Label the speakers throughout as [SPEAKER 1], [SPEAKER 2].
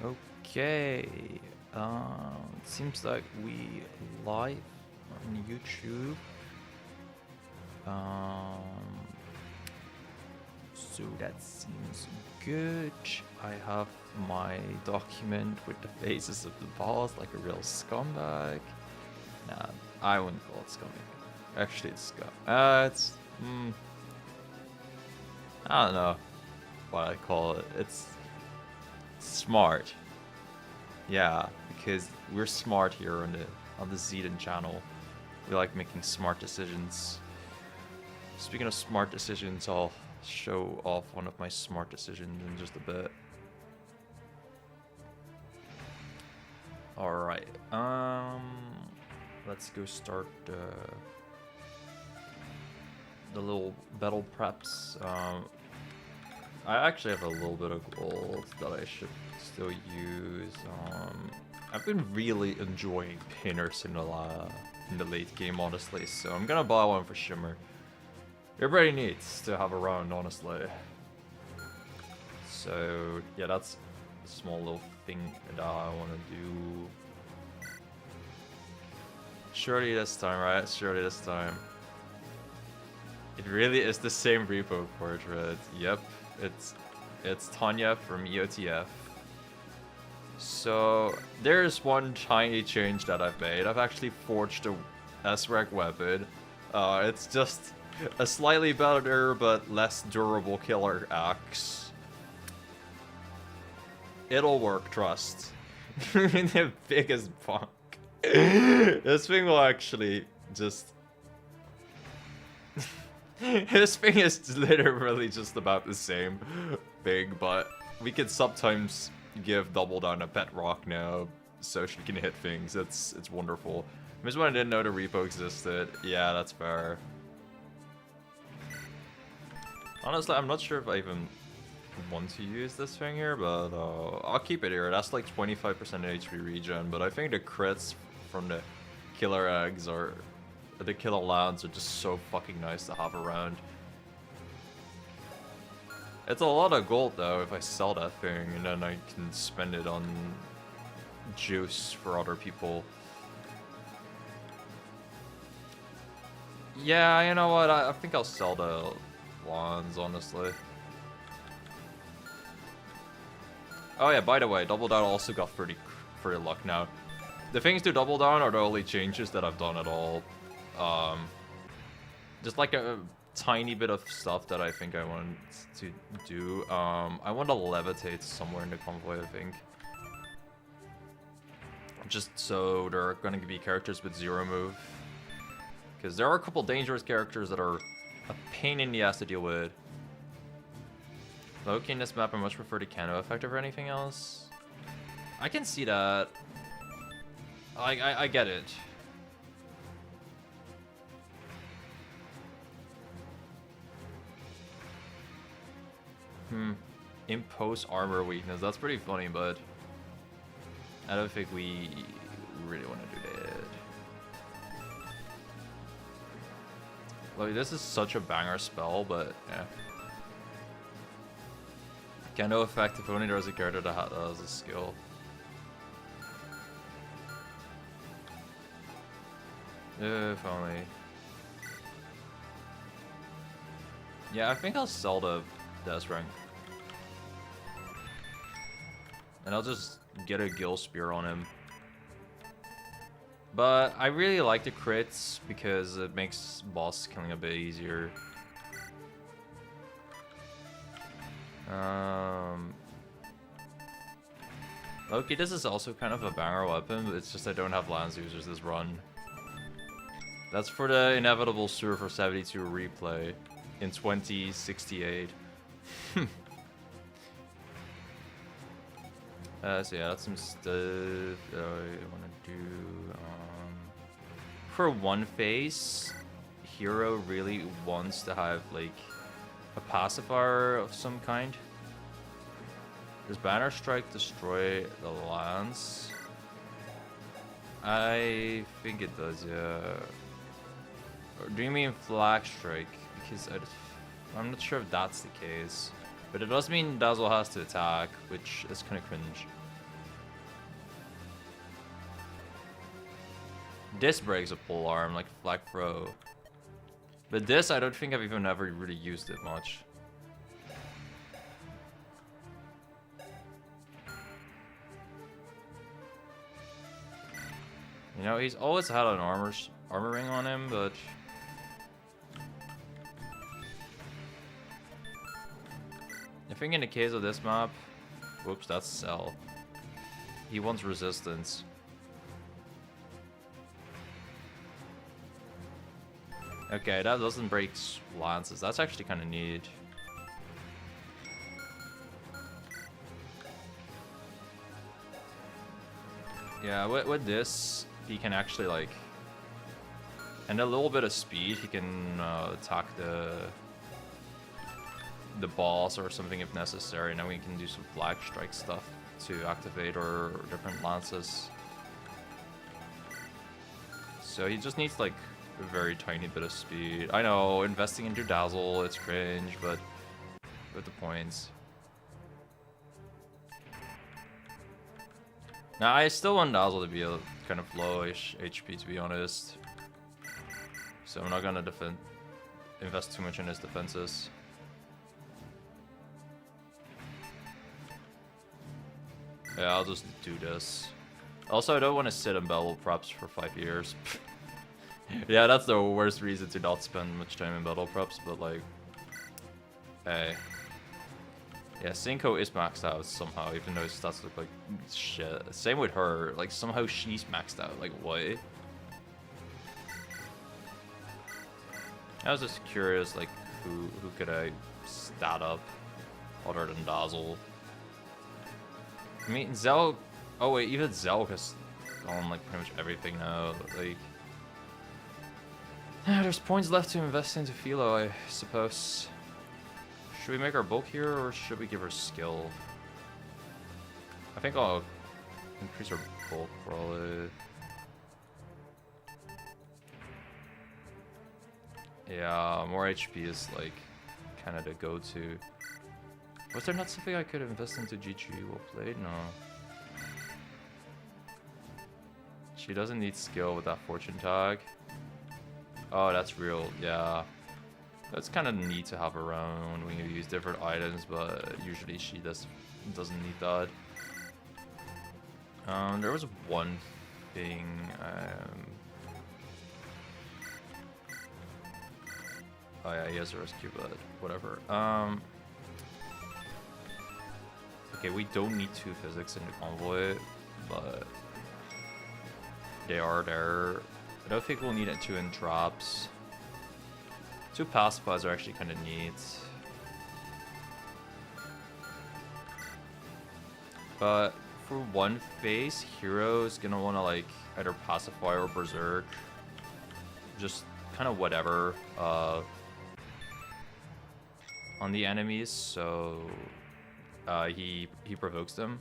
[SPEAKER 1] Okay, it seems like we live on YouTube. So that seems good. I have my document with the faces of the boss, like a real scumbag. Nah, I wouldn't call it scumbag. Actually, it's scum. It's I don't know what I call it. It's smart. Yeah, because we're smart here on the Zeden channel. We like making smart decisions. Speaking of smart decisions, I'll show off one of my smart decisions in just a bit. Alright, let's go start the little battle preps. I actually have a little bit of gold that I should still use. I've been really enjoying pinners in the late game, honestly, so I'm gonna buy one for Shimmer. Everybody needs to have around, honestly. So yeah, that's a small little thing that I want to do. Surely this time, right? Surely this time. It really is the same repo portrait. Yep, it's Tanya from EOTF. So there's one tiny change that I've made. I've actually forged a S-Rank weapon. It's just a slightly better but less durable killer axe. It'll work, trust. The biggest punk. This thing will actually just... This thing is literally just about the same thing, but we can sometimes give Double Down a pet rock now, so she can hit things. It's wonderful. This one I didn't know the repo existed. Yeah, that's fair. Honestly, I'm not sure if I even want to use this thing here, but I'll keep it here. That's like 25% HP regen, but I think the crits from the killer eggs or the killer lands are just so fucking nice to have around. It's a lot of gold though if I sell that thing, and then I can spend it on juice for other people. Yeah, you know what? I think I'll sell the wands, honestly. Oh yeah, by the way, Double Down also got 30 luck now. The things to Double Down are the only changes that I've done at all. Just like a tiny bit of stuff that I think I want to do. I want to levitate somewhere in the convoy, I think. Just so there are going to be characters with 0 move. Because there are a couple dangerous characters that are a pain in the ass to deal with. Loki in this map, I much prefer the Kano effect over anything else. I can see that. I get it. Impose armor weakness. That's pretty funny, but I don't think we really want to do that. Like, this is such a banger spell, but yeah. Kendo effect if only there was a character that has a skill. If only. Yeah, I think I'll sell the S-Rank. And I'll just get a Gill Spear on him. But I really like the crits because it makes boss killing a bit easier. Okay, this is also kind of a banger weapon, but it's just I don't have Lance users this run. That's for the inevitable Surfer 72 replay in 2068. So yeah, that's some stuff that I want to do. For one phase, Hero really wants to have like a pacifier of some kind. Does Banner Strike destroy the lance? I think it does, yeah. Or do you mean Flag Strike? Because I'm not sure if that's the case. But it does mean Dazzle has to attack, which is kind of cringe. This breaks a pole arm, like Flag Throw. But this, I don't think I've even ever really used it much. You know, he's always had an armor ring on him, but I think in the case of this map, whoops, that's Cell. He wants resistance. Okay, that doesn't break lances. That's actually kind of neat. Yeah, with this, he can actually like, and a little bit of speed, he can attack the boss or something if necessary. Now we can do some flag strike stuff to activate or different lances. So he just needs like a very tiny bit of speed. I know, investing into Dazzle, it's cringe, but with the points. Now I still want Dazzle to be a kind of lowish HP, to be honest. So I'm not gonna invest too much in his defenses. Yeah, I'll just do this. Also, I don't want to sit in battle preps for 5 years. Yeah, that's the worst reason to not spend much time in battle preps, but like, hey. Yeah, Cinco is maxed out somehow, even though his stats look like shit. Same with her, like somehow she's maxed out, like what? I was just curious, like who could I stat up other than Dazzle? I mean, Zelg. Oh wait, even Zelg has gone like pretty much everything now. Like, there's points left to invest into Philo, I suppose. Should we make our bulk here, or should we give her skill? I think I'll increase our bulk probably. Yeah, more HP is like kind of the go-to. Was there not something I could invest into GG? Well played? No. She doesn't need skill with that fortune tag. Oh, that's real. Yeah. That's kind of neat to have around when you use different items, but usually she doesn't need that. There was one thing. Oh yeah, he has a rescue, but whatever. Okay, we don't need 2 physics in the convoy, but they are there. I don't think we'll need it 2 in drops. 2 pacifiers are actually kind of neat. But for one phase, Hero is gonna want to like either pacify or berserk. Just kind of whatever on the enemies, so he provokes them.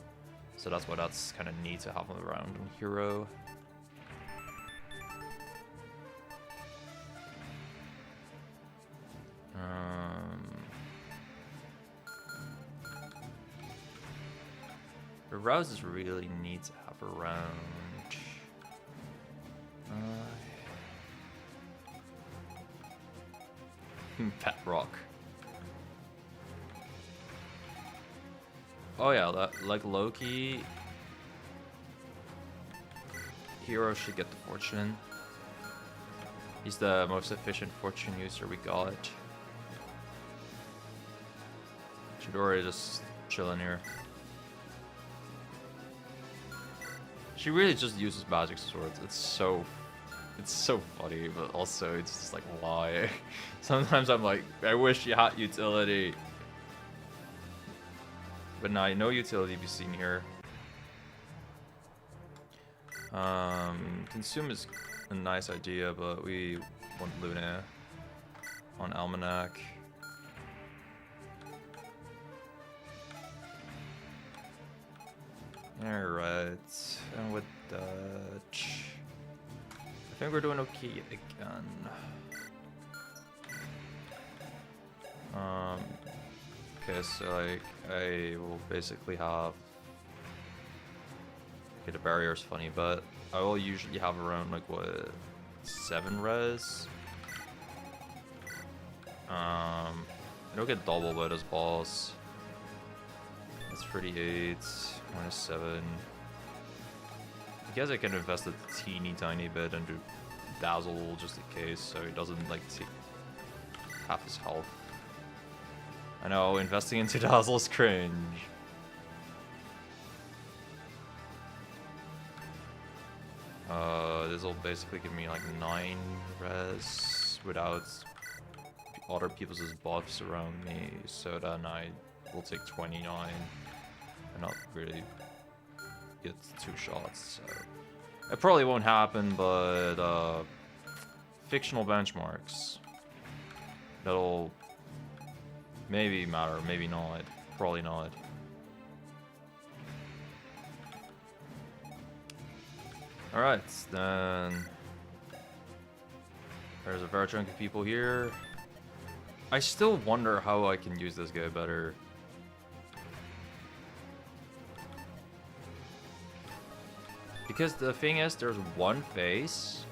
[SPEAKER 1] So that's why that's kind of neat to have him around on Hero. The Rouse is really neat to have around. Pet Rock. Oh yeah, that, like Loki. Hero should get the fortune. He's the most efficient fortune user we got. Chidori just chilling here. She really just uses magic swords. It's so funny, but also it's just like, why? Sometimes I'm like, I wish you had utility. But nah, no utility to be seen here. Consume is a nice idea, but we want Loonie on Almanac. Alright, and with that, I think we're doing okay again. Okay, so like I will basically have. Okay, the barrier's funny, but I will usually have around like what 7 res. I don't get double by this boss. That's 38 minus 7. I guess I can invest a teeny tiny bit into Dazzle just in case, so he doesn't like take half his health. I know, investing into Dazzle is cringe. This will basically give me like 9 res without other people's buffs around me, so then I will take 29 and not really get 2 shots. So it probably won't happen, but fictional benchmarks. That'll maybe matter, maybe not. Probably not. Alright, then there's a fair chunk of people here. I still wonder how I can use this guy better. Because the thing is, there's one phase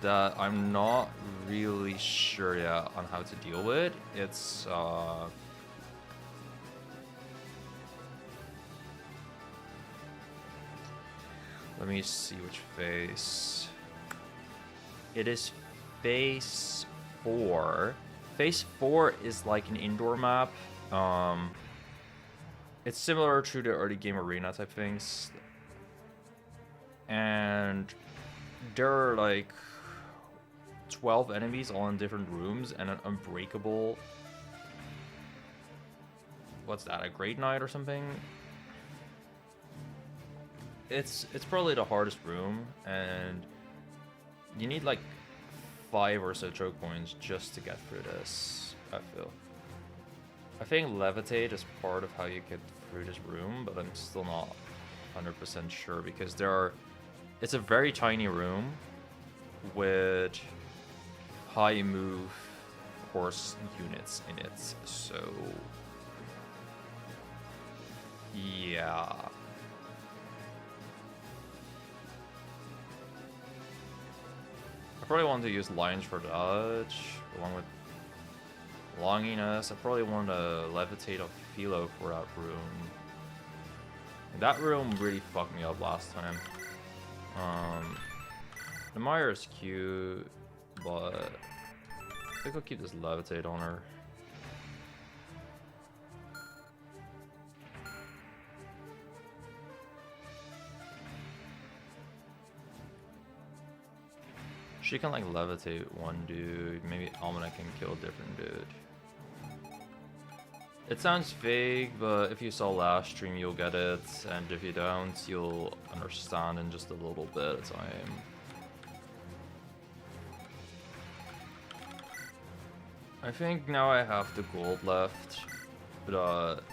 [SPEAKER 1] that I'm not really sure yet on how to deal with. It's let me see which phase. It is phase 4. Phase 4 is like an indoor map. It's similar to the early game arena type things. And there are like 12 enemies all in different rooms and an unbreakable. What's that? A Great Knight or something? It's probably the hardest room, and you need like 5 or so choke points just to get through this, I feel. I think Levitate is part of how you get through this room, but I'm still not 100% sure because it's a very tiny room with high move horse units in it, so yeah. I probably want to use lines for dodge, along with longiness. I probably want to levitate a Philo for that room. That room really fucked me up last time. The Mire is cute, but I think I'll keep this levitate on her. She can like levitate one dude, maybe Almanac can kill a different dude. It sounds vague, but if you saw last stream you'll get it, and if you don't you'll understand in just a little bit of time. I think now I have the gold left, but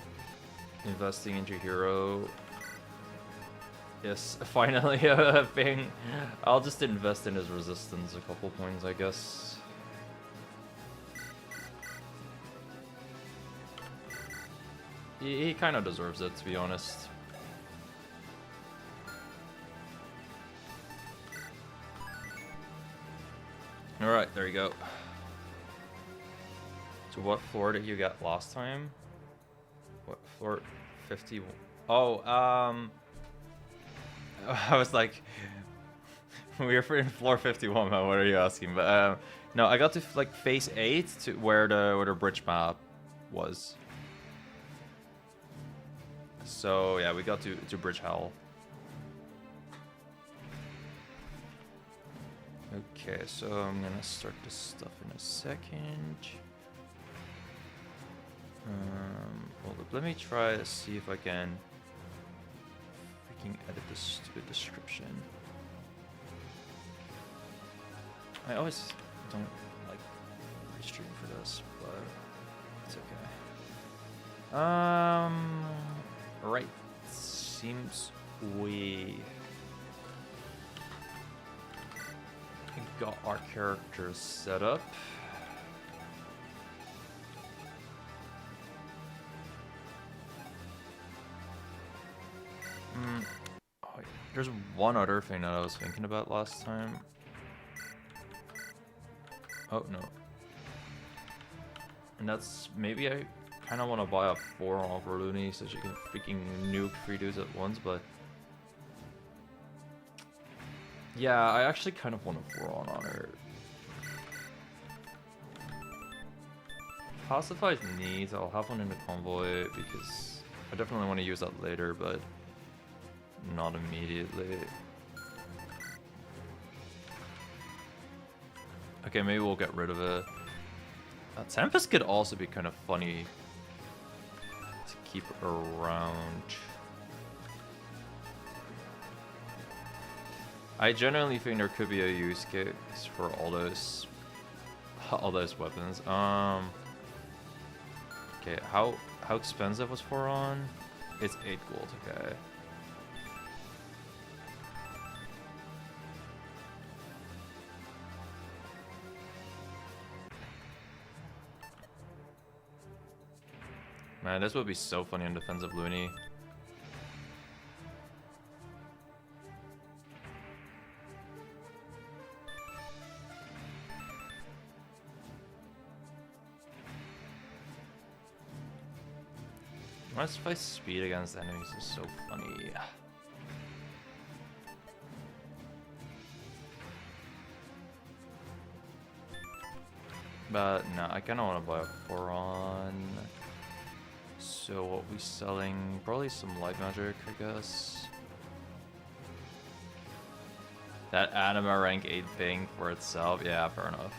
[SPEAKER 1] investing into hero is finally a thing. I'll just invest in his resistance a couple points, I guess. He kind of deserves it, to be honest. Alright, there you go. So what floor did you get last time? What floor? 50? Oh, I was like, we were in floor 51, man. What are you asking? But no, I got to like phase 8 to where the bridge map was. So yeah, we got to bridge hell. Okay, so I'm gonna start this stuff in a second. Hold up, let me try to see if I can freaking edit this stupid description. I always don't like restream for this, but it's okay. Right, seems we got our characters set up. There's one other thing that I was thinking about last time. Oh, no. And that's, maybe I kind of want to buy a 4-on for Loonie so she can freaking nuke 3 dudes at once, but... Yeah, I actually kind of want a 4-on her. Pacifies needs, I'll have one in the convoy because I definitely want to use that later, but not immediately. Okay, maybe we'll get rid of it. Tempest could also be kind of funny to keep around. I genuinely think there could be a use case for all those weapons. Okay, how expensive was 4-on? It's 8 gold, okay. Man, this would be so funny in defense of Loonie. Let's play speed against enemies is so funny. But no, I kinda wanna buy a 4-on. So what we selling? Probably some light magic, I guess. That anima rank 8 thing for itself, yeah, fair enough.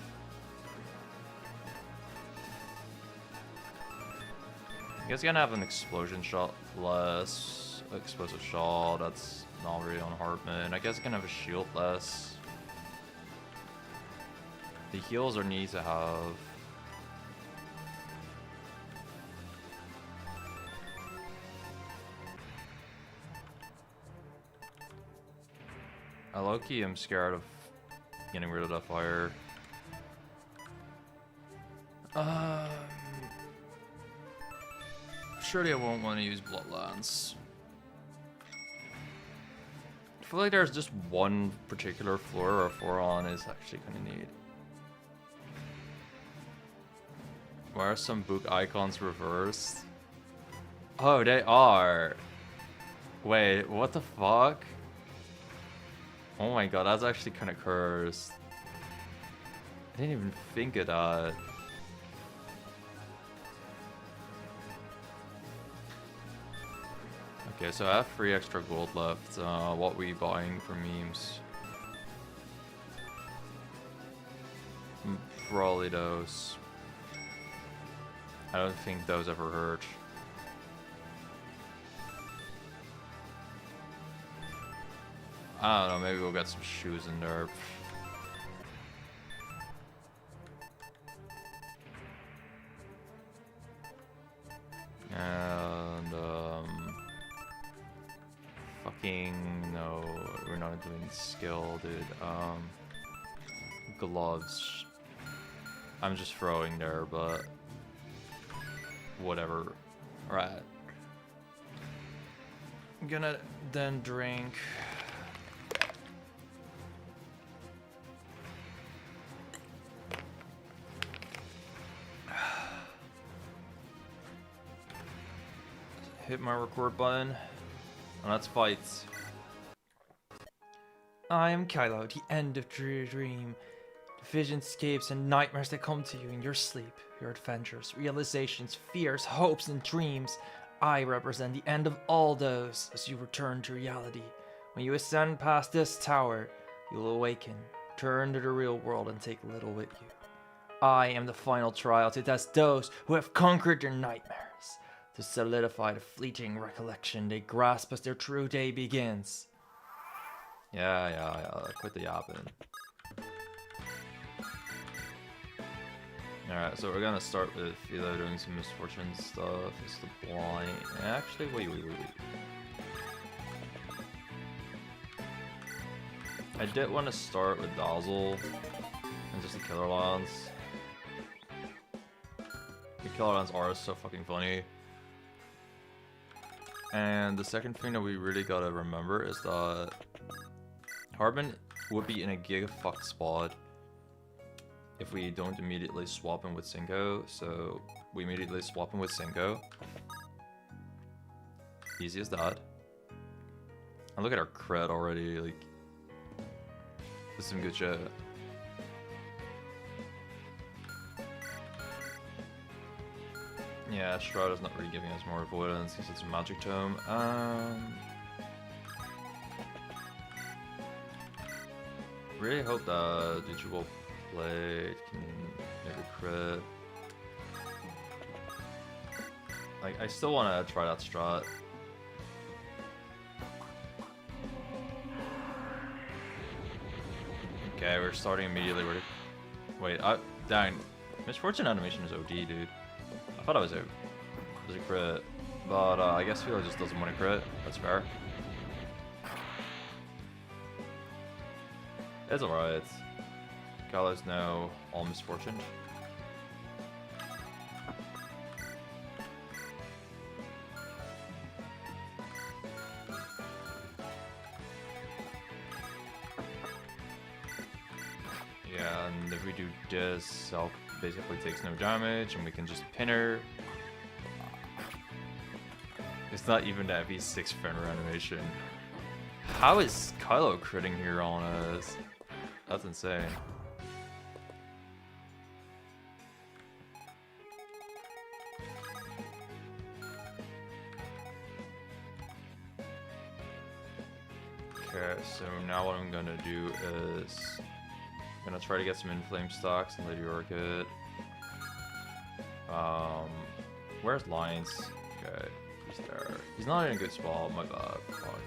[SPEAKER 1] You guys gonna have an explosion shot less, explosive shot, that's not really on Hardman. I guess you can have a shield less. The heals are neat to have. I low-key am scared of getting rid of that fire. Surely I won't want to use Bloodlands. I feel like there's just one particular floor where 4-on is actually kind of neat. Why are some book icons reversed? Oh, they are. Wait, what the fuck? Oh my god, that's actually kind of cursed. I didn't even think of that. Okay, so I have 3 extra gold left. What we buying for memes? Probably those. I don't think those ever hurt. I don't know, maybe we'll get some shoes in there. And, fucking, no, we're not doing skill, dude. Gloves. I'm just throwing there, but whatever. Alright. I'm gonna then drink. Hit my record button, and let's fight. I am Kylo, the end of Dream. The visionscapes and nightmares that come to you in your sleep, your adventures, realizations, fears, hopes, and dreams. I represent the end of all those as you return to reality. When you ascend past this tower, you'll awaken, turn to the real world, and take little with you. I am the final trial to test those who have conquered their nightmares. To solidify the fleeting recollection they grasp as their true day begins. Yeah, quit the yapping. Alright, so we're gonna start with Philo doing some misfortune stuff. It's the blind. Actually, wait. I did want to start with Dazzle and just the Killer Lance. The Killer Lance are so fucking funny. And the second thing that we really gotta remember is that Hardman would be in a giga fucked spot if we don't immediately swap him with Cinco, so we immediately swap him with Cinco. Easy as that. And look at our cred already, like, this is some good shit. Yeah, Shroud is not really giving us more avoidance because it's a magic tome. Really hope that Digital Blade can maybe crit. Like, I still want to try that strat. Okay, we're starting immediately. Wait, dang. Misfortune animation is OD, dude. I thought it was a crit, but I guess Philo just doesn't want to crit. That's fair. It's alright. Kalos now all misfortune. Yeah, and if we do this, Zelg basically takes no damage, and we can just pin her. It's not even that V6 Fenrir animation. How is Kylo critting here on us? That's insane. Okay, so now what I'm gonna do is I'm gonna try to get some Inflame stocks and Lady Orchid. Where's Lions? Okay, he's there. He's not in a good spot, my bad. Fuck.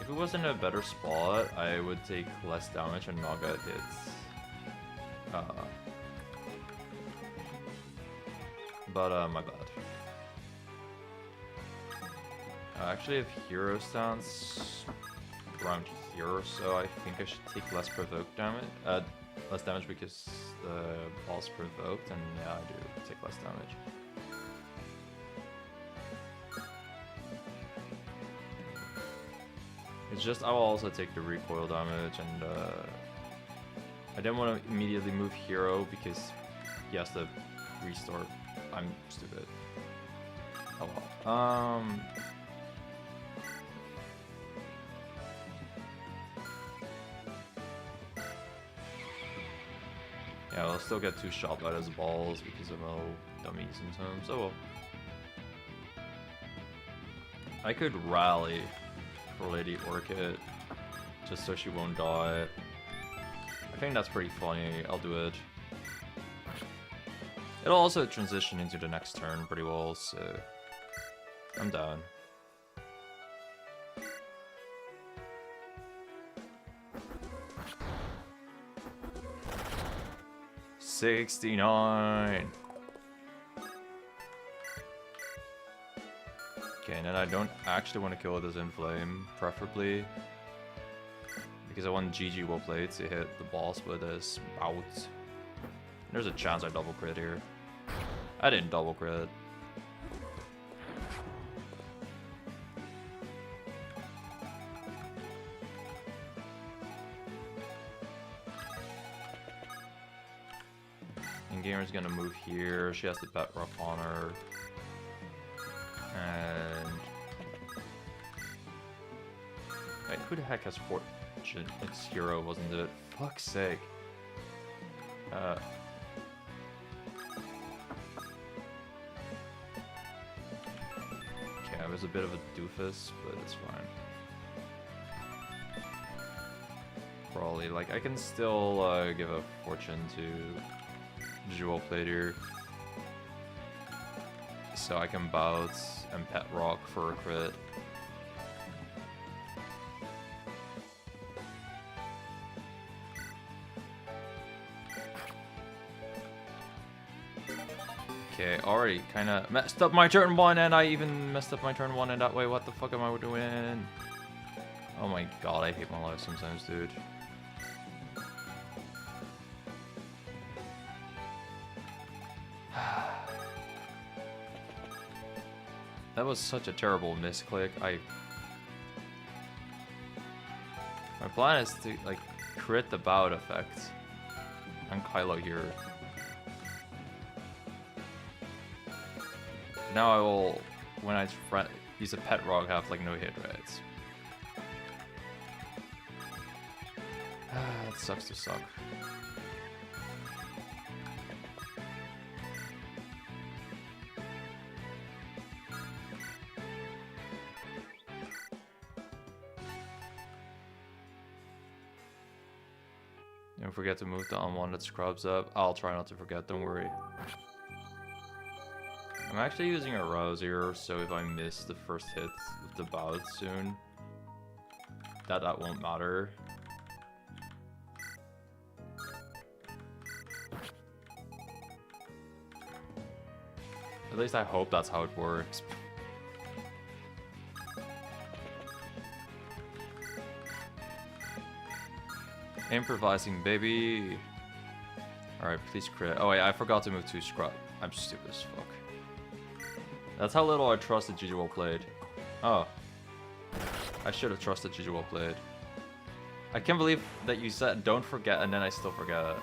[SPEAKER 1] If it was in a better spot, I would take less damage and not get hits. But my bad. I actually have hero stance around here, so I think I should take less provoke damage. Less damage because the ball's provoked, and yeah, I do take less damage. It's just I will also take the recoil damage, and I didn't want to immediately move hero because he has to restart. I'm stupid. Oh well. Yeah, I'll still get 2 shot by his balls because of how dummy sometimes. Oh well. I could rally for Lady Orchid just so she won't die. I think that's pretty funny. I'll do it. It'll also transition into the next turn pretty well, so I'm down. $69. Okay, and then I don't actually want to kill this Inflame, preferably, because I want GG well played to hit the boss with a spout. There's a chance I double crit here. I didn't double crit. And Gamer's gonna move here. She has the Bedrock on her. And wait, who the heck has Fortune? It's Hero, wasn't it? Fuck's sake. Okay, I was a bit of a doofus, but it's fine. Probably, like, I can still give a Fortune to Jewel Plater. So I can bounce and Pet Rock for a crit. Okay, already kind of messed up my turn 1, and I even messed up my turn 1 in that way. What the fuck am I doing? Oh my god, I hate my life sometimes, dude. That was such a terrible misclick. My plan is to like crit the bout effect on Kylo here. Now I will, when I use a pet rock, have like no hit rates. It sucks to suck. Don't forget to move the unwanted scrubs up. I'll try not to forget, don't worry. I'm actually using a Rose here, so if I miss the first hit with the bout soon, that won't matter. At least I hope that's how it works. Improvising, baby. Alright, please crit. Oh wait, I forgot to move 2 scrub. I'm stupid as fuck. That's how little I trusted GG well played. Oh. I should have trusted GG well played. I can't believe that you said don't forget and then I still forget it.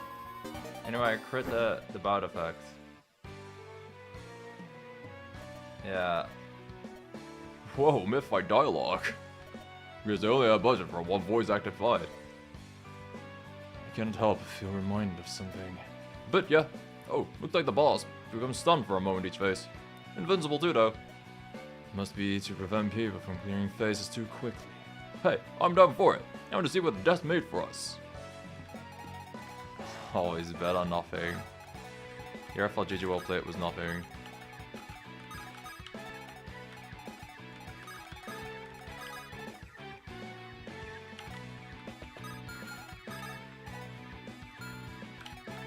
[SPEAKER 1] Anyway, I crit the bout effect. Yeah. Whoa, mid-fight dialogue. Because they only have budget for one voice-acted fight. I can't help but feel reminded of something. But yeah. Oh, looks like the boss becomes stunned for a moment each phase. Invincible too, though. Must be to prevent people from clearing phases too quickly. Hey, I'm down for it. I want to see what the death made for us. Always bet on nothing. Here I thought GG well played was nothing.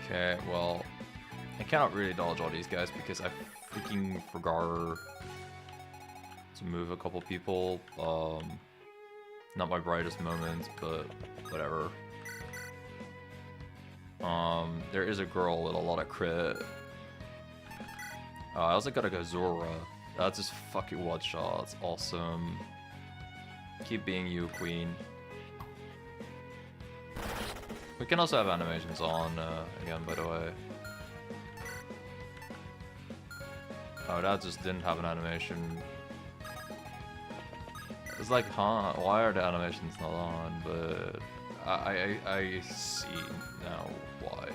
[SPEAKER 1] Okay, well, I cannot really dodge all these guys because I freaking forgot to move a couple people. Not my brightest moment, but whatever. There is a girl with a lot of crit. I also got a Gazora. That's just fucking one shot. It's awesome. Keep being you, queen. We can also have animations on again, by the way. Oh, that just didn't have an animation. It's like, huh? Why are the animations not on? But I see now why.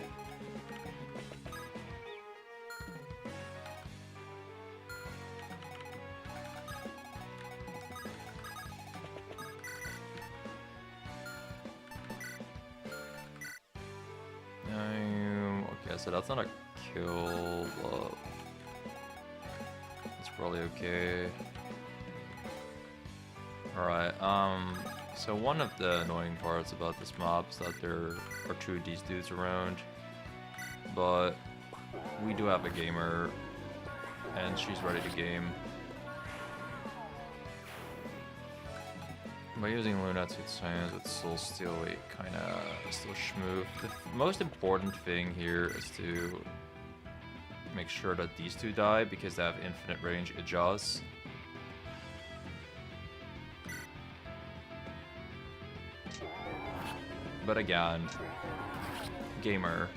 [SPEAKER 1] Okay, so that's not a kill, but it's probably okay. Alright, so one of the annoying parts about this mob is that there are 2 of these dudes around, but we do have a gamer, and she's ready to game. By using Luna to science with Soul Steel, we kinda still schmooth. The most important thing here is to make sure that these 2 die, because they have infinite range adjust. But again, gamer.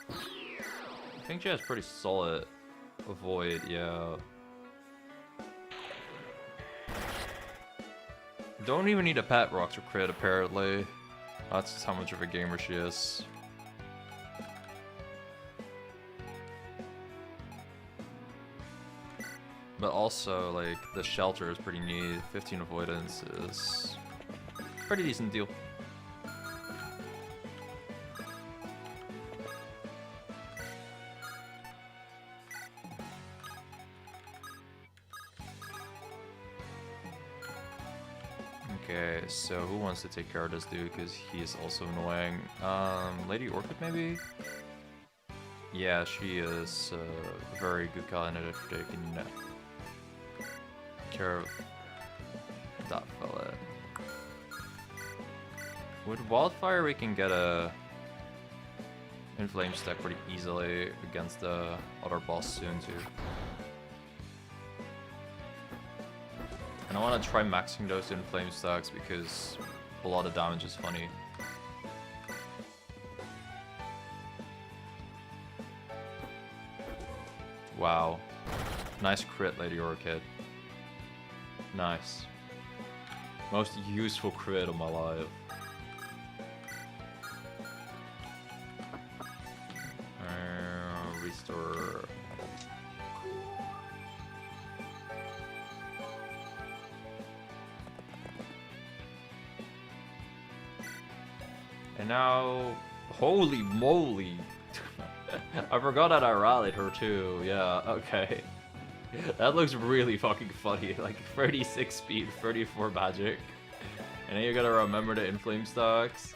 [SPEAKER 1] I think she has pretty solid avoid, yeah. Don't even need a pet rock to crit, apparently. That's just how much of a gamer she is. But also, like, the shelter is pretty neat. 15 avoidance is a pretty decent deal. Okay, so who wants to take care of this dude, because he is also annoying. Lady Orchid, maybe? Yeah, she is a very good candidate for taking care of that fella. With Wildfire, we can get a Inflame stack pretty easily against the other boss soon too. And I want to try maxing those Inflame stacks because a lot of damage is funny. Wow. Nice crit, Lady Orchid. Nice. Most useful crit of my life. Restore. And now, holy moly! I forgot that I rallied her too. Yeah, okay. That looks really fucking funny. Like 36 speed, 34 magic. And then you gotta remember the Inflame stacks.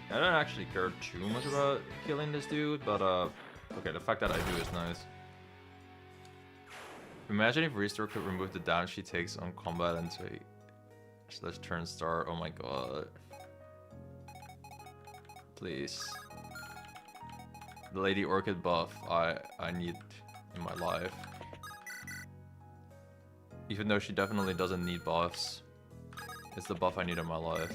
[SPEAKER 1] I don't actually care too much about killing this dude, but okay, the fact that I do is nice. Imagine if Restore could remove the damage she takes on combat and say slash turn start. Oh my god. Please. The Lady Orchid buff I need in my life. Even though she definitely doesn't need buffs. It's the buff I need in my life.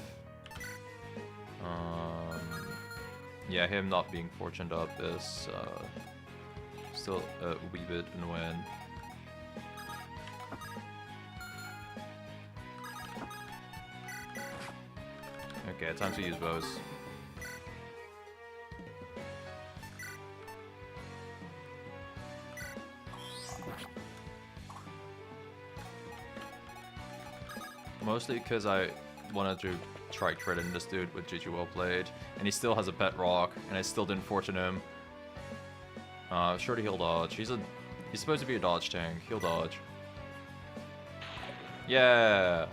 [SPEAKER 1] Yeah, him not being fortuned up is still a wee bit annoying. Okay, time to use bows. Mostly because I wanted to try critting this dude with GG well played, and he still has a pet rock, and I still didn't fortune him. Sure to heal dodge. He's supposed to be a dodge tank. Heal dodge. Yeah.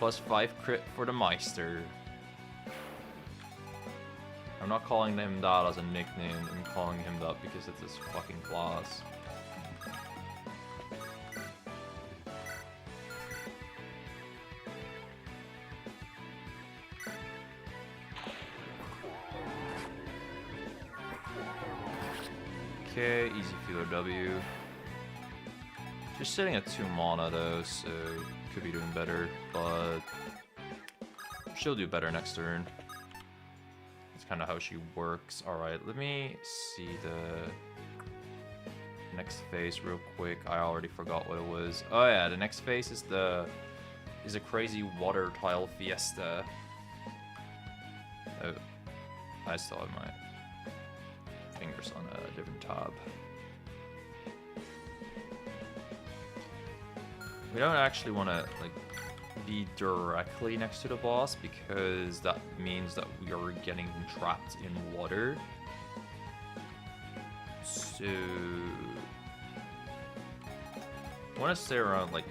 [SPEAKER 1] +5 crit for the Meister. I'm not calling him that as a nickname. I'm calling him that because it's his fucking class. Okay, easy Philo W. Just sitting at 2 mana though, so could be doing better, but she'll do better next turn. That's kind of how she works. Alright, let me see the next phase real quick. I already forgot what it was. Oh yeah, the next phase is a crazy water tile fiesta. Oh, I still have my fingers on a different tab. We don't actually want to like be directly next to the boss because that means that we are getting trapped in water. So I want to stay around like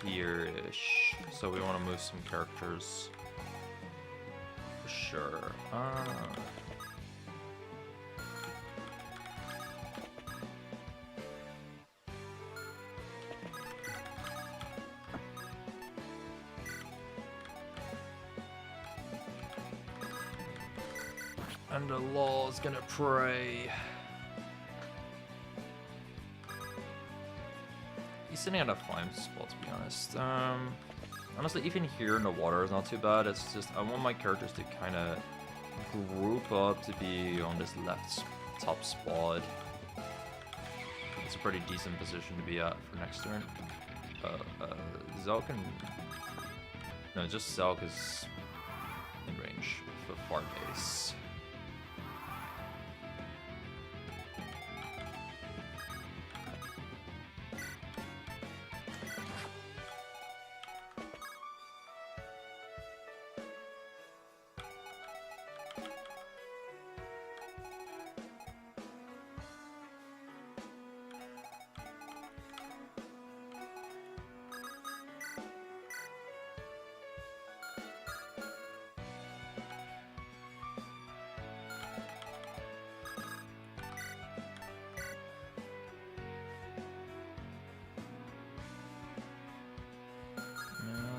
[SPEAKER 1] here-ish. So we want to move some characters for sure. And the law is gonna pray. He's sitting at a fine spot, to be honest. Honestly, even here in the water is not too bad. It's just I want my characters to kind of group up to be on this left top spot. It's a pretty decent position to be at for next turn. Zelg can... No, just Zelg is in range for far base.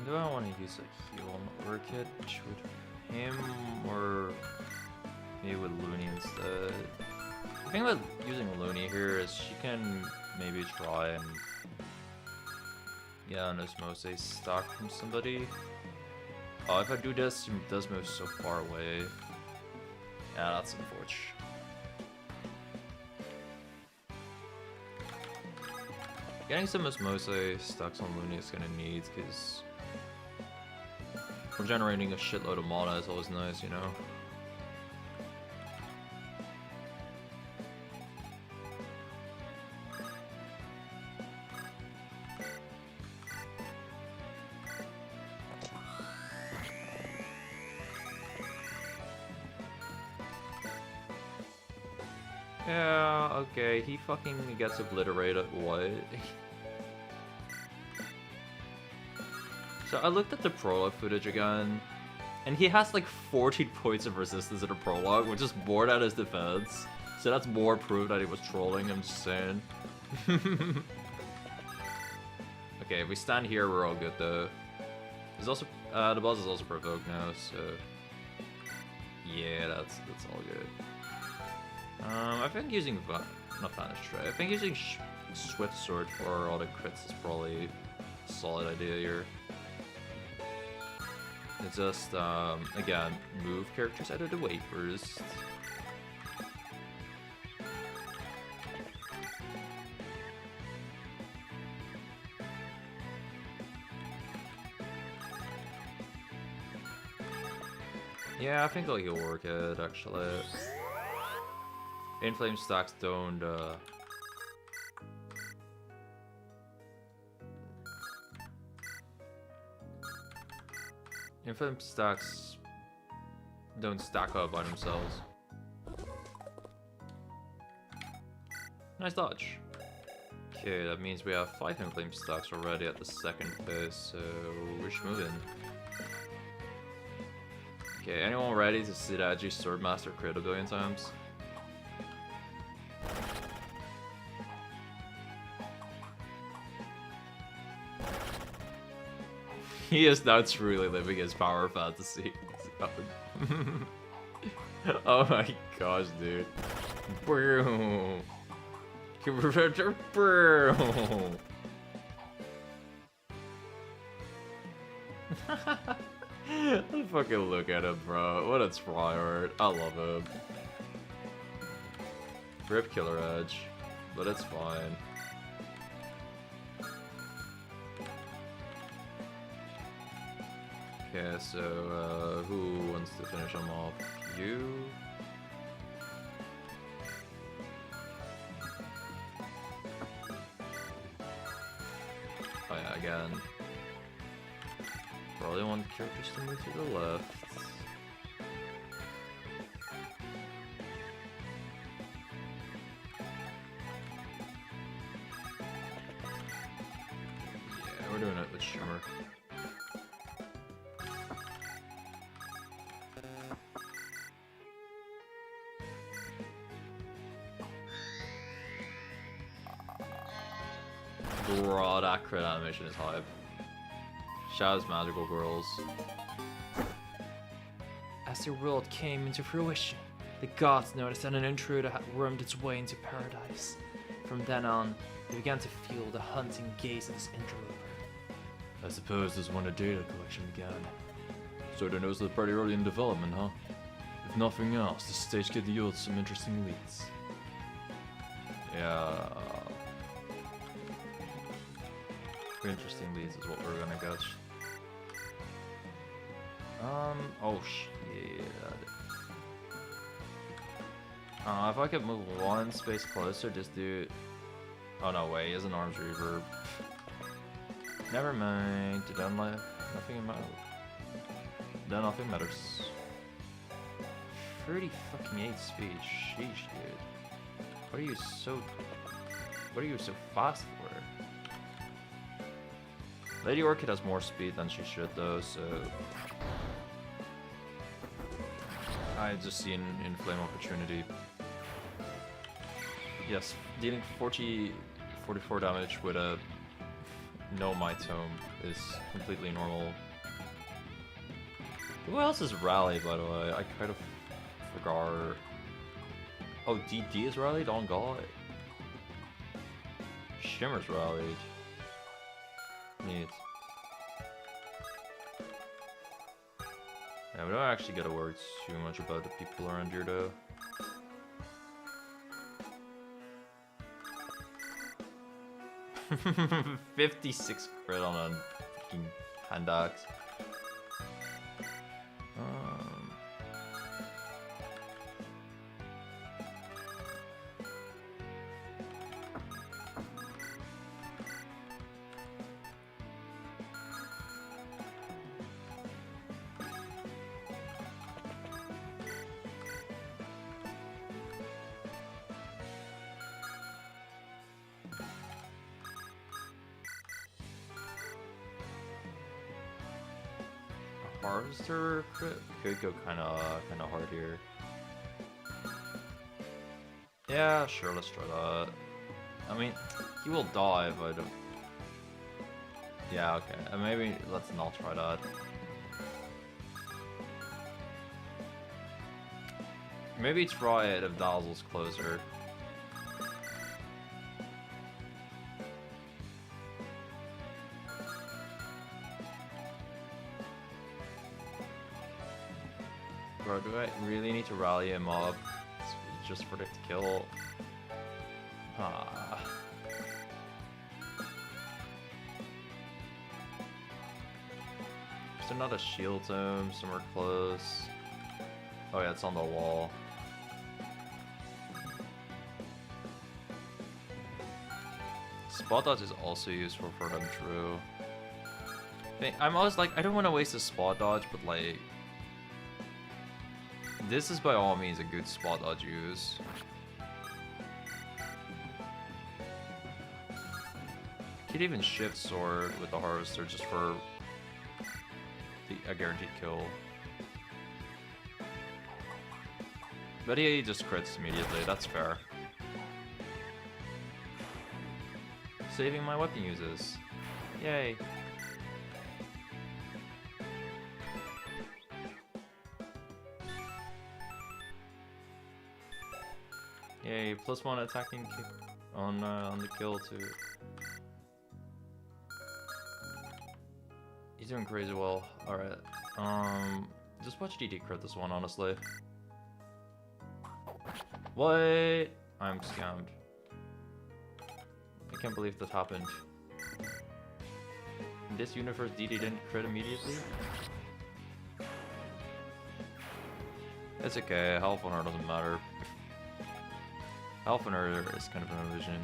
[SPEAKER 1] Do I want to use a heal on Orchid? With him or maybe with Loonie instead? The thing about using Loonie here is she can maybe try and get an Osmose stock from somebody. Oh, if I do this, he does move so far away. Yeah, that's unfortunate. Getting some Osmose stocks on Loonie is gonna need, because regenerating a shitload of mana is always nice, you know? Yeah, okay, he fucking gets obliterated, what? So I looked at the prologue footage again, and he has like 14 points of resistance in the prologue, which is more than his defense. So that's more proof that he was trolling, I'm just saying. Okay, if we stand here, we're all good though. He's also, the boss is also provoked now, so... Yeah, that's all good. I think using not Vanish Tray. I think using Swift Sword for all the crits is probably a solid idea here. It's just again, move characters out of the way first. Yeah, I think he'll work it actually. Inflame stacks don't Inflame stacks don't stack up by themselves. Nice dodge. Okay, that means we have 5 Inflame stacks already at the second phase, so we should move in. Okay, anyone ready to see that edgy Swordmaster crit a billion times? He is now truly living his power fantasy. Oh my gosh, dude. Fucking look at him, bro. What a tryhard. I love him. Rip Killer Edge, but it's fine. Okay, so who wants to finish him off? You? Oh yeah, again. Probably want characters to move to the left. Yeah, we're doing it with Shimmer. Bro, that crit animation is hype. Shadow's magical girls. As your world came into fruition, the gods noticed that an intruder had wormed its way into paradise. From then on, they began to feel the hunting gaze of this interloper. I suppose this is when the data collection began. So they noticed it pretty early in development, huh? If nothing else, the stage could yield some interesting leads. Yeah. Interesting leads is what we're gonna get. Oh shit. If I could move one space closer, just do... Oh no, wait, he has an arms reverb. Never mind, then nothing matters. Then nothing matters. 30 fucking 8 speed, sheesh, dude. What are you so fast for? Lady Orchid has more speed than she should though, so... I just see an inflame opportunity. Yes, dealing 44 damage with a know my tome is completely normal. Who else is Rally, by the way? I kind of forgot. Oh, DD is rallied? On God. Shimmer's rallied. Neat. Yeah, we don't actually gotta worry too much about the people around here, though. $56 crit on a fucking hand axe. Harvester crit could go kind of hard here. Yeah, sure, let's try that. I mean, he will die, but yeah, okay. Maybe let's not try that. Maybe try it if Dazzle's closer. Bro, do I really need to rally a mob just for it to kill? Ah. Is there not a shield tome somewhere close? Oh yeah, it's on the wall. Spot dodge is also useful for them, true. I'm always like, I don't want to waste a spot dodge, but like... This is by all means a good spot dodge use. Could even shift sword with the harvester just for a guaranteed kill. But he just crits immediately, that's fair. Saving my weapon uses. Yay. Yay, +1 attacking on the kill too. He's doing crazy well. Alright. Just watch DD crit this one, honestly. What? I'm scammed. I can't believe that happened. In this universe, DD didn't crit immediately? It's okay, health on her doesn't matter. Health on her is kind of an illusion.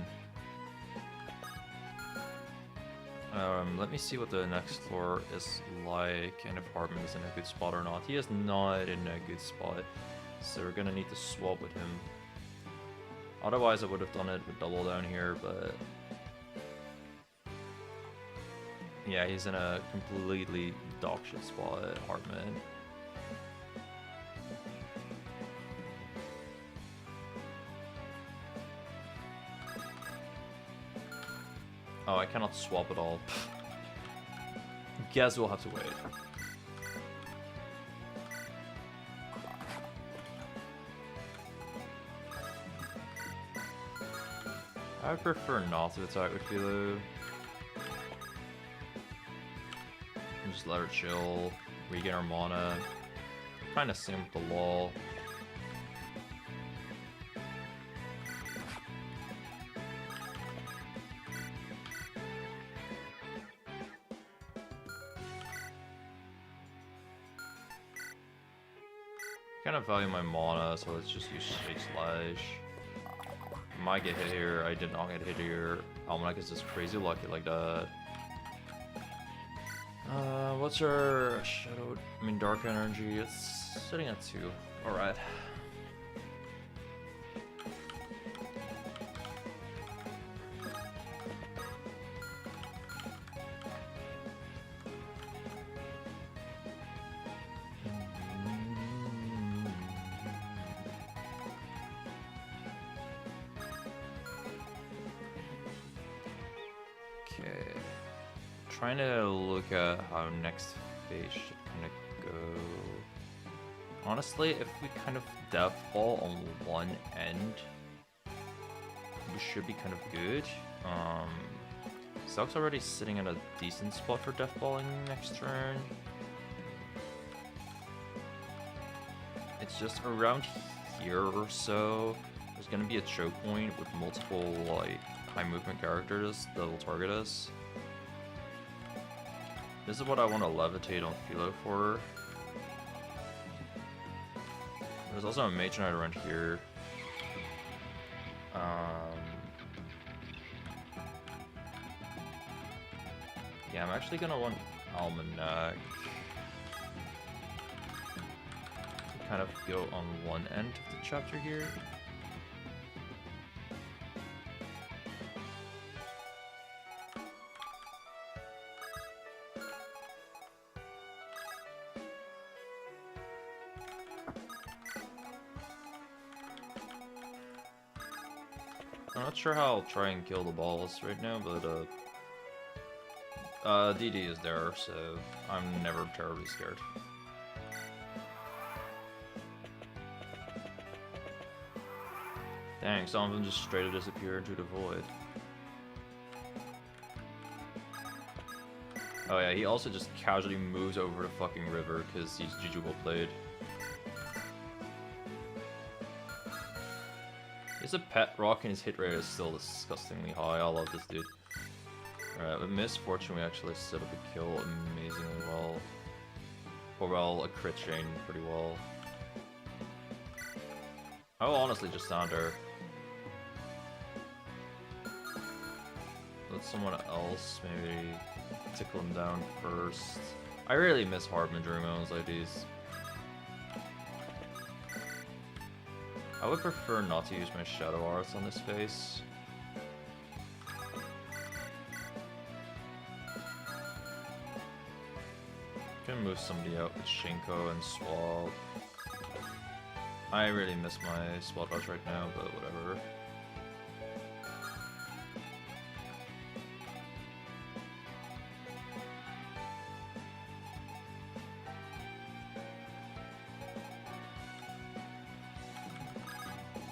[SPEAKER 1] Let me see what the next floor is like and if Hardman is in a good spot or not. He is not in a good spot, so we're gonna need to swap with him. Otherwise I would have done it with double down here, but... Yeah, he's in a completely dogshit spot, Hardman. Oh, I cannot swap at all. Guess we'll have to wait. I prefer not to attack with Philo. Just let her chill, regain our mana. Kinda same with the wall. Kind of value my mana, so let's just use Shake Slash. Might get hit here, I did not get hit here. Almanac is just crazy lucky like that. What's our shadow? I mean, dark energy. It's sitting at 2. All right. trying to look at how next phase should kind of go. Honestly, if we kind of death ball on one end, we should be kind of good. Zelg's already sitting at a decent spot for death balling next turn. It's just around here or so. There's gonna be a choke point with multiple like high movement characters that will target us. This is what I want to levitate on Philo for. There's also a Mage Knight around here. Yeah, I'm actually gonna want Almanac to kind of go on one end of the chapter here. I'm not sure how I'll try and kill the balls right now, but DD is there, so I'm never terribly scared. Dang, some of them just straight up disappear into the void. Oh yeah, he also just casually moves over the fucking river because he's GG well played. He's a pet rock and his hit rate is still disgustingly high. I love this dude. Alright, with Misfortune we actually set up a kill amazingly well. Or well, a crit chain pretty well. I will honestly just stand there. Let someone else maybe tickle him down first. I really miss Hardman during moments like these. I would prefer not to use my Shadow Arts on this face. Can move somebody out with Shinko and Swap. I really miss my Swap Rush right now, but whatever.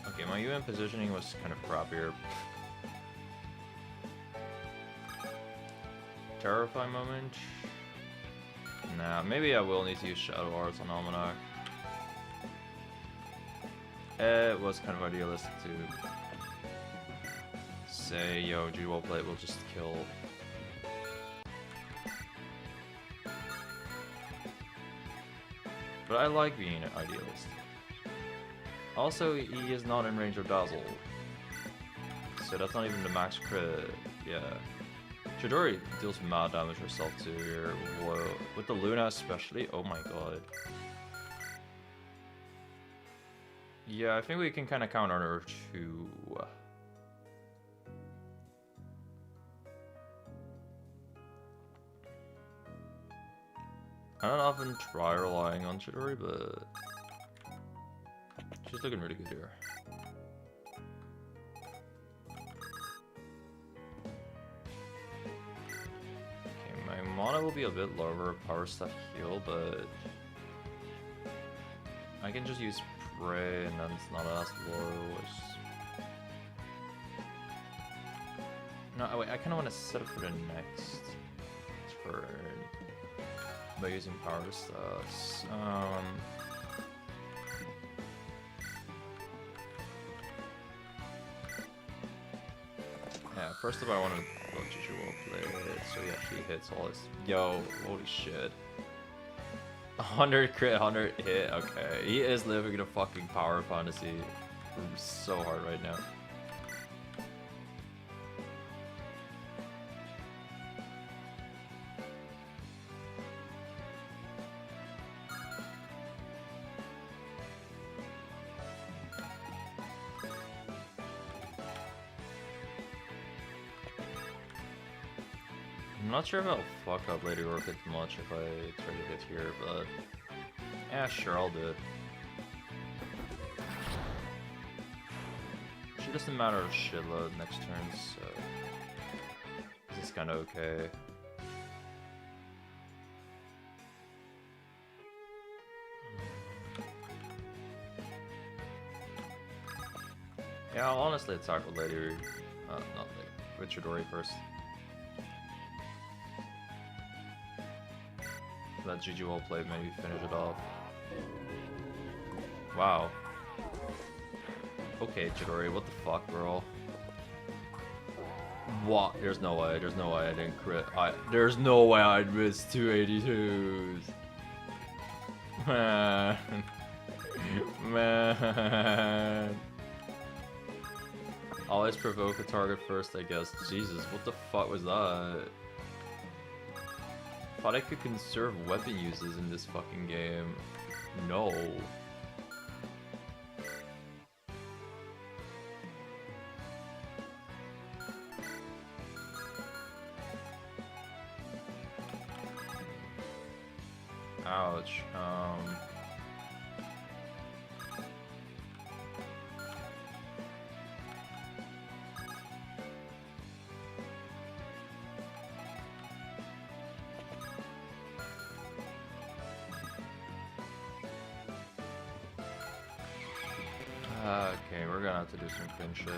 [SPEAKER 1] Okay, my UN positioning was kind of crap here. Terrify moment. Nah, maybe I will need to use Shadow Arts on Almanac. It was kind of idealistic to say, yo, Dual Plate will just kill. But I like being idealistic. Also, he is not in range of Dazzle. So that's not even the max crit. Yeah. Chidori deals mad damage herself too here. Whoa. With the Luna especially. Oh my god. Yeah, I think we can kind of counter her too. I don't often try relying on Chidori, but she's looking really good here. Mana will be a bit lower, power stuff heal, but I can just use Prey and then it's not as low. No, wait, I kind of want to set up for the next turn by using power stuffs. Yeah, first of all, I want to go Well played. So he actually hits all his. Yo, holy shit. 100 crit, 100 hit. Okay, he is living in a fucking power fantasy so hard right now. I'm not sure if I'll fuck up Lady Orchid much if I try to hit here, but yeah, sure, I'll do it. She doesn't matter a shitload next turn, so this is kind of okay. Yeah, I'll honestly attack with later. Not later. With Chidori first. Let GG well played, maybe finish it off. Wow. Okay, Chidori, what the fuck, bro? What? There's no way I didn't crit. There's no way I'd miss 282s. Man. Man. Always provoke a target first, I guess. Jesus, what the fuck was that? Thought I could conserve weapon uses in this fucking game. No. Ouch. Okay, we're gonna have to do some clean shit.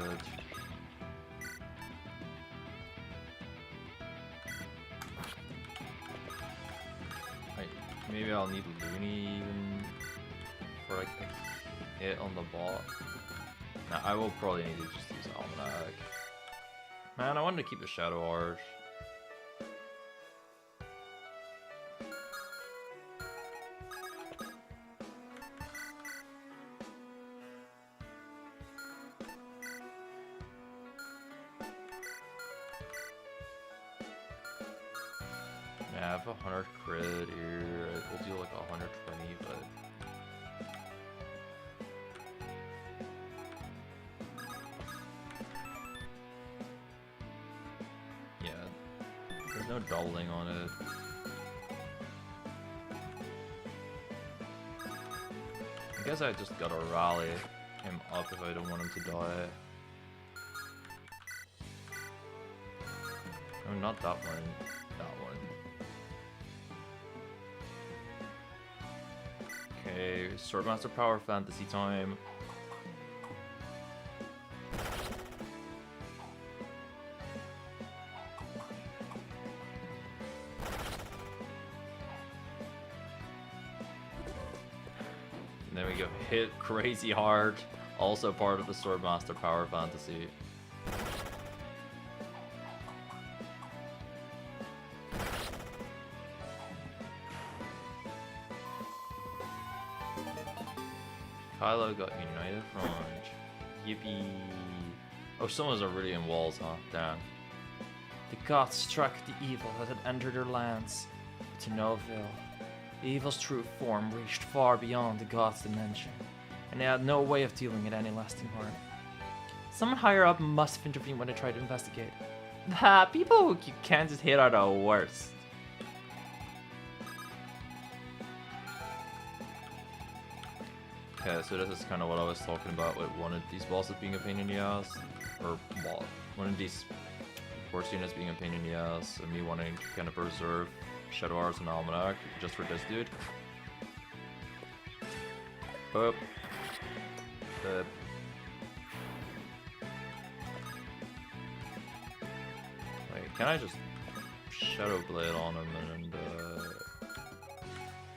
[SPEAKER 1] Maybe I'll need Loonie even for like a hit on the bot. Nah, I will probably need to just use Almanac. Man, I wanted to keep the Shadow Art. Yeah, I have 100 crit here. We'll do like 120, but yeah, there's no doubling on it. I guess I just gotta rally him up if I don't want him to die. Oh, not that one. That one. Okay, Swordmaster Power Fantasy time. And then we go hit crazy hard, also part of the Swordmaster Power Fantasy. Kylo got United Front. Yippee. Oh, someone's already in walls, huh? Damn.
[SPEAKER 2] The gods struck the evil that had entered their lands to no avail. The evil's true form reached far beyond the gods' dimension, and they had no way of dealing it any lasting harm. Someone higher up must have intervened when they tried to investigate.
[SPEAKER 1] People who you can't just hit are the worst. Okay, so this is kind of what I was talking about with one of these bosses being a pain in the ass, or well, one of these force units being a pain in the ass, and me wanting to kind of preserve Shadow Arts and Almanac just for this dude. Boop. Boop. Wait, can I just Shadow Blade on him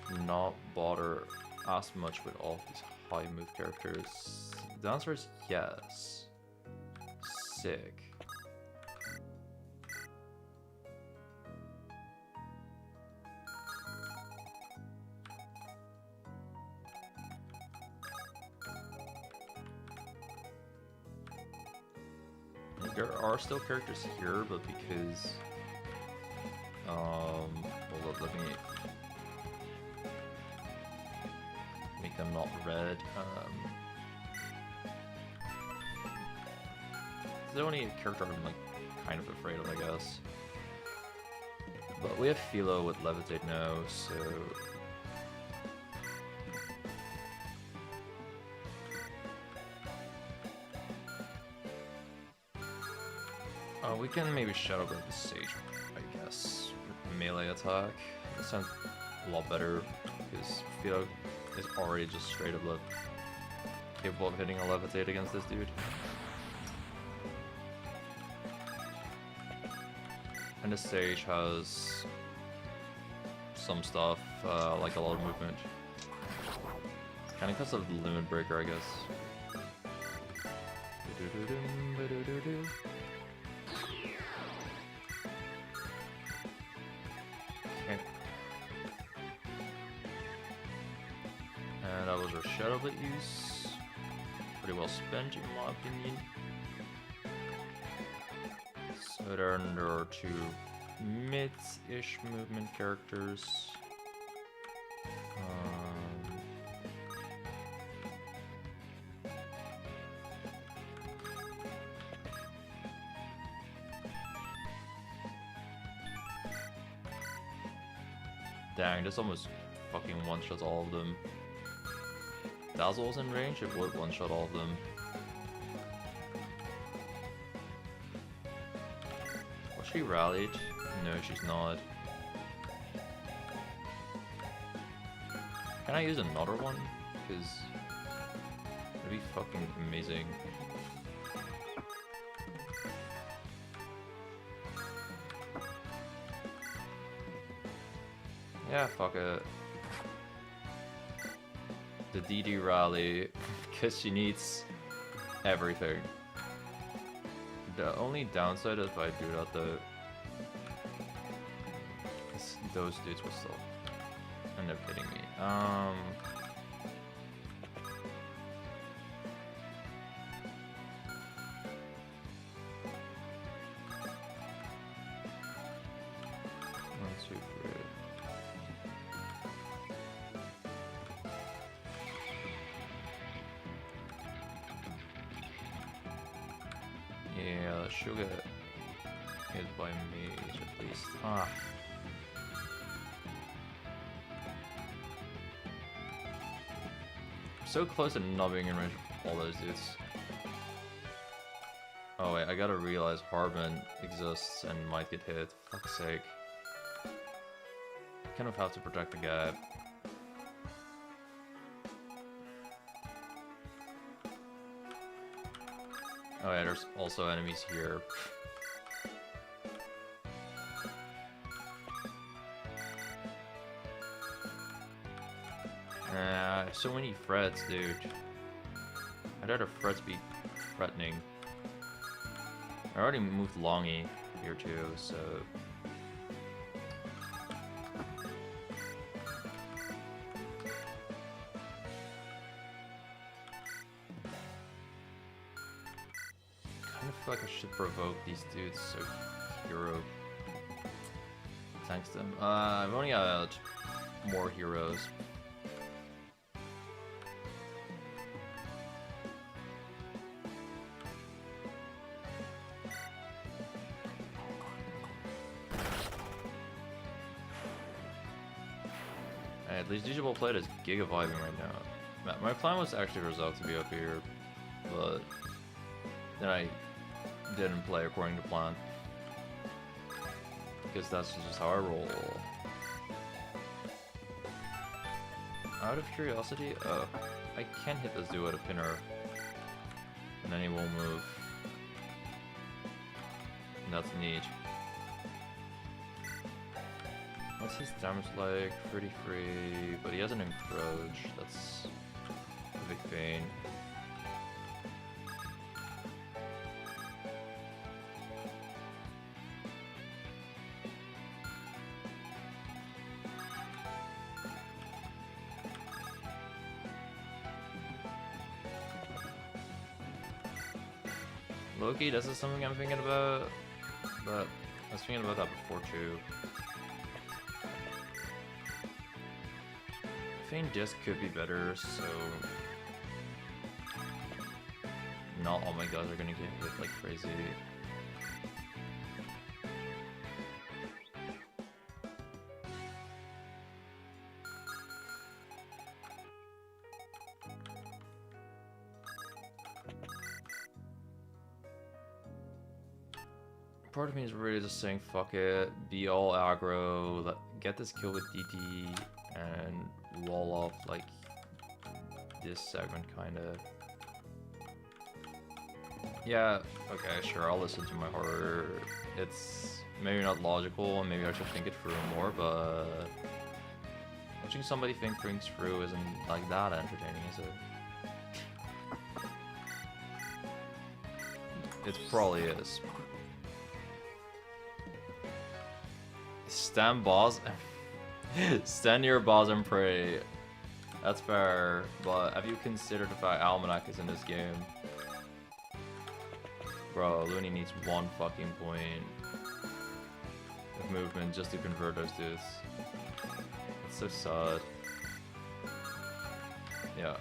[SPEAKER 1] and not bother as much with all of these high move characters? The answer is yes. Sick. There are still characters here, but because well, let me make them not red. It's the only character I'm like kind of afraid of, I guess. But we have Philo with Levitate now, so we can maybe Shadow Blade the Sage, I guess. Melee attack. That sounds a lot better because Philo is already just straight up capable of hitting a Levitate against this dude. And the stage has some stuff, like a lot of movement. Kind of because of the limit breaker, I guess. Okay. And that was our Shadow Blade use. Pretty well spent, in my opinion. So there are two mid-ish movement characters. Dang, this almost fucking one-shots all of them. Dazzle's in range, it would one-shot all of them. Was she rallied? No, she's not. Can I use another one? Because it'd be fucking amazing. Yeah, fuck it. The DD rally, because she needs everything. The only downside if I do that though, is those dudes will still end up hitting me. One, two, three. Yeah, she'll get hit by mage at least. Ah. So close to not being in range of all those dudes. Oh wait, I gotta realize Hardman exists and might get hit. Fuck's sake. Kind of have to protect the gap. Oh yeah, there's also enemies here. So many frets, dude. I'd rather frets be threatening. I already moved Longy here too, so... kind of feel like I should provoke these dudes so hero tanks them. I've only got more heroes. At least Digital Plate is giga vibing right now. My plan was actually Resolve to be up here, but then I didn't play according to plan. Because that's just how I roll. Out of curiosity, oh, I can hit this dude with a pinner, and then he won't move. And that's neat. What's his damage like? Pretty free, but he has an encroach. That's a big pain. Loki, this is something I'm thinking about, but I was thinking about that before too. Feign Disc could be better, so not all my guys are gonna get hit like crazy. Part of me is really just saying fuck it, be all aggro, get this kill with DT, and wall off like this segment kinda. Yeah, okay, sure, I'll listen to my heart. It's maybe not logical, and maybe I should think it through more, but watching somebody think things through isn't like that entertaining, is it? It probably is. Stand boss. Stand near boss and pray. That's fair, but have you considered the fact Almanac is in this game? Bro, Loonie needs 1 fucking point of movement just to convert those dudes. It's so sad. Yeah.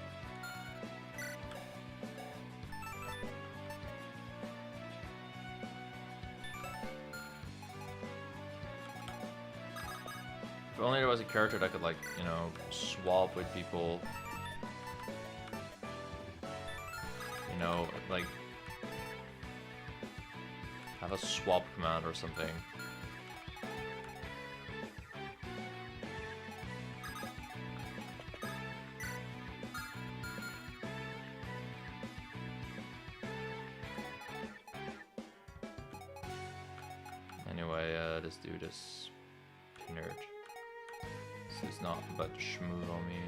[SPEAKER 1] If only there was a character that could, like, you know, swap with people. You know, like, have a swap command or something. Anyway, this dude is nerd. This is not about to schmoo on me.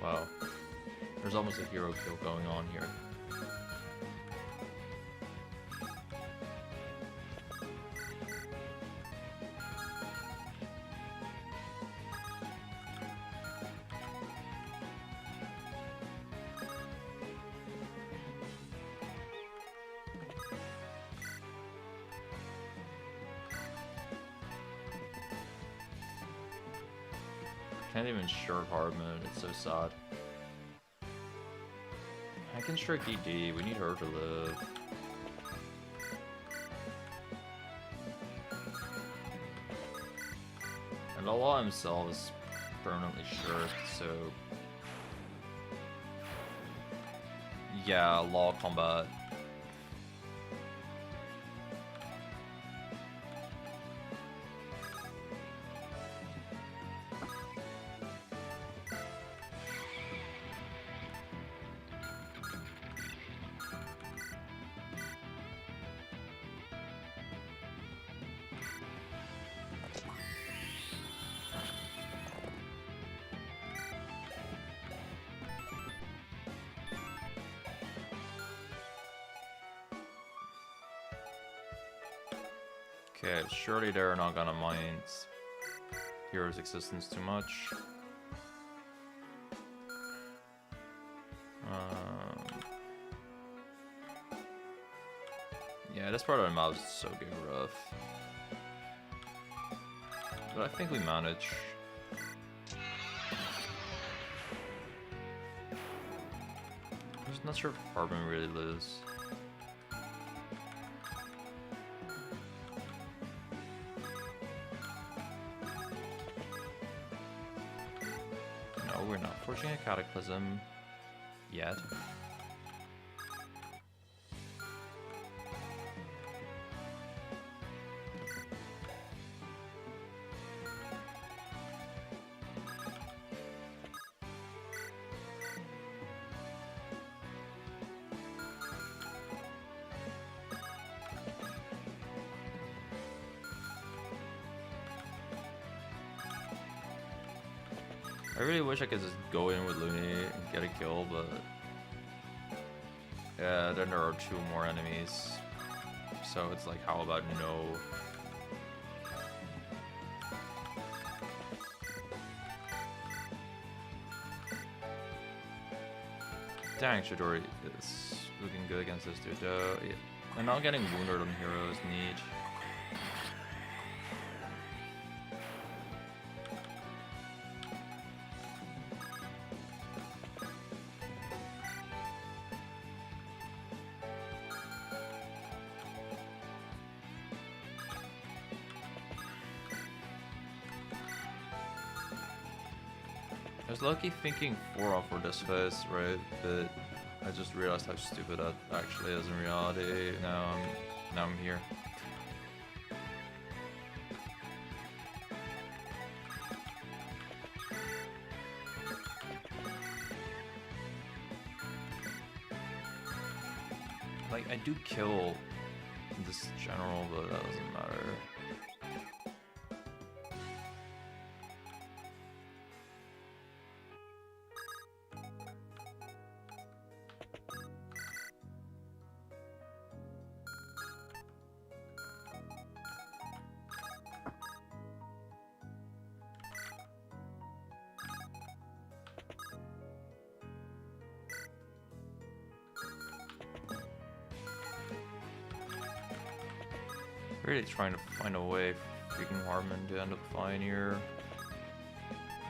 [SPEAKER 1] Wow. There's almost a hero kill going on here. Can't even shirk Hardman, it's so sad. I can shirk DD, we need her to live. And Allah himself is permanently shirked, so... Yeah, law combat. Okay, surely they're not gonna mind Hero's existence too much. Yeah, this part of the map is so good rough. But I think we manage. I'm just not sure if Hardman really lives. No, we're not forging a cataclysm yet. I really wish I could just go in with Loonie and get a kill, but yeah, then there are 2 more enemies. So it's like, how about no? Dang, Chidori is looking good against this dude though. Yeah. And not getting wounded on heroes neat. I was lucky thinking 4 off for this phase, right? But I just realized how stupid that actually is in reality. Now I'm here. like, I do kill this general, but that doesn't matter. Really trying to find a way for freaking Hardman to end up flying here,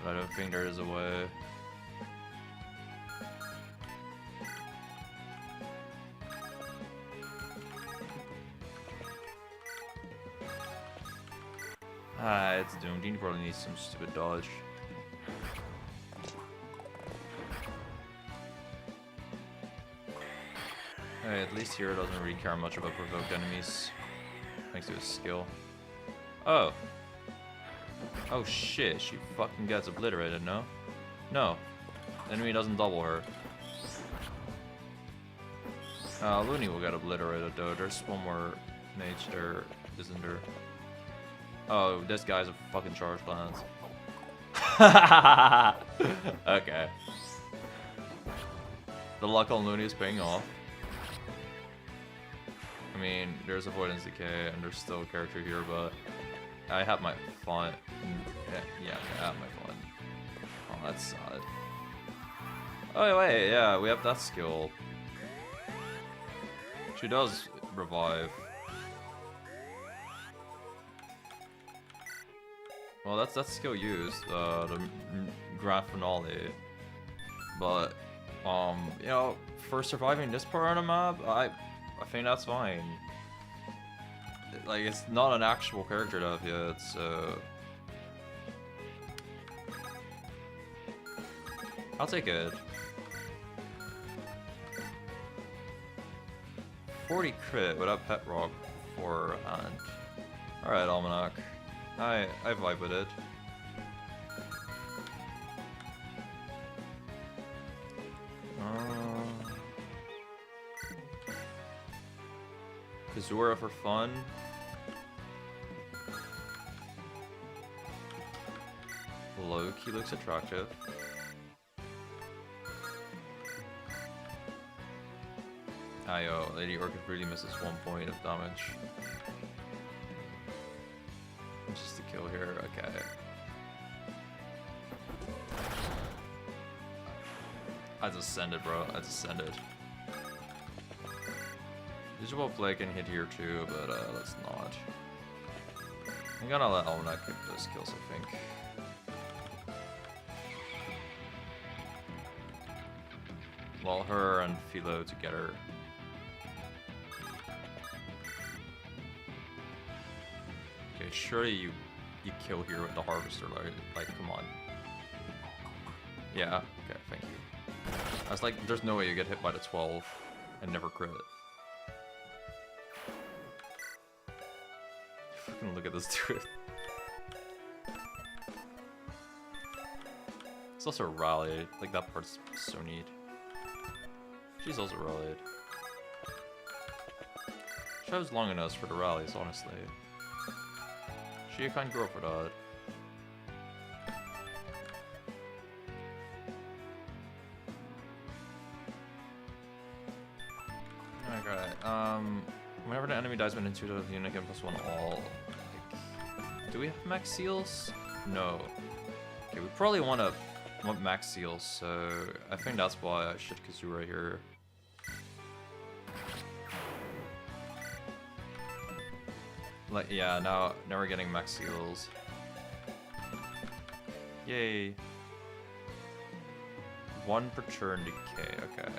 [SPEAKER 1] but I don't think there is a way. Ah, it's doomed. He probably needs some stupid dodge. Hey, at least here it doesn't really care much about provoked enemies. Thanks to his skill. Oh. Oh shit, she fucking gets obliterated, no? No. The enemy doesn't double her. Loonie will get obliterated though. There's one more mage there, isn't there? Oh, this guy's a fucking charge lance. Okay. The luck on Loonie is paying off. I mean, there's avoidance decay and there's still a character here, but I have my fun. Yeah, I have my fun. Oh, that's sad. Oh wait, yeah, we have that skill. She does revive. Well, that's skill used, the grand finale. But you know, for surviving this part on the map, I think that's fine. Like, it's not an actual character to have yet, so I'll take it. 40 crit without pet rock for hand. Alright, Almanac. I vibe with it. Kazura for fun. Loki looks attractive. Ayo, Lady Orchid really misses 1 point of damage. Just to kill here, okay. I just send it, bro. I just send it. Visual play can hit here too, but let's not. I'm gonna let Almanac get those kills, I think. Well, her and Philo together. Okay, surely you kill here with the Harvester, like come on. Yeah, okay, thank you. I was like, there's no way you get hit by the 12 and never crit. Fucking look at this dude. It's also rallied. Like, that part's so neat. She's also rallied. She was long enough for the rallies, honestly. She a kind girl for that. Okay, whenever the enemy dies when intuitive unit can +1 all. Like, do we have max seals? No. Okay, we probably want max seals, so I think that's why I should Kazura here. Like, yeah, now we're getting max seals. Yay. 1 per turn decay, okay.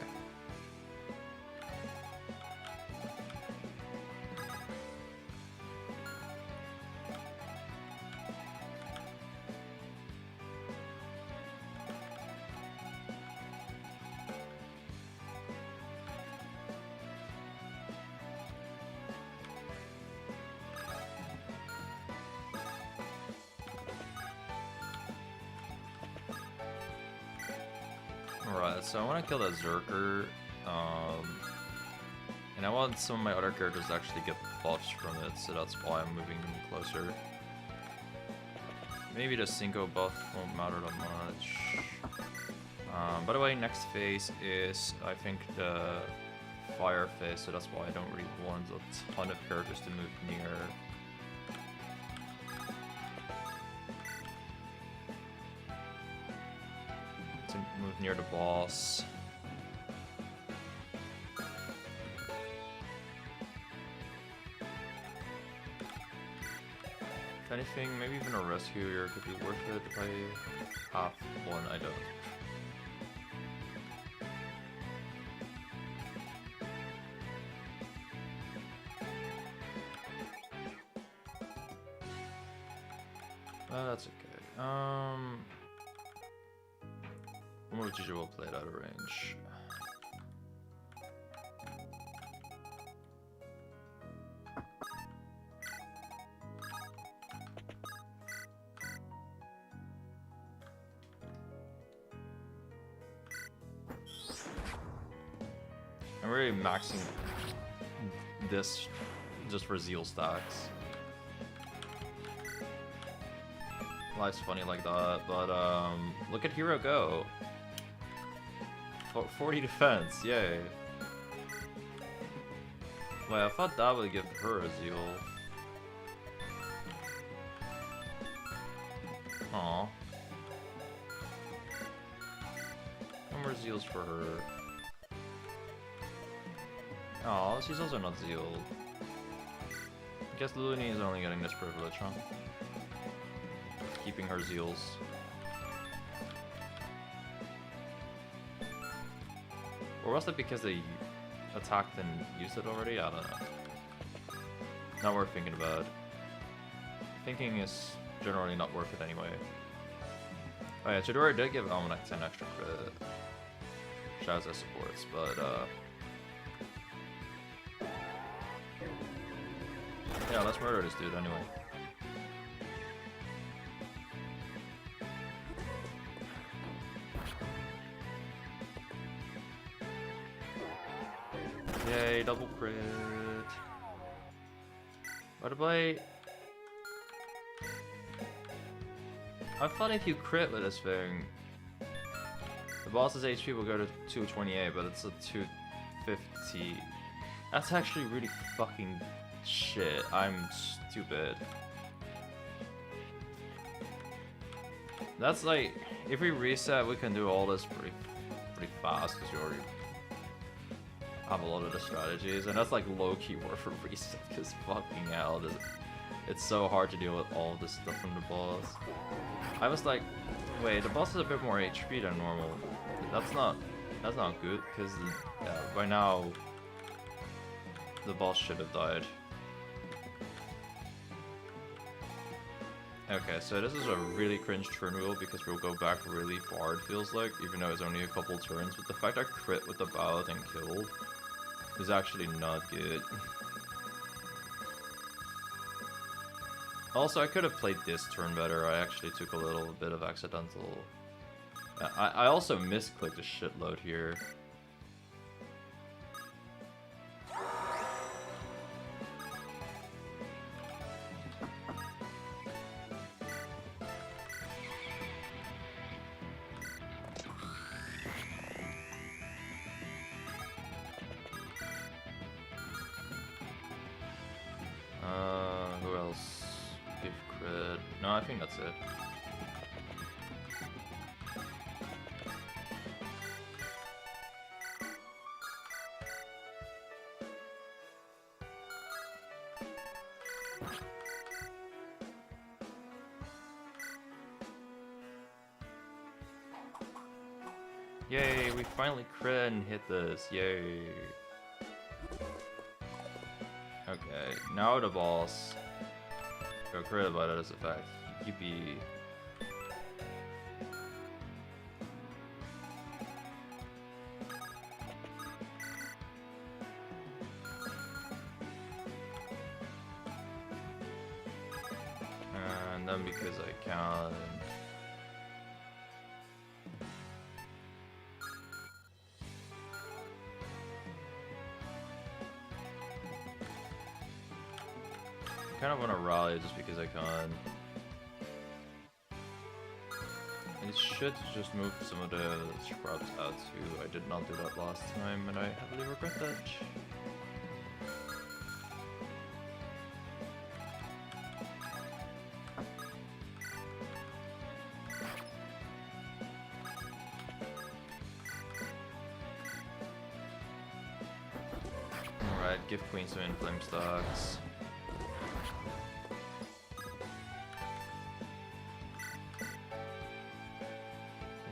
[SPEAKER 1] Alright, so I want to kill that Zerker, and And I want some of my other characters to actually get buffs from it, so that's why I'm moving them closer. Maybe the Cinco buff won't matter that much. By the way, next phase is, I think, the fire phase, so that's why I don't really want a ton of characters to move near. To move near the boss. If anything, maybe even a rescue here could be worth it if I have one. I don't. That's okay. More Juju will play it out of range. I'm really maxing this just for zeal stacks. Life's funny like that, but look at Hero go. 40 defense, yay. Wait, I thought that would give her a zeal. Aw. No more zeals for her. Aw, she's also not zealed. I guess Loonie is only getting this privilege, huh? Keeping her zeals. Or was it because they attacked and used it already? I don't know. Not worth thinking about. Thinking is generally not worth it anyway. Oh yeah, Chidori did give Almanac 10 extra credit. Shouts as supports, but yeah, let's murder this dude anyway. Yay, double crit. By the way, I thought if you crit with this thing, the boss's HP will go to 228, but it's a 250. That's actually really fucking shit. I'm stupid. That's like, if we reset, we can do all this pretty fast because we already have a lot of the strategies, and that's like low-key worth a reset because fucking hell, it's so hard to deal with all this stuff from the boss. I was like, wait, the boss has a bit more HP than normal. That's not good because by now the boss should have died. Okay, so this is a really cringe turn wheel because we'll go back really far, it feels like, even though it's only a couple turns. But the fact I crit with the ballot and killed is actually not good. Also, I could have played this turn better. I actually took a little bit of accidental... I also misclicked a shitload here. Who else? Give crit. No, I think that's it. Yay, we finally crit and hit this. Yay. Okay, now the boss. Go crit about it as effect. Yippee. And then because I can. kind of want to rally just because I can. I should just move some of the scrubs out too. I did not do that last time, and I heavily regret that. Alright, give Queen some inflame stocks.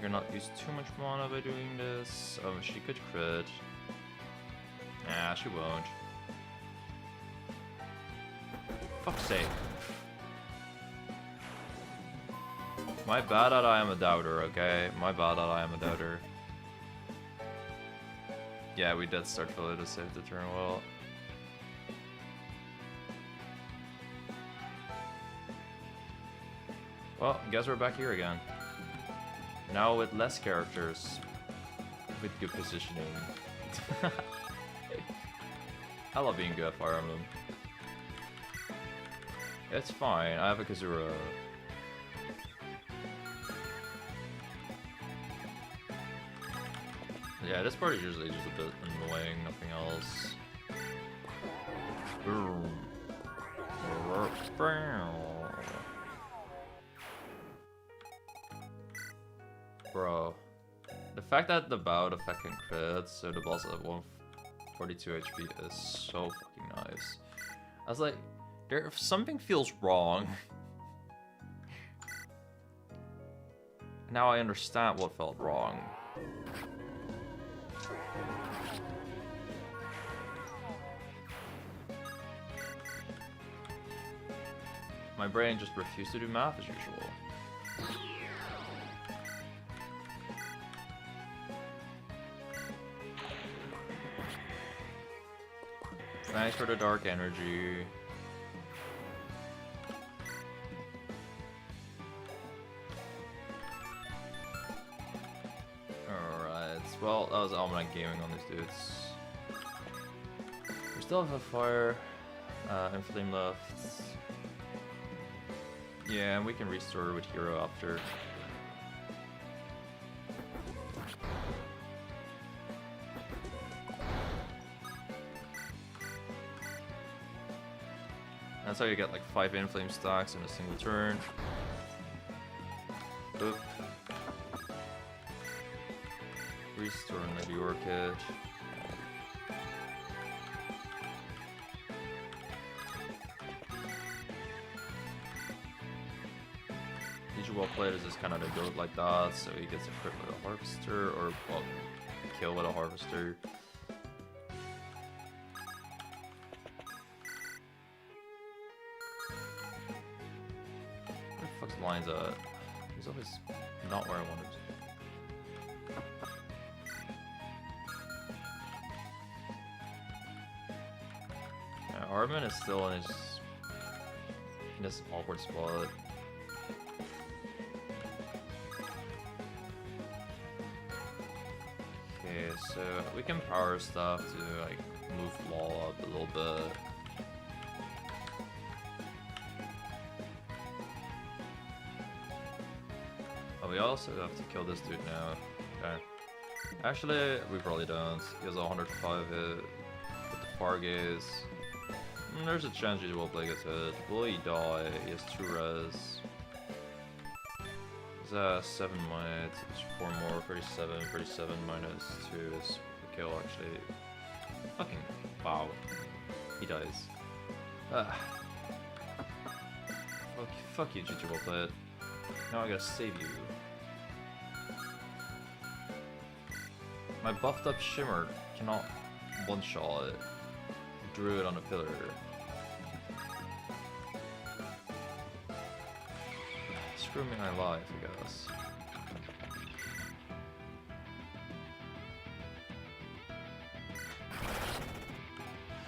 [SPEAKER 1] You're not use too much mana by doing this. Oh, she could crit. Nah, she won't. Fuck's sake. My bad that I am a doubter, okay? My bad that I am a doubter. Yeah, we did start Philly to save the turn well. Well, guess we're back here again. Now with less characters, with good positioning. I love being good at Fire Emblem. It's fine, I have a Kazura. Yeah, this part is usually just a bit annoying, nothing else. Bro, the fact that the bout effect can crit, so the boss at 142 HP is so fucking nice. I was like, something feels wrong. Now I understand what felt wrong. My brain just refused to do math as usual. Thanks for the dark energy. Alright, well, that was Almanac Gaming on these dudes. We still have a fire and flame left. Yeah, and we can restore with Hero after. That's how you get like 5 inflame stacks in a single turn. Boop. Restore maybe Orchid. Each well played is just kind of a goat like that, so he gets a crit with a Harvester, or well, kill with a Harvester. Lines at. He's always not where I wanted to. Yeah, Hardman is still in this awkward spot. Okay, so we can power stuff to like move Law up a little bit. We also have to kill this dude now. Okay. Actually, we probably don't. He has a 105 hit with the Fargaze. There's a chance he will play gets hit. Will he die? He has 2 res. He's 7 might. It's 4 more. 37. 37 minus 2 is the kill actually. Fucking wow. He dies. Fuck you, GG will play it. Now I gotta save you. My buffed up Shimmer cannot one-shot Druid on a pillar. Screw me my life, I guess.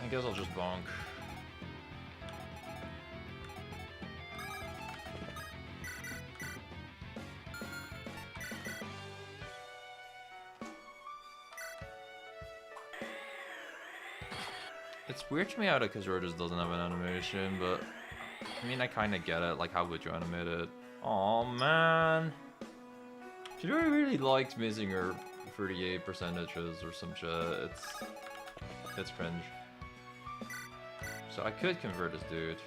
[SPEAKER 1] I guess I'll just bonk. It's weird to me how the Kazura just doesn't have an animation, but I mean, I kind of get it. Like, how would you animate it? Oh man. She really likes missing her 38 percentages or some shit. It's cringe. So I could convert this dude.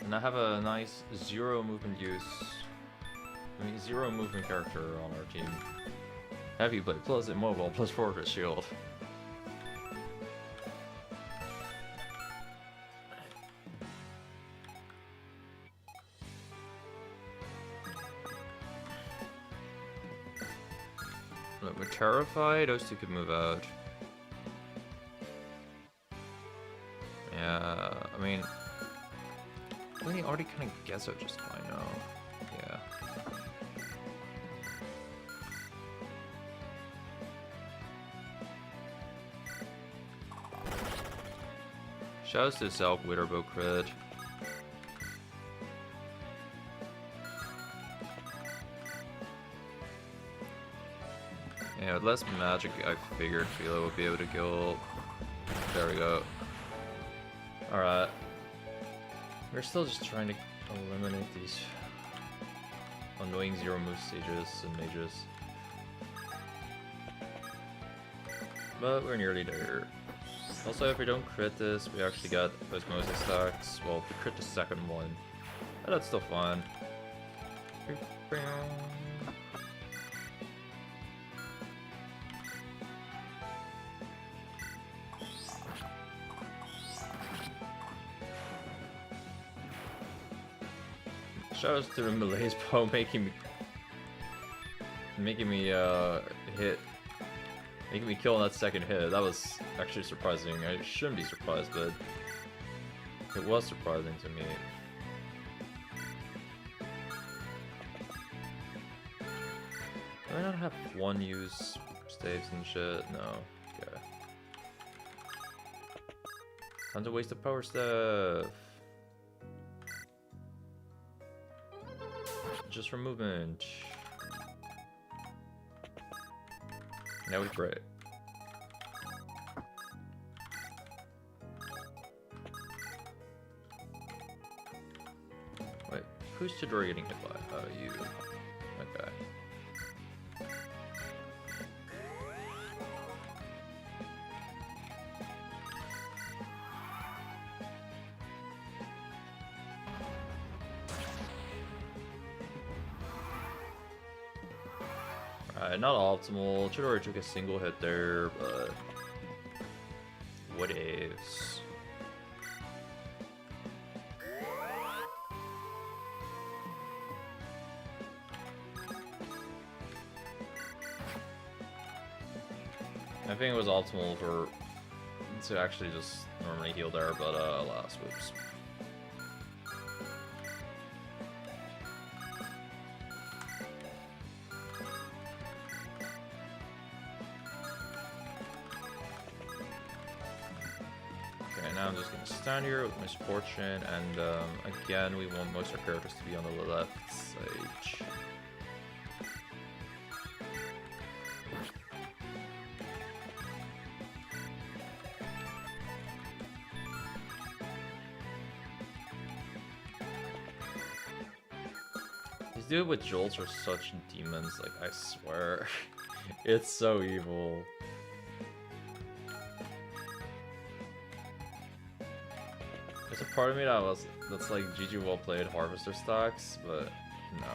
[SPEAKER 1] And I have a nice 0 movement use. I mean, 0 movement character on our team. Heavy blade plus immobile plus fortress shield. Look, we're terrified. Those two could move out. Yeah, I mean, Loonie already kind of gets it just fine now. Yeah. Shoutouts to Zelg Witherbow crit. Yeah, with less magic, I figured Philo would be able to kill. There we go. Alright. We're still just trying to eliminate these annoying 0 move stages and mages. But we're nearly there. Also, if we don't crit this, we actually got osmosis stacks. Well, we crit the second one. But that's still fun. Shoutouts to the Malaise Poe making me kill on that second hit. That was actually surprising. I shouldn't be surprised, but it was surprising to me. Do I not have one use staves and shit? No. Okay. Time to waste a power stuff. Just for movement. Now we pray. Wait, who's Chidori getting hit by? Oh, you. Okay. Not optimal. Chidori took a single hit there, but what ifs? I think it was optimal to actually just normally heal there, but alas, whoops. I'm just gonna stand here with Misfortune, and again, we want most of our characters to be on the left side. These dudes with jolts are such demons, like, I swear. It's so evil. There's a part of me that's like GG well played Harvester stacks, but no.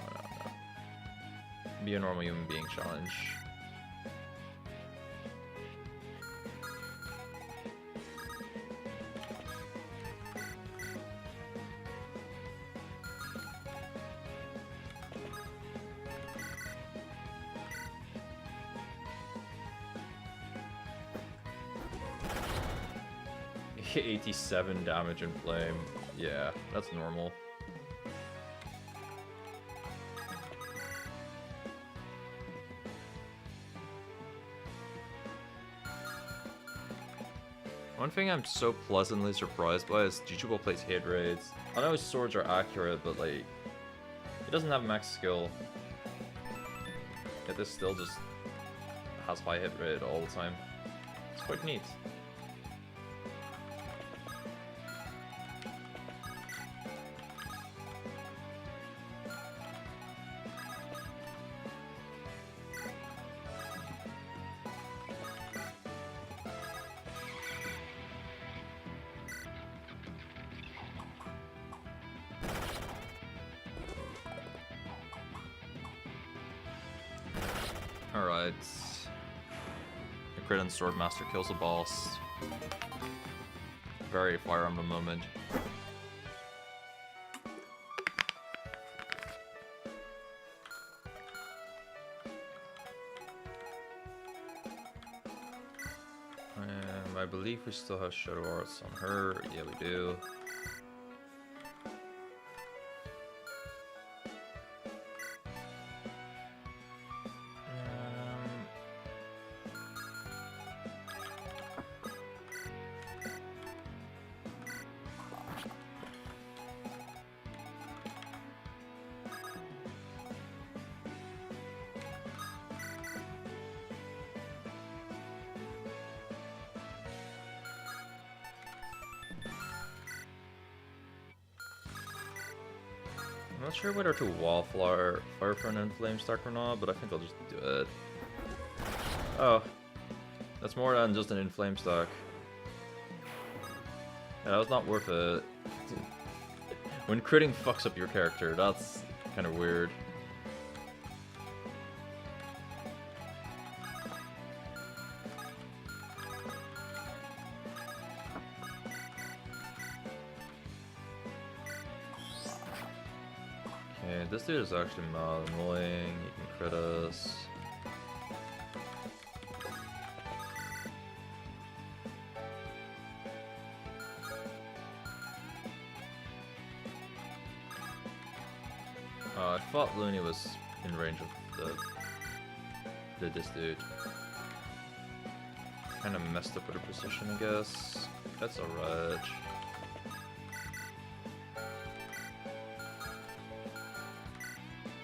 [SPEAKER 1] Be a normal human being challenge. Hit 87 damage in flame. Yeah, that's normal. One thing I'm so pleasantly surprised by is Jichubo plays hit rates. I know his swords are accurate, but like, he doesn't have max skill. Yet this still just has high hit rate all the time. It's quite neat. Alright. The Crit and Swordmaster kills the boss. Very Fire Emblem moment. I believe we still have Shadow Arts on her. Yeah, we do. I'm not sure whether to Wallflower, Firefront, and Flamestack or not, but I think I'll just do it. Oh, that's more than just an Inflame Stack. Yeah, that was not worth it. When critting fucks up your character, that's kind of weird. Okay, this dude is actually not annoying. He can crit us. I thought Loonie was in range of this dude. Kind of messed up with her position, I guess. That's alright.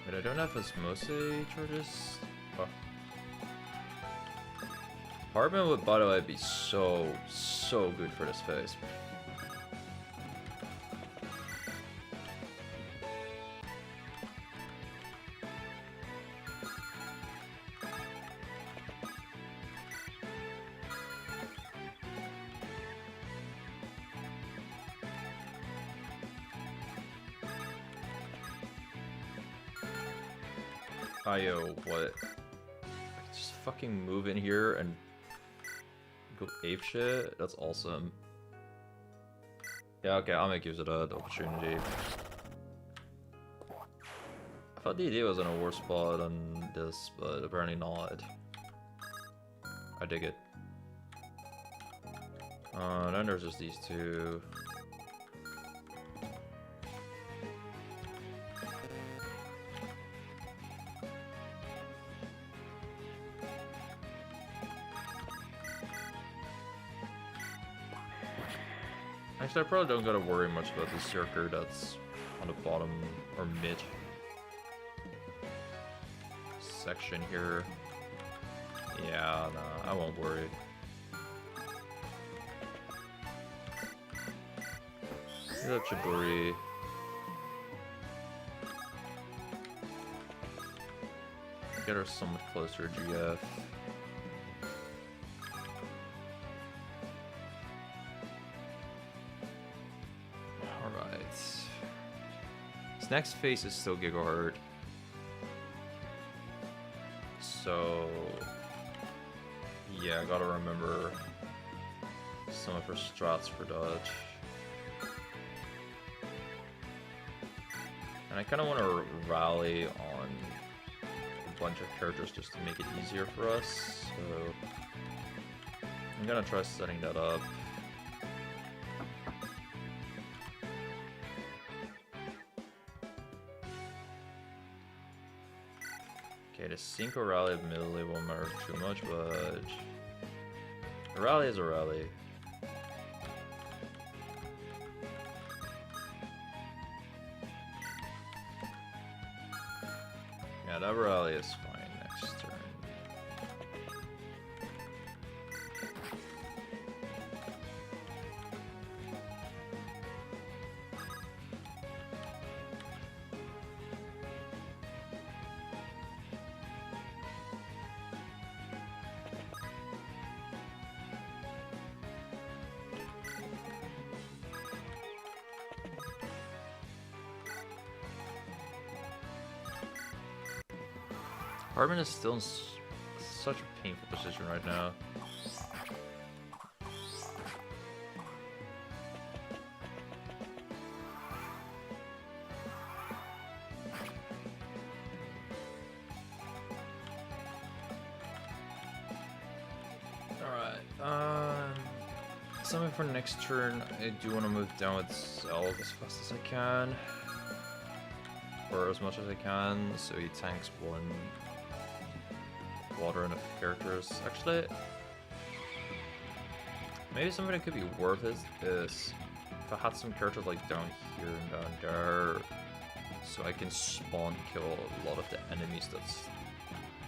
[SPEAKER 1] But I don't have his Mose charges. Oh. Hardman would, by the way, be so good for this phase. Yo, what? Just fucking move in here and go ape shit? That's awesome. Yeah, okay, I'll make use of that opportunity. I thought DD was in a worse spot than this, but apparently not. I dig it. Then there's just these two. Actually, I probably don't gotta worry much about the Circer that's on the bottom or mid section here. Yeah, nah, I won't worry. Hit up Chiburi. Get her somewhat closer, GF. This next phase is still Gigaheart. So yeah, I gotta remember some of her strats for dodge. And I kinda wanna rally on a bunch of characters just to make it easier for us. So I'm gonna try setting that up. Okay, the Cinco rally admittedly won't matter too much, but a rally is a rally. Yeah, that rally is fine next turn. Hardman is still in such a painful position right now. Something for next turn, I do want to move down with Zelg as fast as I can. Or as much as I can, so he tanks one water and a characters. Actually, maybe something that could be worth it is if I had some characters like down here and down there, so I can spawn kill a lot of the enemies that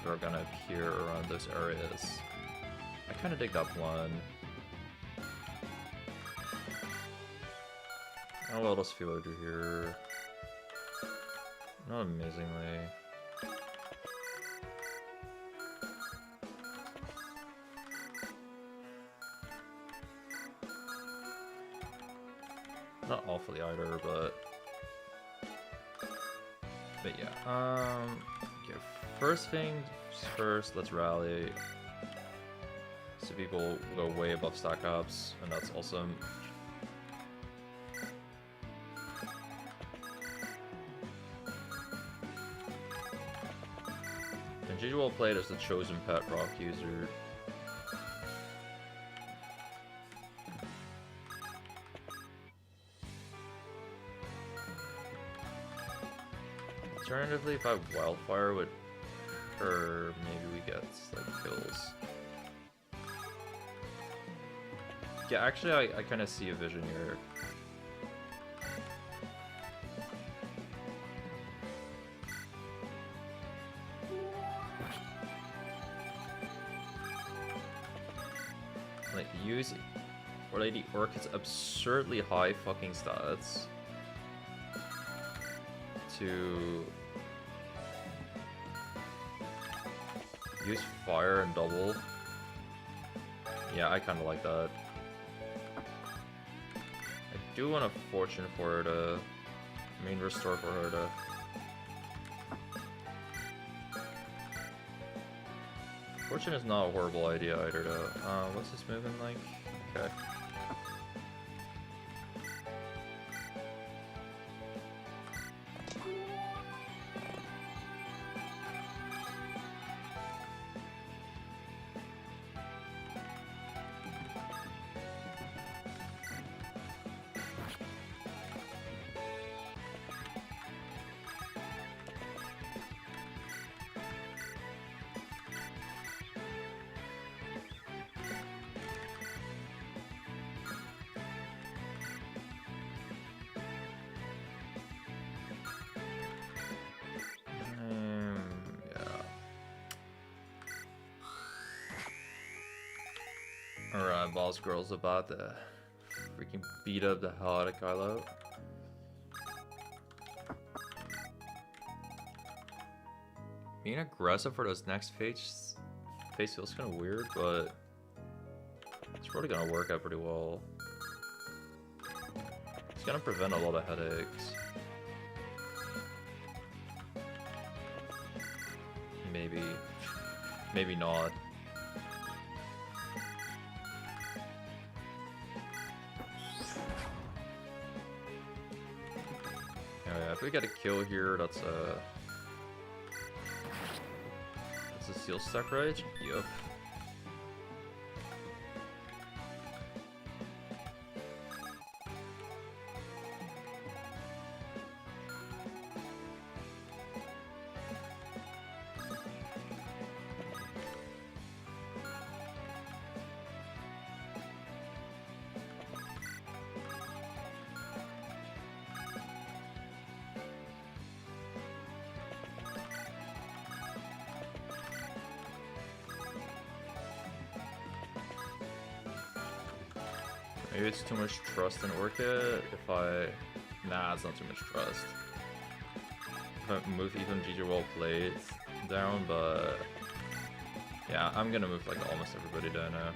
[SPEAKER 1] are gonna appear around those areas. I kind of dig that plan. How well does Philo do here? Not amazingly. Not awfully either, but yeah. Okay, first things first, let's rally. So people go way above stack ups, and that's awesome. GG well played as the chosen pet rock user. Alternatively, if I have Wildfire with her, maybe we get like kills. Yeah, actually I kind of see a vision here. Like, use Lady Orchid's absurdly high fucking stats to use fire and double. Yeah, I kind of like that. I do want a fortune for her to, I mean, restore for her to. Fortune is not a horrible idea either, though. What's this movement like? Okay. Alright, boss girl's about to freaking beat up the hell out of Kylo. Being aggressive for those next phase feels kind of weird, but it's probably gonna work out pretty well. It's gonna prevent a lot of headaches. Maybe not. If we get a kill here, that's a seal stack, right? Yup. Maybe it's too much trust in Orchid if I... Nah, it's not too much trust. If I move even GG well played down, but... Yeah, I'm gonna move like almost everybody down now.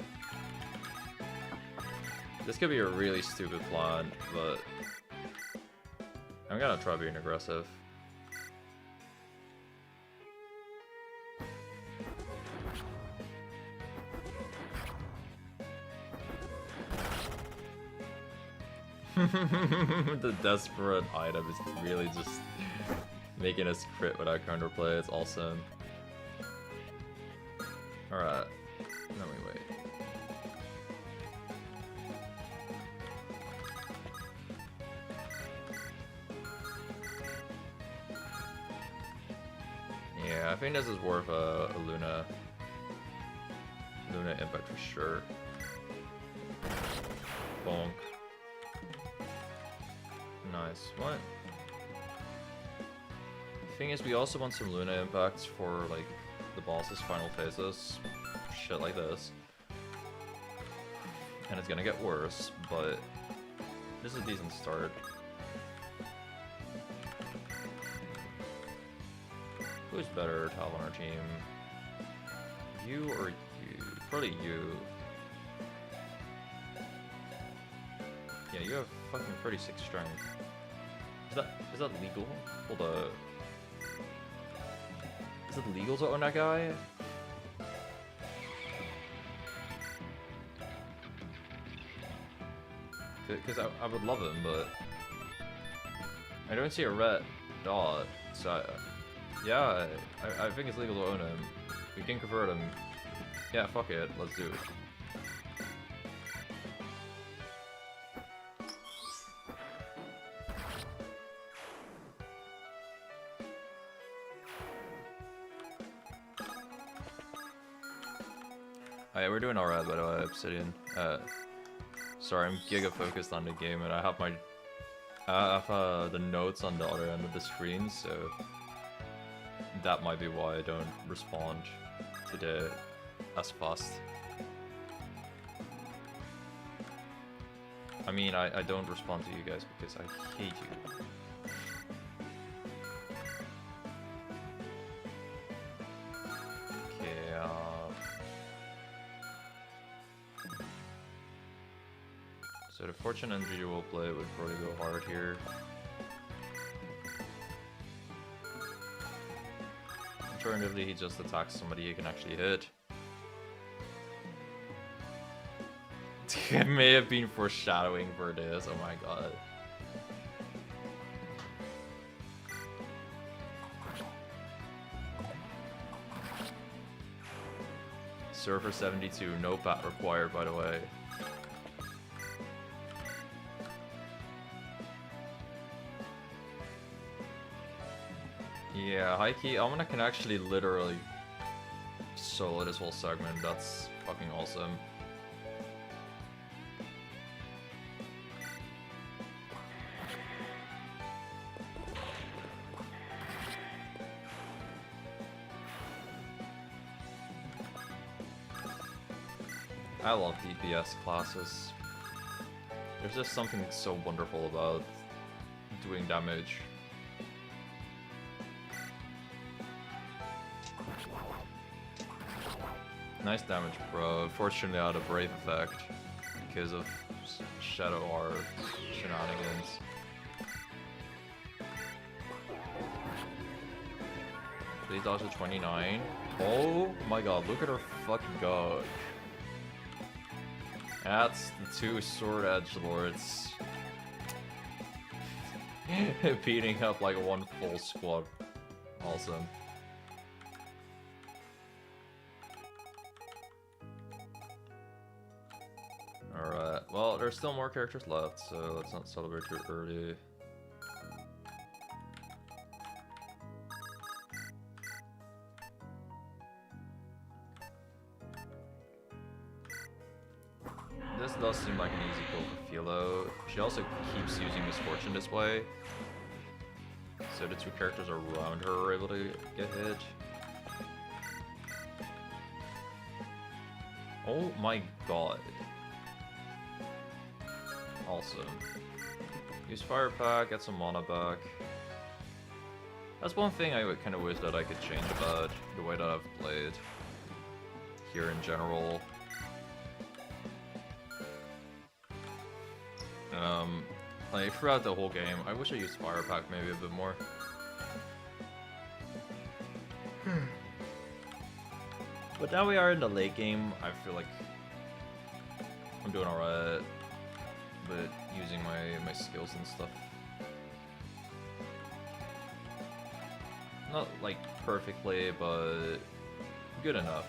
[SPEAKER 1] This could be a really stupid plan, but... I'm gonna try being aggressive. The desperate item is really just making us crit without counterplay. It's awesome. Alright. Then we wait. Yeah, I think this is worth a Luna impact for sure. Bonk. Nice. What? The thing is, we also want some Luna impacts for like the boss's final phases, shit like this. And it's gonna get worse, but this is a decent start. Who's better to have on our team? You or you? Probably you. Yeah, you have fucking 36 strength. Is that legal? Hold up. Is it legal to own that guy? Because I would love him, but I don't see a red dot, so yeah, I think it's legal to own him. We can convert him. Yeah, fuck it, let's do it. Oh yeah, we're doing alright by the way, Obsidian. Sorry, I'm giga focused on the game and I have my the notes on the other end of the screen, so that might be why I don't respond today as fast. I mean, I don't respond to you guys because I hate you. So the Fortune individual play would probably go hard here. Alternatively, he just attacks somebody he can actually hit. It may have been foreshadowing for this, oh my god. Surfer 72, no pat required by the way. Yeah, high key, Almanac can actually literally solo this whole segment. That's fucking awesome. I love DPS classes. There's just something so wonderful about doing damage. Nice damage, bro. Fortunately, I had a Brave effect because of Shadow R shenanigans. Please dodge a 29. Oh my god, look at her fucking god. That's the two Sword Edge Lords beating up like one full squad. Awesome. Alright, well, there's still more characters left, so let's not celebrate too early. This does seem like an easy kill for Philo. She also keeps using Misfortune Display, so the two characters around her are able to get hit. Oh my god. Awesome. Use Fire Pack, get some mana back. That's one thing I would kind of wish that I could change about the way that I've played here in general. Like throughout the whole game, I wish I used Fire Pack maybe a bit more. But now we are in the late game, I feel like I'm doing alright. with using my skills and stuff. Not like perfectly, but good enough.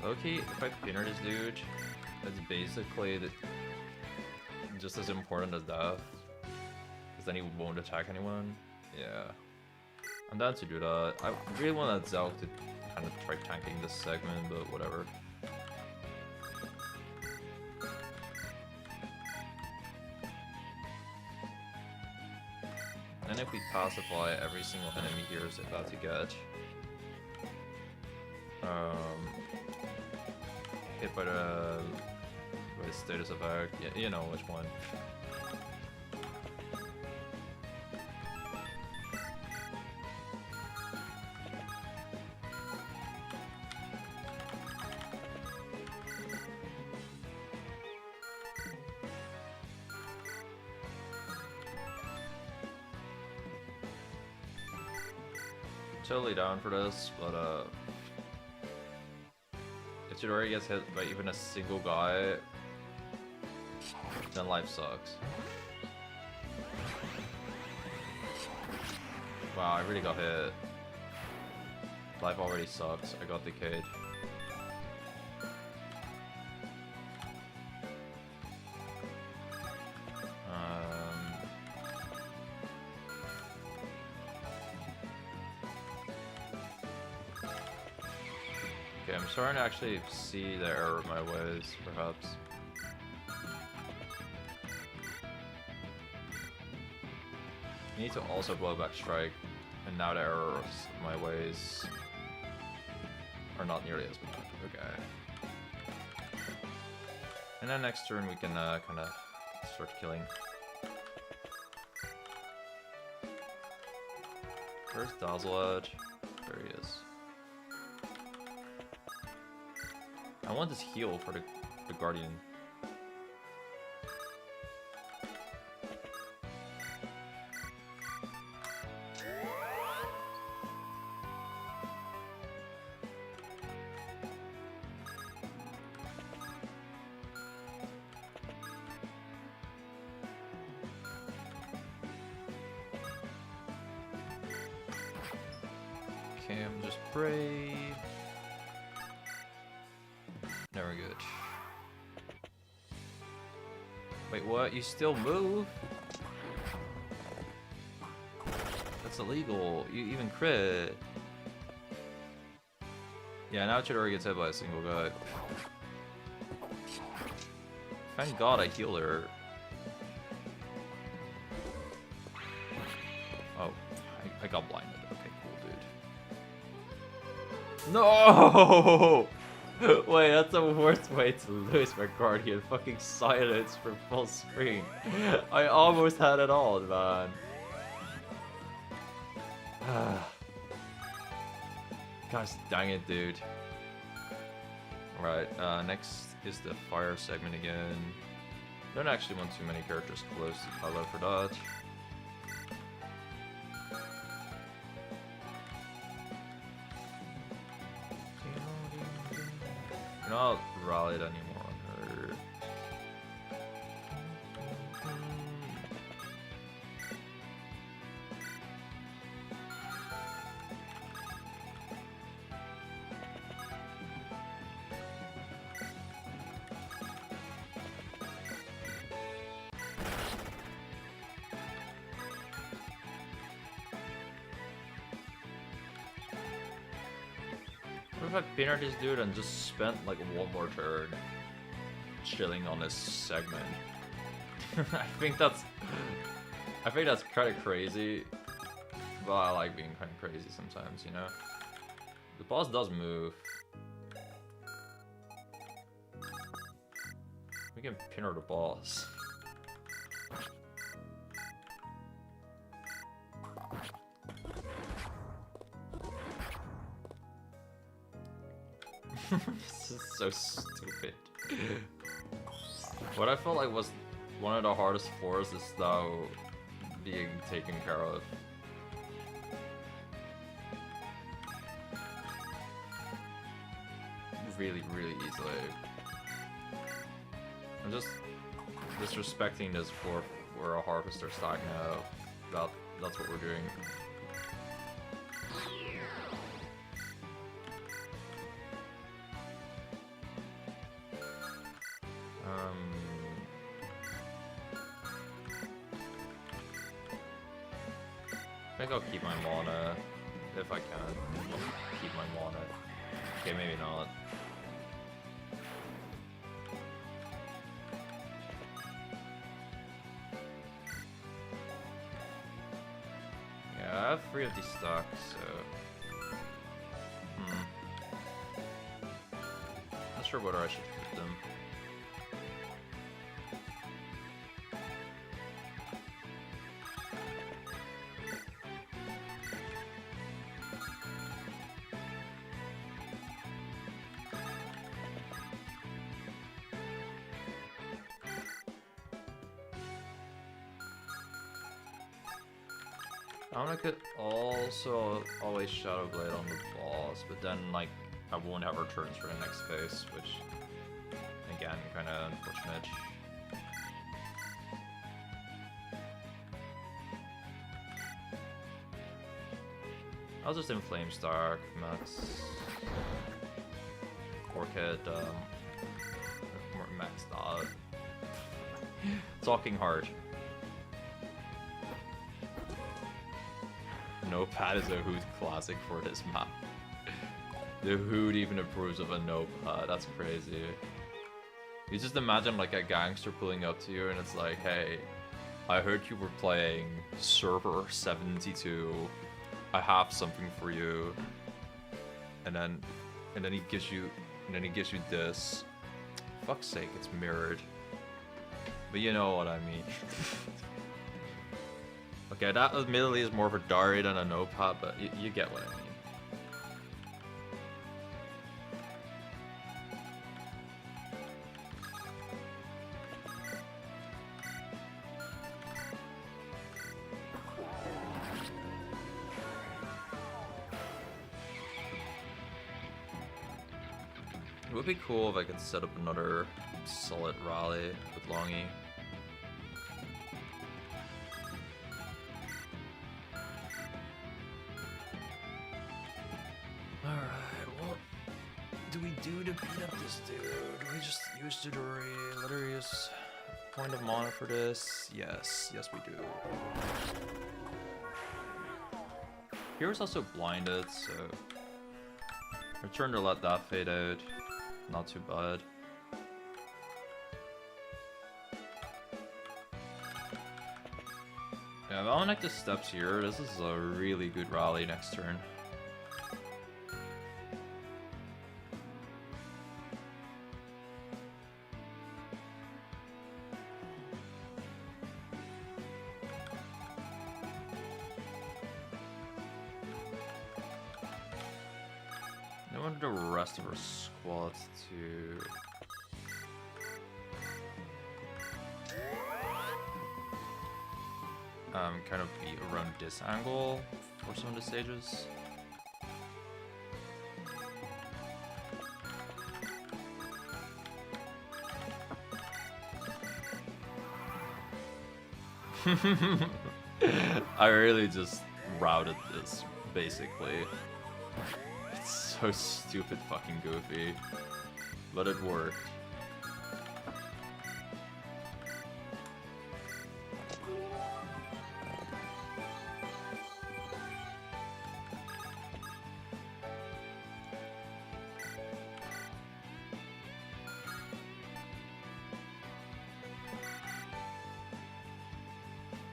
[SPEAKER 1] Okay, if I pinner this dude, that's basically just as important as death. Because then he won't attack anyone. Yeah. I'm down to do that. I really want that Zelg to kind of try tanking this segment, but whatever. And if we pacify, every single enemy here is about to get hit by the status effect. Yeah, you know which one. Totally down for this, but if Chidori gets hit by even a single guy, then life sucks. Wow, I really got hit. Life already sucks. I got decayed. Okay, I'm starting to actually see the error of my ways, perhaps. I need to also blow back strike, and now the errors of my ways are not nearly as bad. Okay. And then next turn we can kind of start killing. Where's Dazzle Edge? There he is. I want this heal for the Guardian. Okay, I'm just brave. Very good. Wait, what? You still move? That's illegal. You even crit. Yeah, now Chidori gets hit by a single guy. Thank God I healed her. Oh, I got blinded. Okay, cool, dude. No! Wait, that's the worst way to lose my Guardian. Fucking silence for full screen. I almost had it all, man. Gosh dang it, dude. Right, next is the fire segment again. Don't actually want too many characters close to Kylo for that. You're not rallied anymore on her. What if I pinnered this dude and just spent like one more turn chilling on this segment? I think that's kind of crazy, but I like being kind of crazy sometimes, you know? The boss does move. We can pinner the boss. This is so stupid. What I felt like was one of the hardest floors is now being taken care of. Really, really easily. I'm just disrespecting this floor. We're a harvester stack now. That's what we're doing. I think I'll keep my mana if I can. I'll keep my mana. Okay, maybe not. Yeah, I have 3 of these stocks, so... Not sure whether I should keep them. I could also always Shadow Blade on the boss, but then like I won't have returns for the next phase, which again kinda unfortunate. I'll just Inflame Star, max Orchid, max dot. Talking hard. Notepad is a Hood classic for this map. The Hood even approves of a notepad, that's crazy. You just imagine like a gangster pulling up to you and it's like, hey, I heard you were playing server 72. I have something for you. And then he gives you this. Fuck's sake, it's mirrored. But you know what I mean. Okay, that admittedly is more of a diary than a notepad, but you get what I mean. It would be cool if I could set up another solid rally with Loonie. Literally is point of mana for this. Yes, we do. Hero's also blinded, so return to let that fade out. Not too bad. Yeah, if I'll the steps here, this is a really good rally next turn. The rest of our squad to kind of be around this angle for some of the stages. I really just routed this basically. So stupid fucking goofy, but it worked.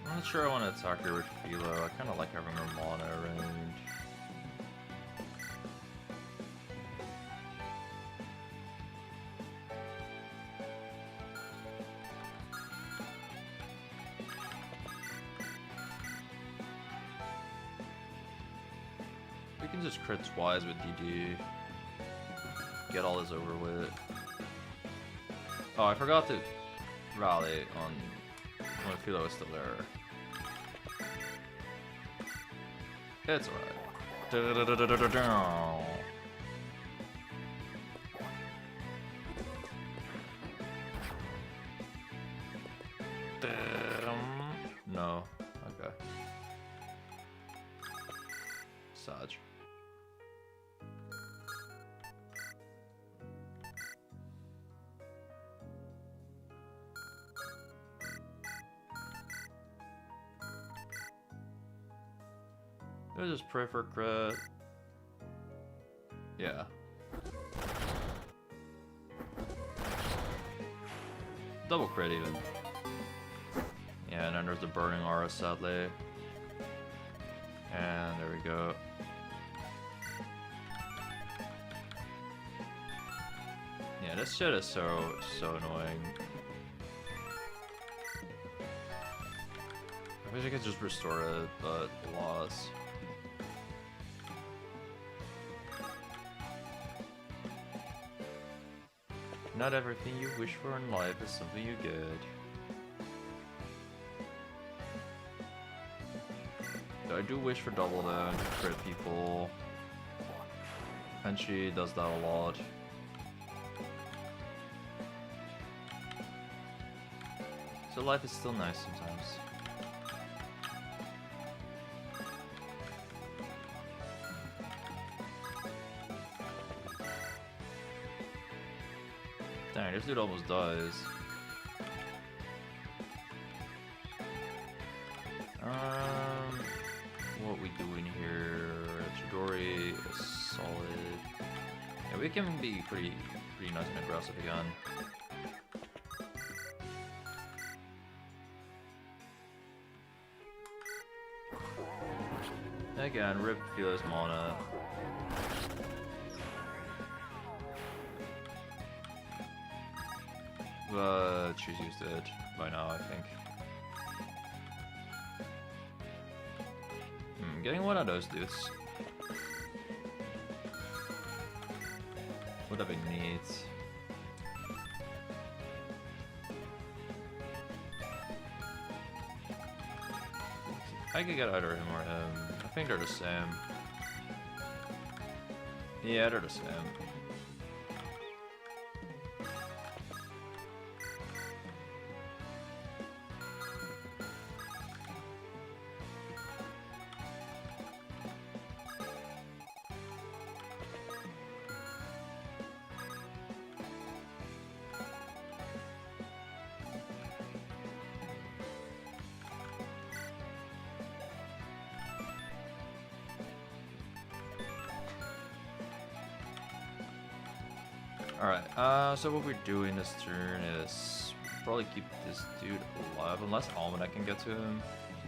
[SPEAKER 1] I'm not sure I want to attack her with Philo. I kind of like having her mana around. Just crit twice with DD. Get all this over with. Oh, I forgot to rally on when Philo is still there. It's alright. No. Okay. Saj. I just pray for crit. Yeah. Double crit even. Yeah, and then there's the burning aura sadly. And there we go. Yeah, this shit is so annoying. I wish I could just restore it, but loss. Not everything you wish for in life is something you get. I do wish for double damage to crit people. And she does that a lot. So life is still nice sometimes. Dang, this dude almost dies. What we doing here? Chidori is solid. Yeah, we can be pretty nice and aggressive again. Again, rip Philo's mana. But she's used it by now, I think. Getting one of those dudes would have been neat. I could get either him or him. I think they're the same. Yeah, they're the same. Alright, so what we're doing this turn is probably keep this dude alive, unless Almanac can get to him.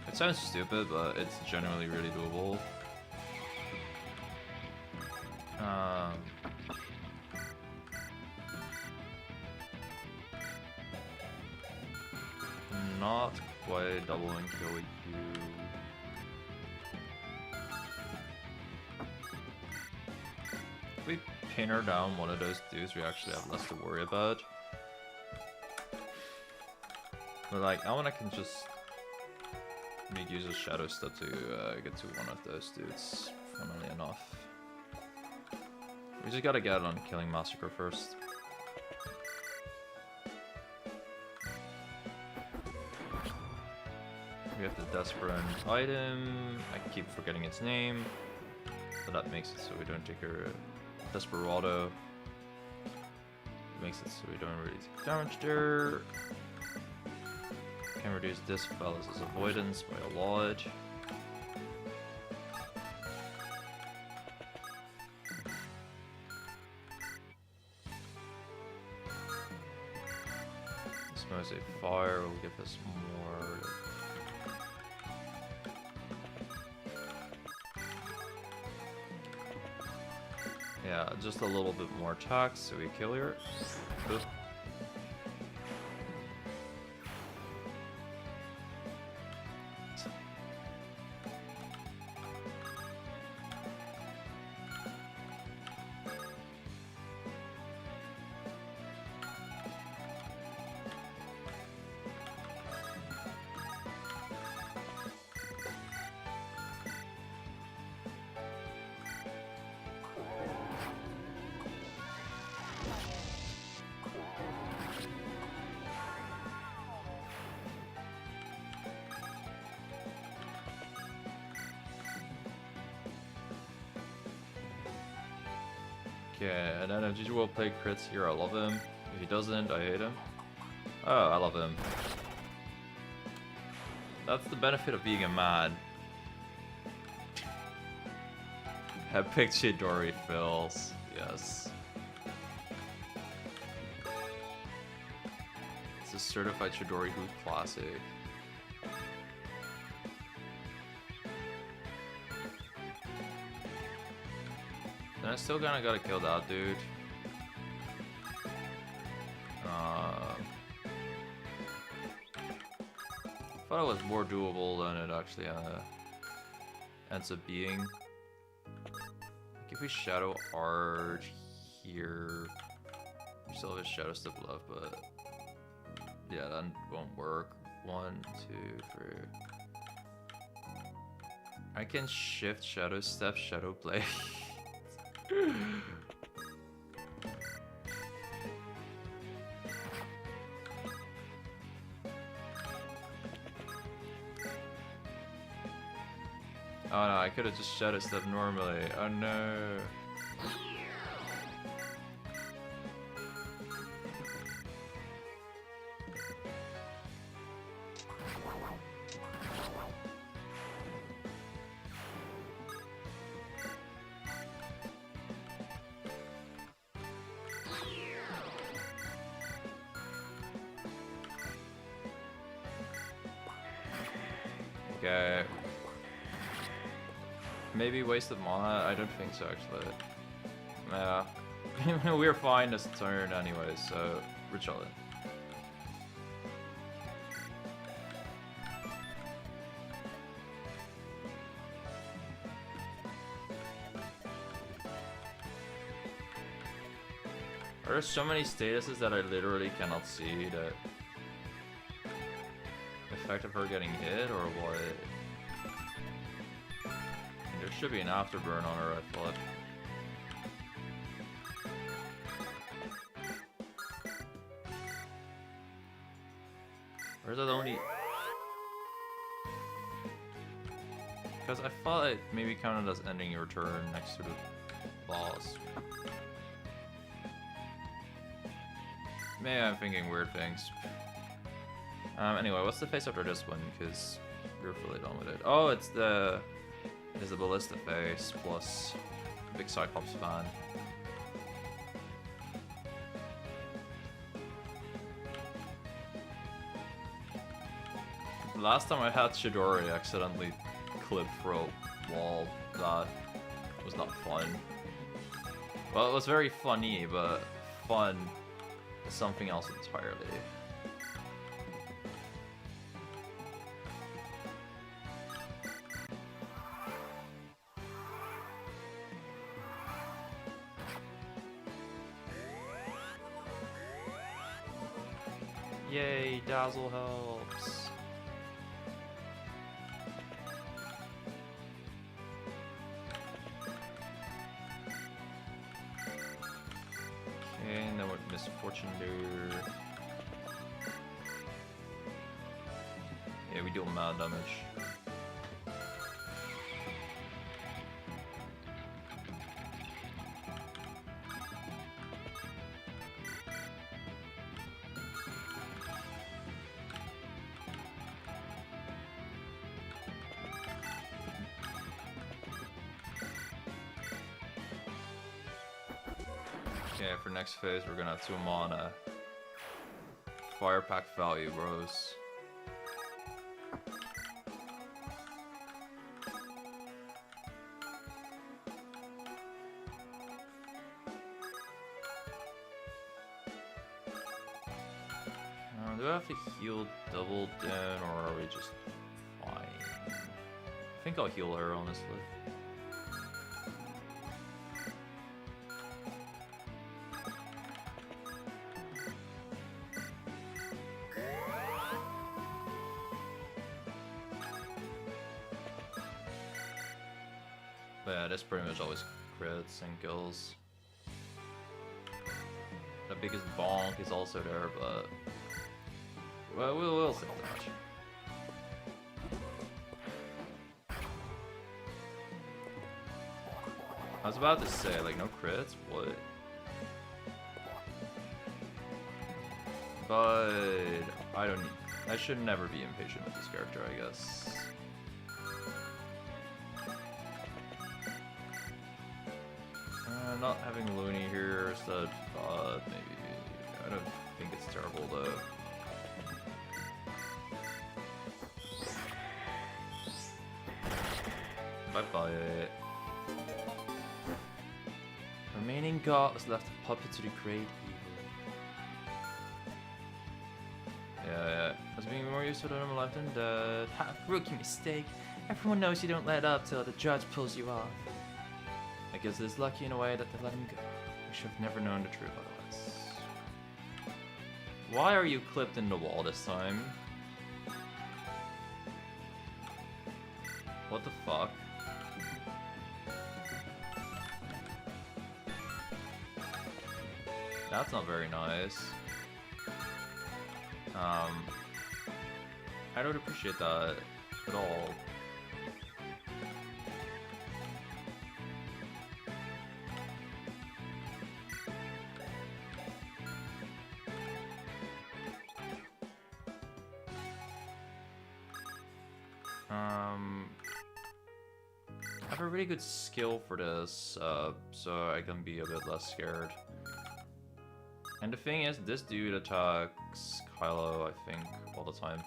[SPEAKER 1] It sounds stupid, but it's generally really doable. Not quite double and kill you. If we pin her down one of those dudes, we actually have less to worry about. But like, Almanac can just make use of Shadow Step to get to one of those dudes, funnily enough. We just gotta get on killing Massacre first. We have the Desperate item. I keep forgetting its name, but that makes it so we don't take her Desperado. It makes it so we don't really take damage there. Can reduce this fella's avoidance by a lot. This mostly fire will give us more. Yeah, just a little bit more attacks, so we kill her. Oop. Okay, and then if Gigi will play crits here, I love him. If he doesn't, I hate him. Oh, I love him. That's the benefit of being a man. Epic Chidori fills. Yes. It's a certified Chidori Hoot classic. Then I still kinda gotta kill that dude. I thought it was more doable than it actually ends up being. Like if we Shadow Art here, we still have a Shadow Step left, but yeah, that won't work. 1, 2, 3. I can shift Shadow Step, Shadow Play. Oh no, I could have just Shadow Step normally. Oh no. Okay. Maybe wasted mana? I don't think so, actually. Yeah. We're fine this turn anyway, so we're chilling. There are so many statuses that I literally cannot see that effect of her getting hit or what? There should be an afterburn on her, I thought. Or is that only... Because I thought it maybe counted as ending your turn next to the boss. Maybe I'm thinking weird things. Anyway, what's the face after this one? Because we're fully done with it. Oh, it's the Ballista face plus big Cyclops fan. Last time I had Chidori accidentally clip through a wall. That was not fun. Well, it was very funny, but fun is something else entirely. Yay, Dazzle helps. Okay, and then what Misfortune do? Yeah, we deal mad damage. Okay, for next phase, we're gonna have 2 mana. Fire pack value, bros. Do I have to heal double down, or are we just fine? I think I'll heal her, honestly. But yeah, that's pretty much always crits and kills. The biggest bonk is also there, but well, we'll save that much. I was about to say, like, no crits? What? But I should never be impatient with this character, I guess. Not having Loonie here is the maybe. I don't think it's terrible though. Bye-bye.
[SPEAKER 2] Remaining god is left a puppet to the great evil.
[SPEAKER 1] Yeah.
[SPEAKER 2] As being more useful to them alive than dead. Ha! Rookie mistake. Everyone knows you don't let up till the judge pulls you off. I guess it's lucky in a way that they let him go. We should have never known the truth otherwise.
[SPEAKER 1] Why are you clipped in the wall this time? What the fuck? That's not very nice. I don't appreciate that at all. I have a really good skill for this, so I can be a bit less scared. And the thing is, this dude attacks Kylo, I think, all the time.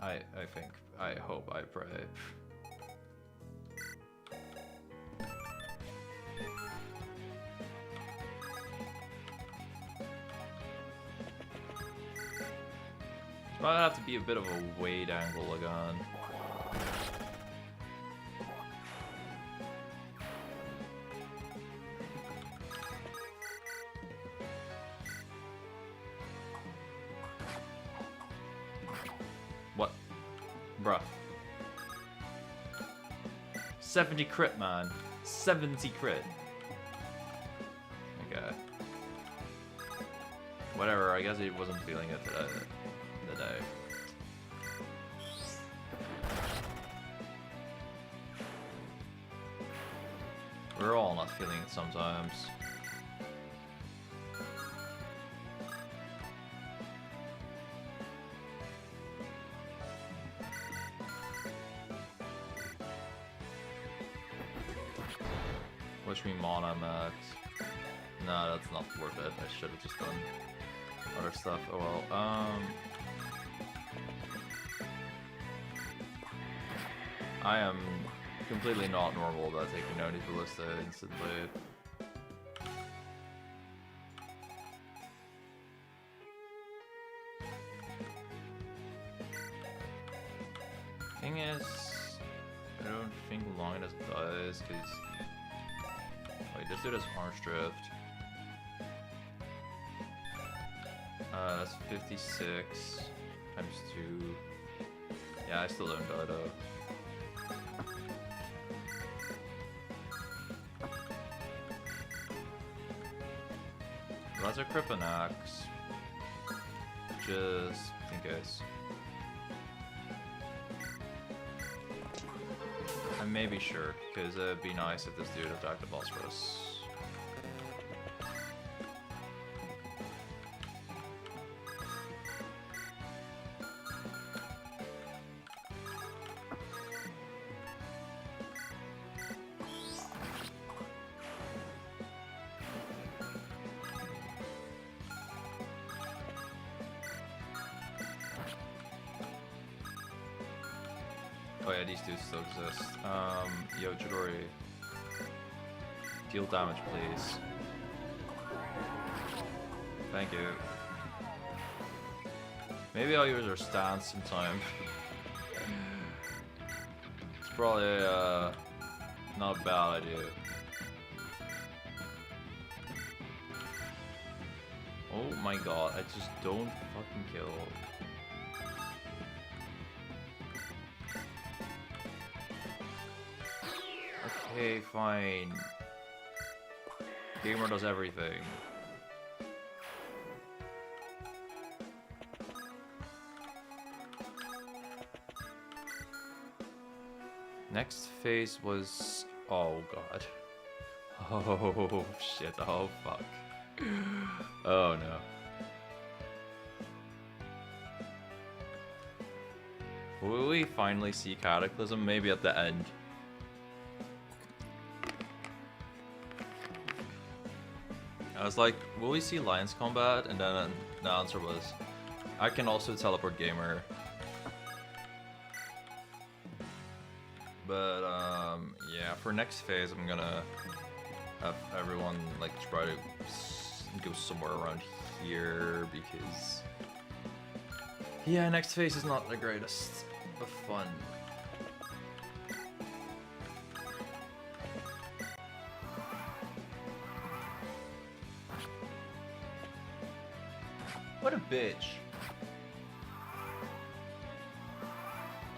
[SPEAKER 1] I think, I hope, I pray. Might have to be a bit of a weight angle again. What? Bruh. 70 crit, man. 70 crit. Okay. Whatever, I guess he wasn't feeling it today. We're all not feeling it sometimes. Wish me mana max. No, that's not worth it. I should have just done other stuff. Oh well. I am completely not normal about taking out these ballista instantly. Thing is, I don't think Longinus dies because wait, this dude has Orange Drift. That's 56 times 2. Yeah, I still don't die though. That's a Crippin' Axe. Just in case. I may be sure, because it'd be nice if this dude attacked the boss for us. Oh yeah, these dudes still exist. Yo, Chidori. Deal damage, please. Thank you. Maybe I'll use our stance sometime. It's probably, not a bad idea. Oh my god, I just don't fucking kill. Okay, fine. Gamer does everything. Next phase was... oh god. Oh shit, oh fuck. Oh no. Will we finally see Cataclysm? Maybe at the end. I was like, will we see Lions Combat? And then the answer was, I can also teleport Gamer. But yeah, for next phase, I'm gonna have everyone like try to go somewhere around here because yeah, next phase is not the greatest of fun. What a bitch.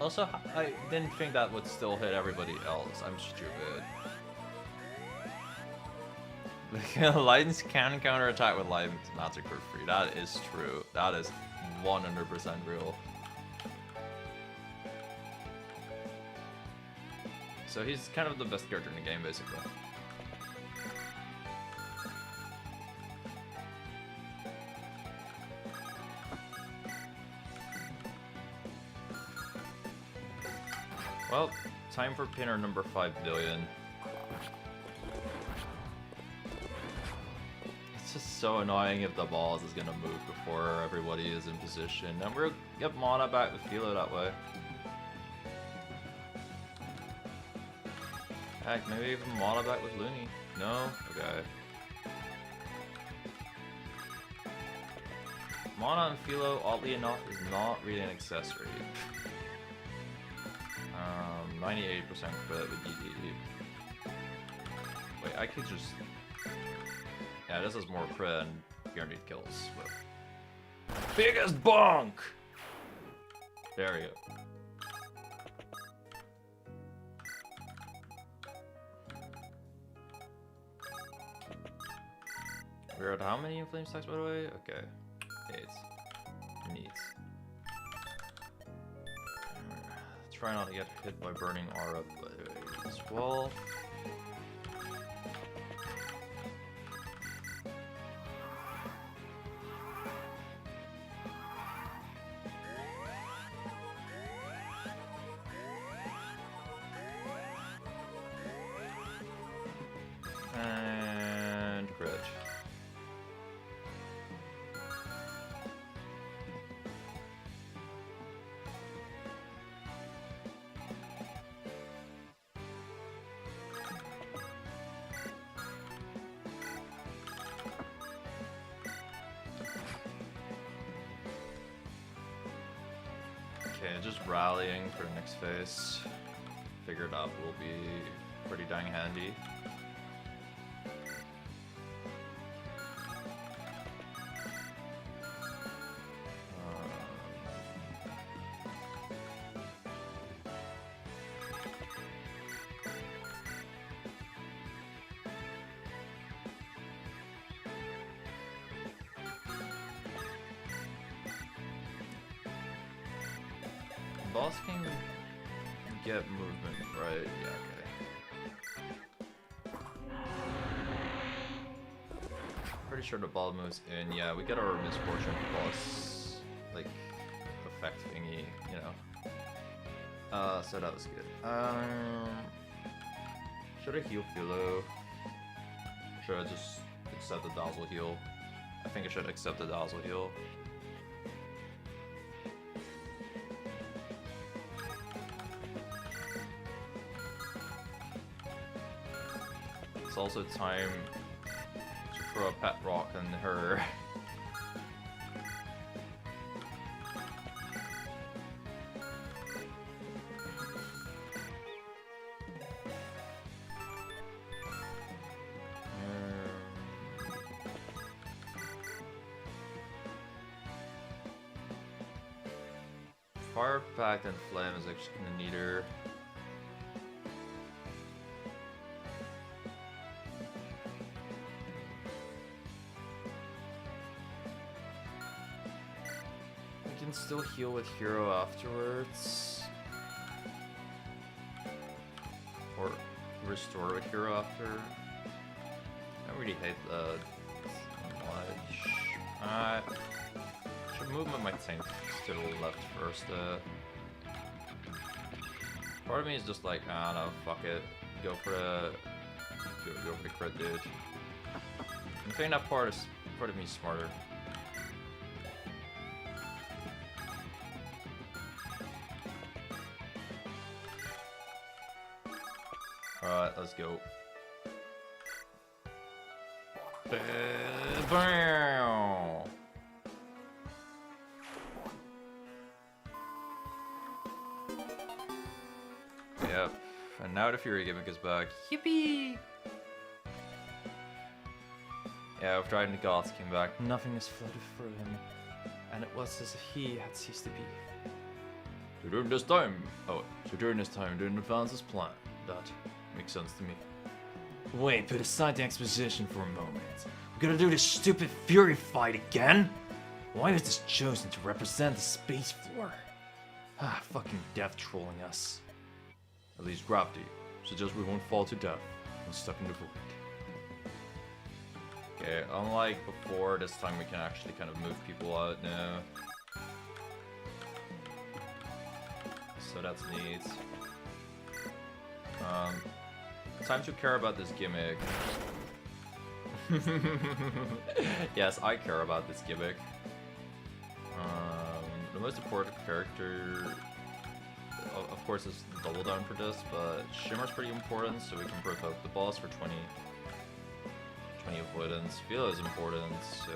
[SPEAKER 1] Also, I didn't think that would still hit everybody else. I'm stupid. Lions can counterattack with Lion Magic for free. That is true. That is 100% real. So he's kind of the best character in the game, basically. Well, time for pinner number 5 billion. It's just so annoying if the balls is gonna move before everybody is in position. And we'll get mana back with Philo that way. Heck, maybe even mana back with Loonie. No? Okay. Mana and Philo, oddly enough, is not really an accessory. 98% crit with DD. Wait, I could just... Yeah, this is more crit and guaranteed kills with... Biggest bonk! There we go. We're at how many inflame stacks, by the way? Okay. 8. Neat. Try not to get hit by burning aura as well. And crit. Okay, just rallying for the next phase. Figured out will be pretty dang handy. Boss can get movement, right? Yeah, okay. Pretty sure the ball moves in. Yeah, we get our misfortune boss, like, effect thingy, you know. So that was good. Should I heal Philo? Should I just accept the Dazzle heal? I think I should accept the Dazzle heal. It's also time to throw a pet rock on her. Fire Pact and Flame is actually kind of neater. We can still heal with Hero afterwards. Or restore with Hero after. I really hate that. Should move my tank to the left first. Part of me is just like, ah, no, fuck it. Go for the crit, dude. I think that part of me is smarter. Alright, let's go. Bam! Yep. And now the Fury gimmick is back. Yippee! Yeah, after Trident the Goths came back.
[SPEAKER 2] Nothingness flooded through him, and it was as if he had ceased to be.
[SPEAKER 1] So during this time, didn't advance his plan. That makes sense to me.
[SPEAKER 2] Wait, put aside the exposition for a moment. We're gonna do this stupid Fury fight again? Why was this chosen to represent the space floor? Ah, fucking death trolling us.
[SPEAKER 1] At least gravity suggests we won't fall to death when stuck in the void. Okay, unlike before, this time we can actually kind of move people out now. So that's neat. Time to care about this gimmick. Yes, I care about this gimmick. The most important character, of course, is double down for this, but Shimmer's pretty important, so we can provoke the boss for 20 avoidance. Philo is important, so...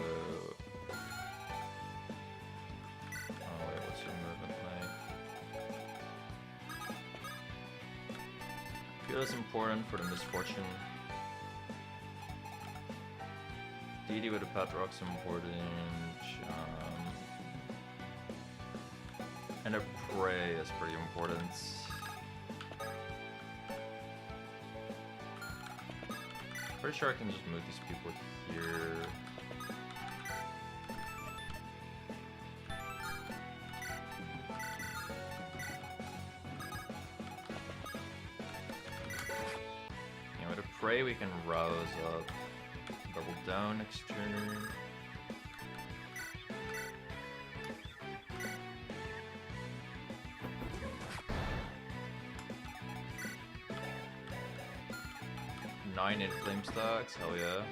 [SPEAKER 1] Oh wait, what's your movement like? Philo is important for the misfortune. DD with the Patrock's important. And a Prey is pretty important. Pretty sure I can just move these people here. And with a Prey we can rouse up. Double down next turn. Nine in flame stacks, hell yeah.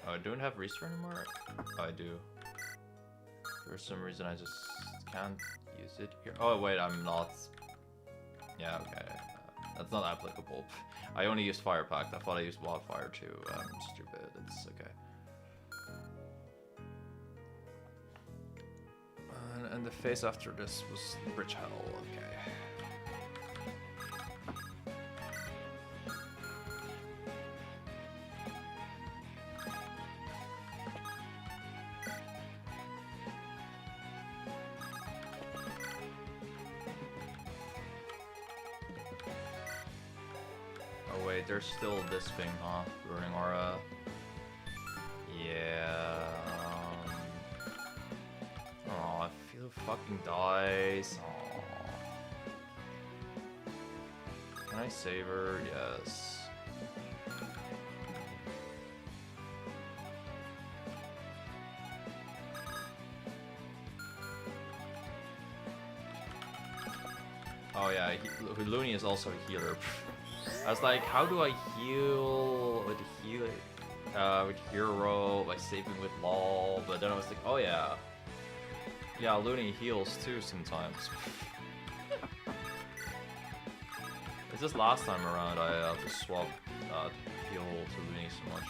[SPEAKER 1] Oh, I don't have restore anymore? Oh, I do. For some reason I just can't use it here. Oh wait, I'm not. Yeah, okay. That's not applicable. I only used Fire Pact. I thought I used Wildfire too. I'm stupid. It's okay. And the phase after this was Bridge Hell. Okay. Oh wait, there's still this thing, huh? Burning Aura. Yeah. Oh, I feel fucking dies. Aw. Can I save her? Yes. Oh yeah, Loonie is also a healer. I was like, how do I heal with hero by saving with LOL? But then I was like, oh yeah, Loonie heals too sometimes. It's just last time around I had to swap heal to Loonie so much.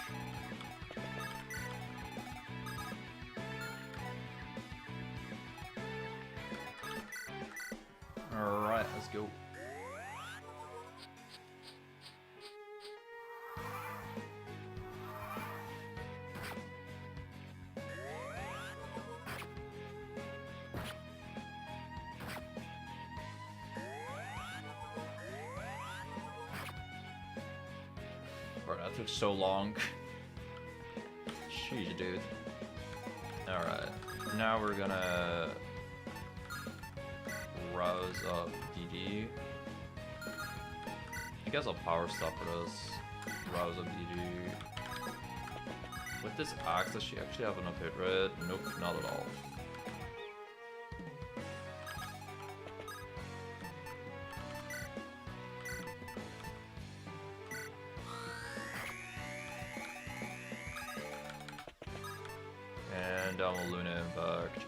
[SPEAKER 1] All right, let's go. That took so long. Jeez, dude. Alright. Now we're gonna rouse up DD. I guess I'll power stop for this. Rouse of BD. With this axe, does she actually have enough hit rate? Nope, not at all. And down with Loonie Impact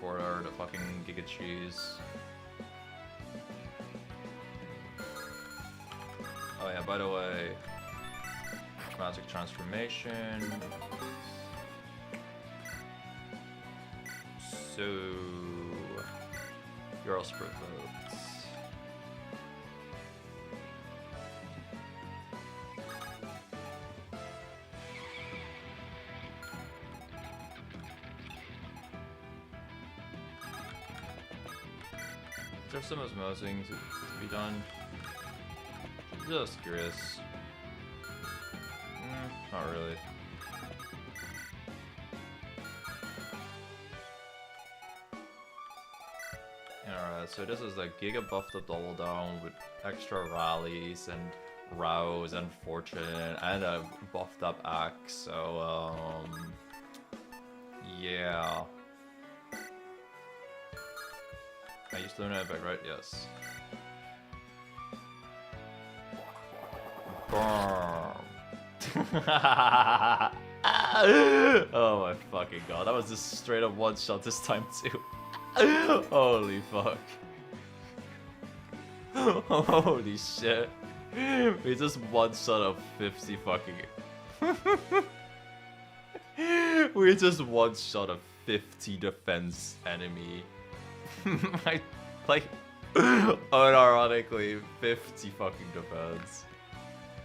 [SPEAKER 1] for the fucking Giga Cheese. Oh yeah, by the way, Magic Transformation. So, you're all Spirit Votes. There's some osmosing to be done. Just curious. Not really. Alright, so this is like Giga buffed up Double Down with extra rallies and rouse and fortune and a buffed up axe, so yeah. I used Loonie Impact, right? Yes. Oh my fucking god, that was just straight up one shot this time too. Holy fuck. Holy shit. We just one shot of 50 fucking. We just one shot of 50 defense enemy. like unironically 50 fucking defense.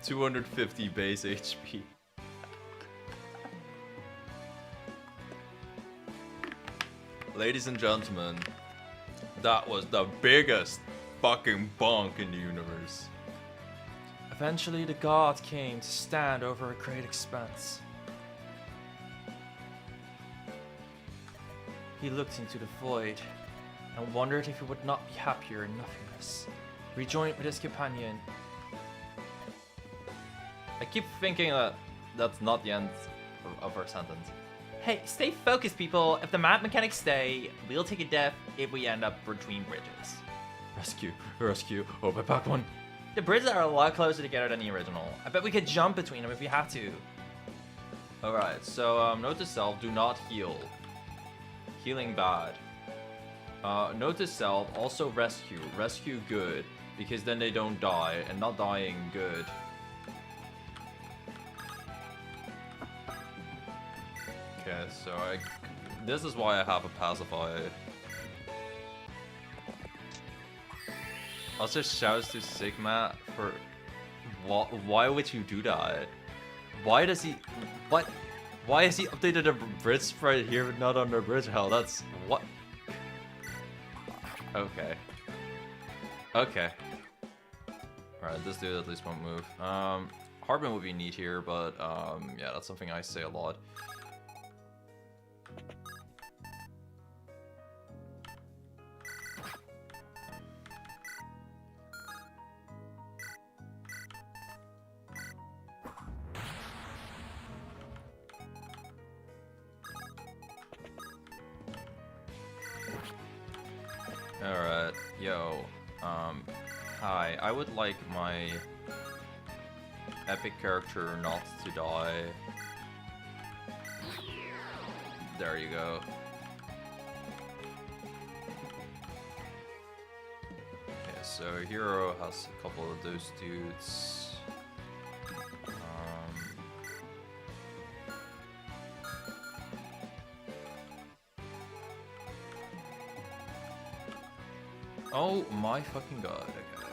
[SPEAKER 1] 250 base HP. Ladies and gentlemen, that was the biggest fucking bonk in the universe.
[SPEAKER 2] Eventually, the god came to stand over a great expanse. He looked into the void and wondered if he would not be happier in nothingness. Rejoined with his companion.
[SPEAKER 1] I keep thinking that that's not the end of our sentence.
[SPEAKER 2] Hey, stay focused, people. If the map mechanics stay, we'll take a death if we end up between bridges.
[SPEAKER 1] Rescue, rescue, oh my back one.
[SPEAKER 2] The bridges are a lot closer together than the original. I bet we could jump between them if we had to.
[SPEAKER 1] Alright, so note to self, do not heal. Healing bad. Note to self, also rescue. Rescue good, because then they don't die, and not dying good. Okay, so this is why I have a pacify. Also shouts to Sigma for why would you do that? Why does he why has he updated the bridge sprite here but not on the bridge? Hell, that's what? Okay. Okay. Alright, this dude at least won't move. Hardman would be neat here, but yeah, that's something I say a lot. Alright, yo, hi, I would like my epic character not to die. There you go. Okay, so Hero has a couple of those dudes. Oh my fucking god, okay.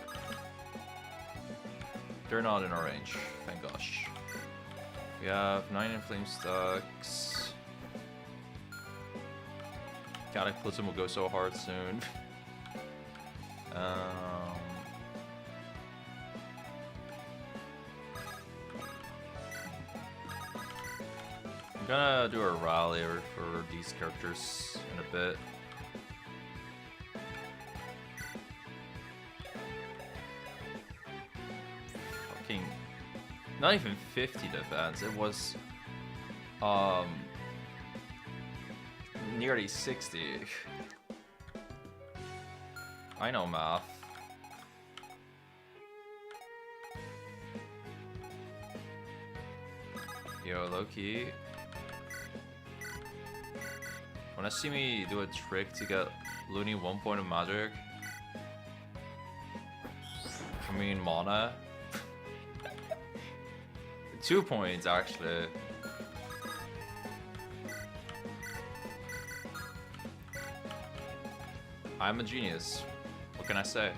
[SPEAKER 1] They're not in our range, thank gosh. We have 9 Inflame stacks. Cataclysm will go so hard soon. I'm gonna do a rally for these characters in a bit. Not even 50 defense, it was um nearly 60. I know math. Yo, low-key. Wanna see me do a trick to get Loonie 1 point of magic? I mean mana. 2 points actually. I'm a genius. What can I say?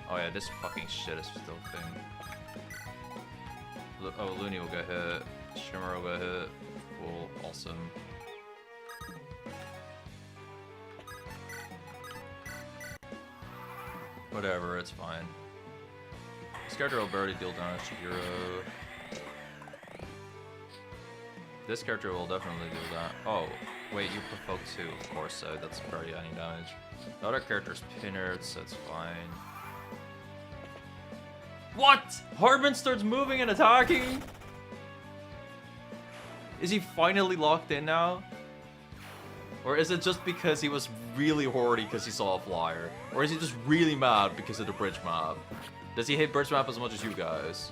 [SPEAKER 1] Oh yeah, this fucking shit is still a thing. Oh, Loonie will get hit. Shimmer will get hit. Cool, awesome. Whatever, it's fine. This character will barely deal damage to hero. This character will definitely do that. Oh, wait, you provoke too, of course, so that's barely any damage. The other character's pinnered, so it's fine. What? Hardman starts moving and attacking? Is he finally locked in now? Or is it just because he was really horny because he saw a flyer? Or is he just really mad because of the bridge map? Does he hate bridge map as much as you guys?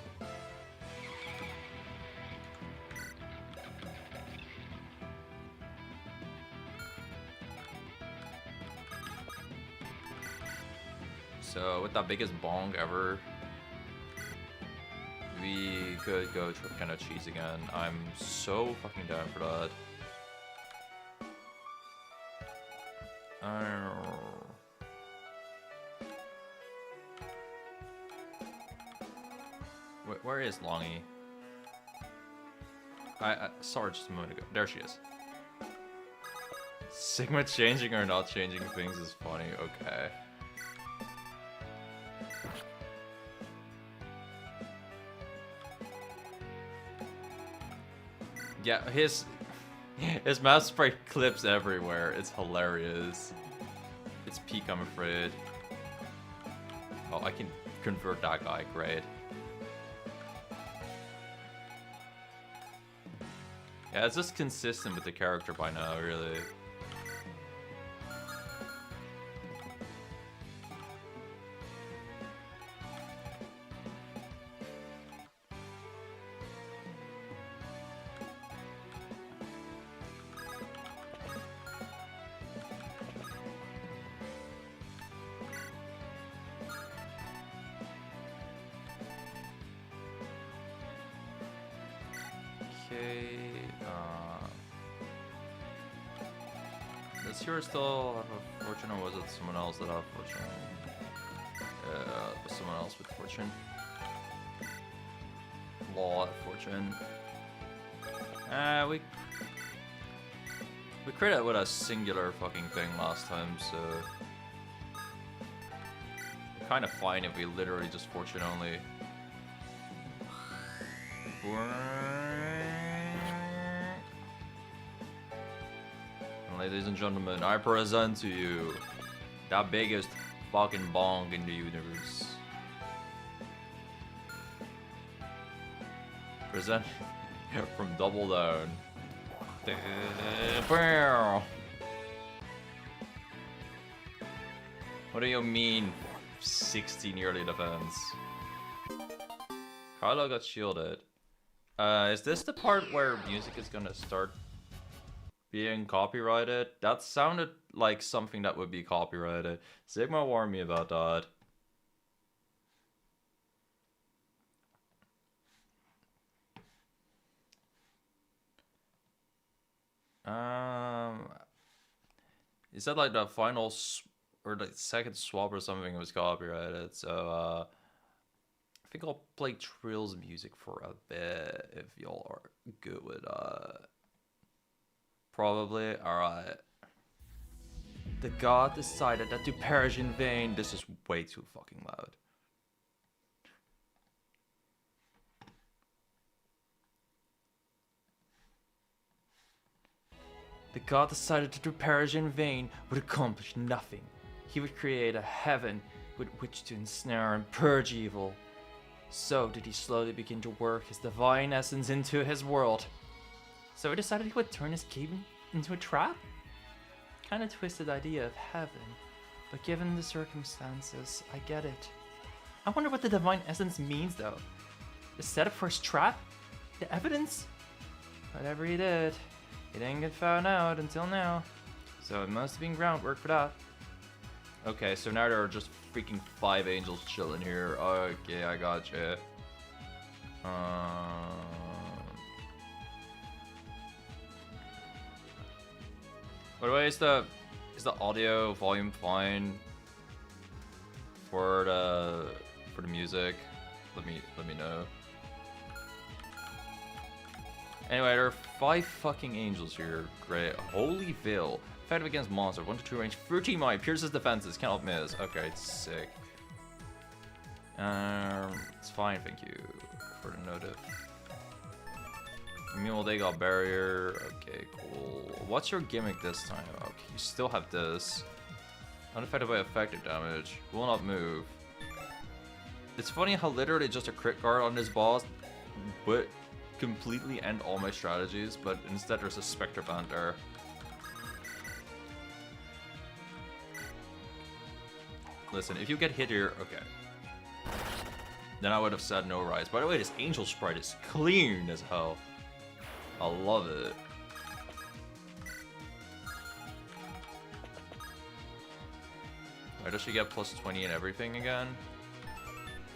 [SPEAKER 1] So with that biggest bong ever, we could go kind of cheese again. I'm so fucking down for that. Where is Longy? I saw her just a moment ago. There she is. Sigma changing or not changing things is funny. Okay. Yeah, his mouse spray clips everywhere. It's hilarious. It's peak, I'm afraid. Oh, I can convert that guy. Great. Yeah, it's just consistent with the character by now, really. Does yours still have a fortune, or was it someone else that had fortune? Someone else with fortune. Law fortune. We created it with a singular fucking thing last time, so we're kind of fine if we literally just fortune only. Ladies and gentlemen, I present to you the biggest fucking bong in the universe. Present from Double Down. What do you mean 16 yearly defense? Carlo got shielded. Is this the part where music is gonna start being copyrighted? That sounded like something that would be copyrighted. Sigma warned me about that. He said like the final or the second swap or something was copyrighted, so I think I'll play Trill's music for a bit if y'all are good with probably. Alright. The god decided that to perish in vain. This is way too fucking loud. The god decided that to perish in vain would accomplish nothing. He would create a heaven with which to ensnare and purge evil.
[SPEAKER 2] So did he slowly begin to work his divine essence into his world. So he decided he would turn his cave into a trap? Kinda twisted idea of heaven, but given the circumstances, I get it. I wonder what the divine essence means though. The setup for his trap? The evidence? Whatever he did, he didn't get found out until now. So it must have been groundwork for that.
[SPEAKER 1] Okay, so now there are just freaking 5 angels chilling here. Okay, I gotcha. By the way, is the audio volume fine for the music? Let me know. Anyway, there are 5 fucking angels here. Great. Holy Veil. Effective against monster. 1 to 2 range. 13 might. Pierces defenses. Cannot miss. Okay, it's sick. It's fine, thank you for the notif. Meanwhile, they got barrier. Okay, cool. What's your gimmick this time? Okay, you still have this. Unaffected by effective damage. Will not move. It's funny how literally just a crit guard on this boss would completely end all my strategies, but instead there's a Spectre Band there. Listen, if you get hit here, okay. Then I would have said no rise. By the way, this angel sprite is clean as hell. I love it. Why does she get plus 20 and everything again?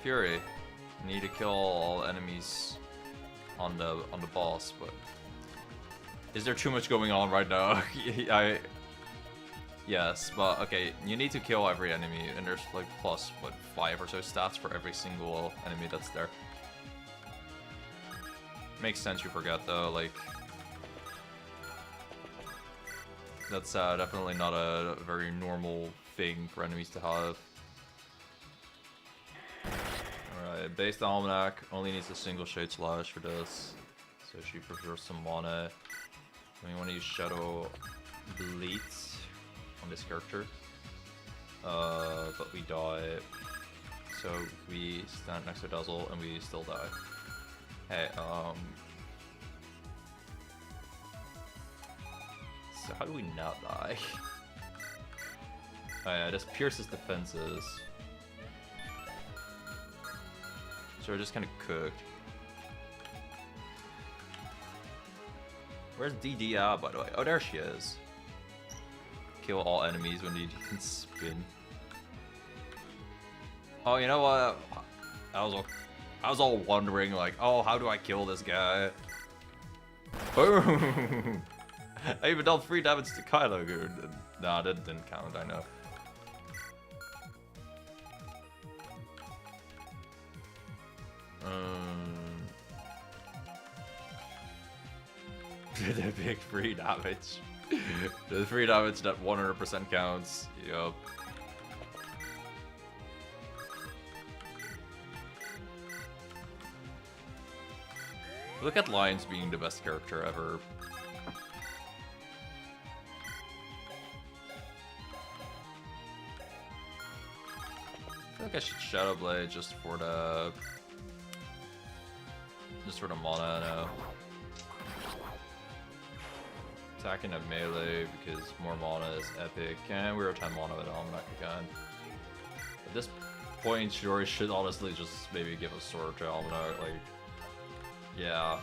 [SPEAKER 1] Fury. Need to kill all enemies on the boss, but is there too much going on right now? Yes, but okay, you need to kill every enemy, and there's like plus, what, 5 or so stats for every single enemy that's there. Makes sense you forget though, like... That's definitely not a very normal thing for enemies to have. Alright, based almanac, only needs a single shade slash for this. So she prefers some mana. We want to use Shadow Bleats on this character, but we die, so we stand next to Dazzle and we still die. Hey, so how do we not die? Oh yeah, this pierces defenses, so we're just kind of cooked. Where's DD at, by the way? Oh, there she is. Kill all enemies when you can spin. Oh, you know what? I was all wondering, like, oh, how do I kill this guy? Boom! I even dealt 3 damage to Kylo. Nah, that didn't count. I know. The big free damage. The 3 damage that 100% counts. Yup. Look at Lions being the best character ever. I feel like I should Shadow Blade just for the mana now. Attacking at melee because more mana is epic, and we're 10 mana with Almanac again. At this point, Shiori should honestly just maybe give a sword to Almanac, like, yeah.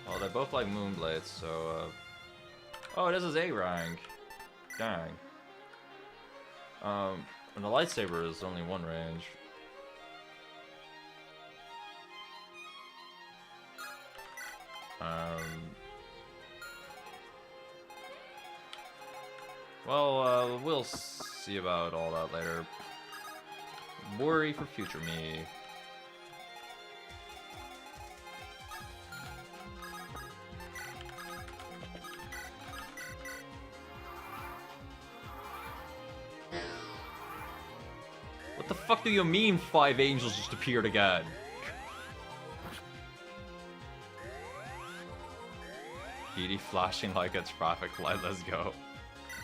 [SPEAKER 1] Well, they both like Moonblades, so, oh, this is A rank. Dang. And the lightsaber is only 1 range. Well, we'll see about all that later. Worry for future me. What the fuck do you mean 5 angels just appeared again? flashing like a traffic light. Let's go.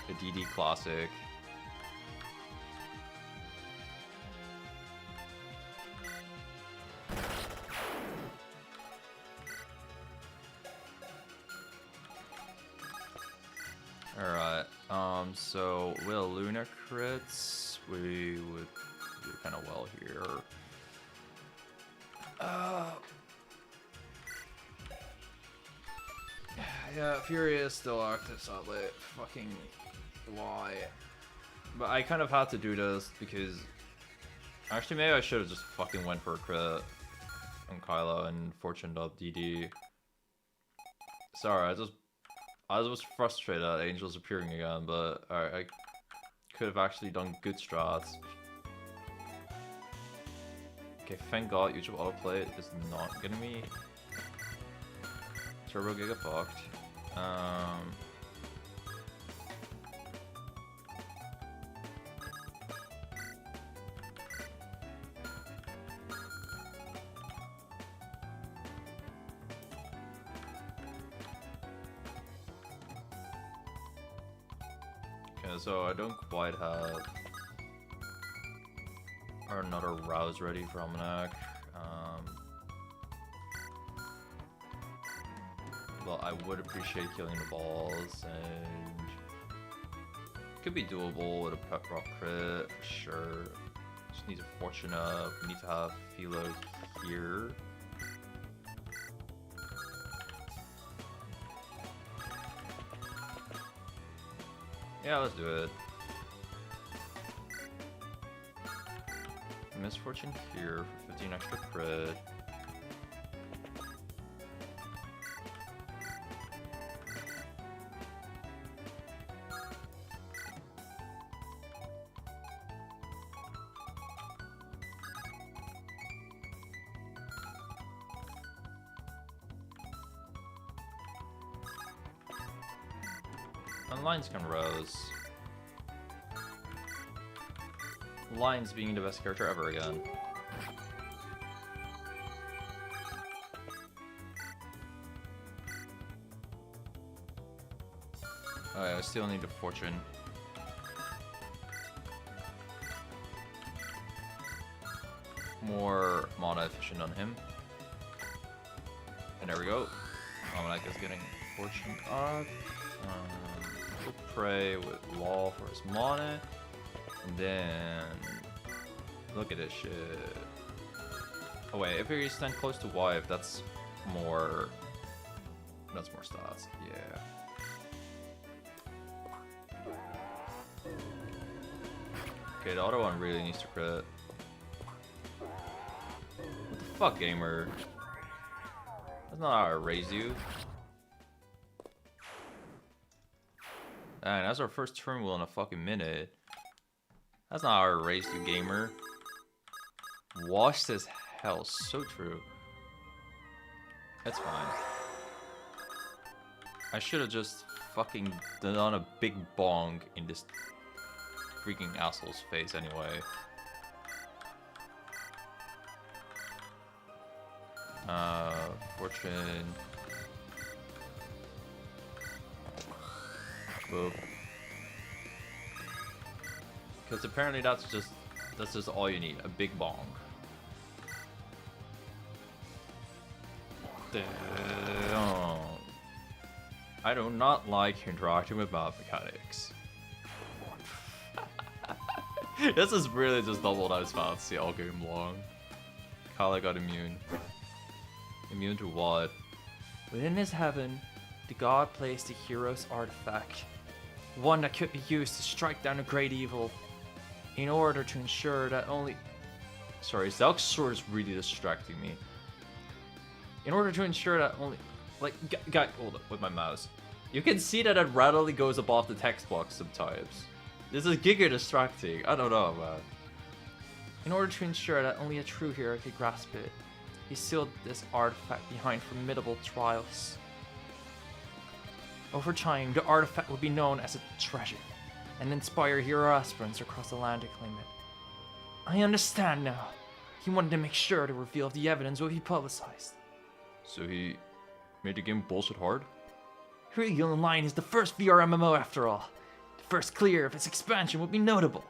[SPEAKER 1] The DD classic. Alright, so will Luna crits? We would do kind of well here. Yeah, Fury is still active, sadly. Fucking why? But I kind of had to do this because... Actually, maybe I should have just fucking went for a crit on Kylo and fortuned up DD. Sorry, I was frustrated at Angels appearing again, but I could have actually done good strats. Okay, thank God YouTube autoplay is not gonna be Turbo Giga fucked. Okay, so I don't quite have another rouse ready for Almanac. Well, I would appreciate killing the balls, and could be doable with a pep rock crit, for sure. Just need to fortune up. We need to have Philo here. Yeah, let's do it. Misfortune here for 15 extra crit. And Lines can rose. Lines being the best character ever again. Oh yeah, I still need a fortune. More mana efficient on him. And there we go. Almanac is getting fortune up. We'll pray with Law for his mana. And then look at this shit. Oh wait, if you stand close to wife, that's more stats. Yeah. Okay, the other one really needs to crit. What the fuck, gamer? That's not how I raise you. And that's our first turn wheel in a fucking minute. That's not how I raised you, gamer. Washed as hell, so true. That's fine. I should have just fucking done a big bong in this freaking asshole's face anyway. Fortune. Boop. Because apparently that's just all you need, a big bong. Damn. I do not like interacting with map mechanics. This is really just double dice fantasy all game long. Kala got immune. Immune to what?
[SPEAKER 2] Within his heaven, the god placed a hero's artifact. One that could be used to strike down a great evil. In order to ensure that only...
[SPEAKER 1] Sorry, Zelg's sword is really distracting me.
[SPEAKER 2] In order to ensure that only...
[SPEAKER 1] Like, guy, hold up with my mouse. You can see that it readily goes above the text box sometimes. This is giga distracting. I don't know, man.
[SPEAKER 2] In order to ensure that only a true hero could grasp it, he sealed this artifact behind formidable trials. Over time, the artifact would be known as a treasure, and inspire hero aspirants across the land to claim it. I understand now. He wanted to make sure the reveal of the evidence would be publicized.
[SPEAKER 1] So he made the game bullshit hard?
[SPEAKER 2] Real You Online is the first VR MMO after all. The first clear of its expansion would be notable.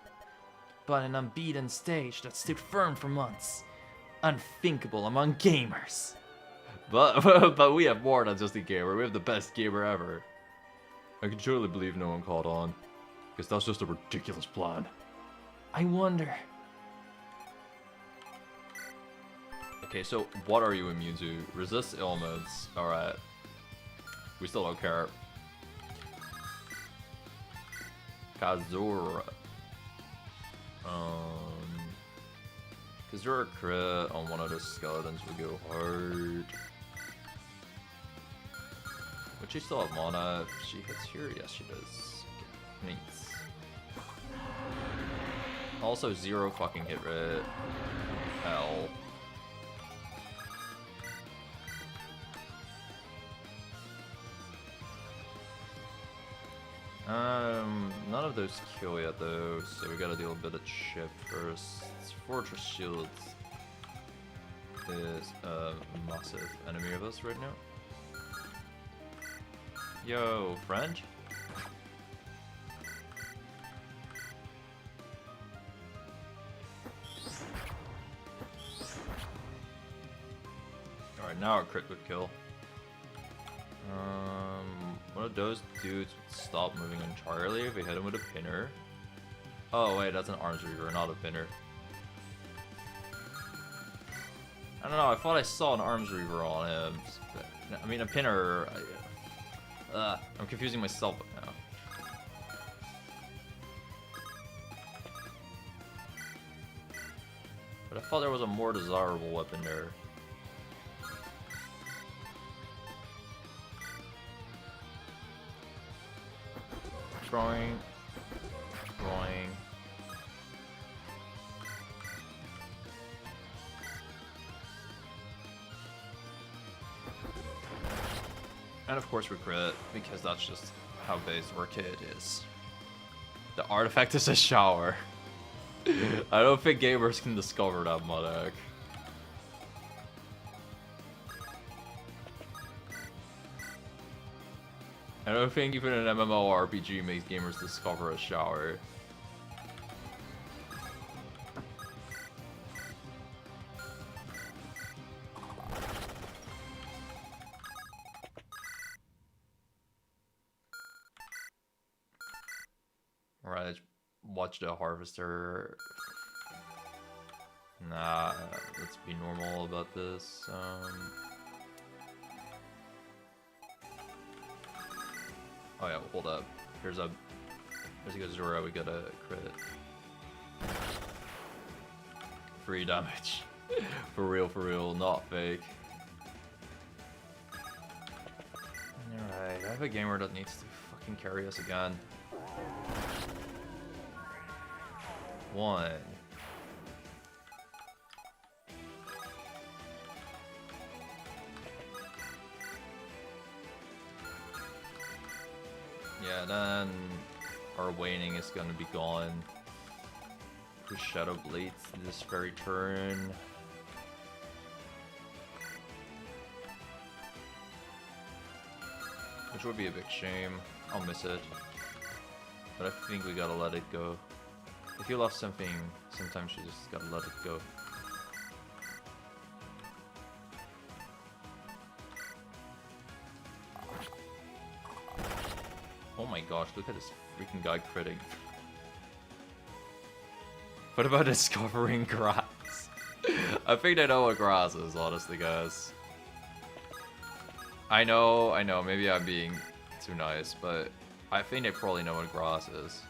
[SPEAKER 2] But an unbeaten stage that stood firm for months. Unthinkable among gamers.
[SPEAKER 1] But we have more than just a gamer. We have the best gamer ever. I can surely believe no one caught on. Because that's just a ridiculous plan.
[SPEAKER 2] I wonder.
[SPEAKER 1] Okay, so what are you immune to? Resist ailments. Alright. We still don't care. Kazura. Kazura crit on one of the skeletons would go hard. Would she still have mana if she hits here? Yes, she does. Okay, neat. Also, 0 fucking hit rate. Hell. None of those kill yet though, so we gotta deal a bit of chip first. Fortress Shield is a massive enemy of us right now. Yo, friend? Alright, now our crit would kill. One of those dudes would stop moving entirely if we hit him with a pinner. Oh wait, that's an arms reaver, not a pinner. I don't know, I thought I saw an arms reaver on him. I mean, a pinner. I'm confusing myself now. But I thought there was a more desirable weapon there. Drawing. And of course we crit, because that's just how base Orchid is. The artifact is a shower. I don't think gamers can discover that mod. I don't think even an MMORPG makes gamers discover a shower. Alright, watch the harvester. Nah, let's be normal about this. Oh yeah, hold up. There's a Kazura, we got a crit. Free damage. For real, not fake. Alright, I have a gamer that needs to fucking carry us again. 1. Yeah, then our waning is gonna be gone. Push Shadow Blades this very turn. Which would be a big shame. I'll miss it. But I think we gotta let it go. If you love something, sometimes you just gotta let it go. Oh my gosh, look at this freaking guy critting. What about discovering grass? I think I know what grass is, honestly, guys. I know, maybe I'm being too nice, but I think they probably know what grass is.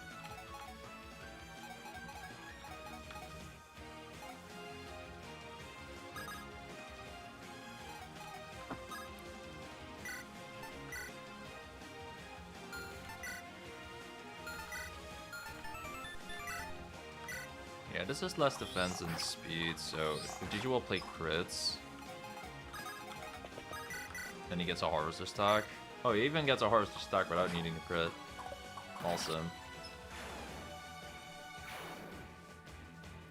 [SPEAKER 1] Yeah, this is less defense and speed, so if Jiji play crits, then he gets a harvester stack. Oh, he even gets a harvester stack without needing the crit. Awesome.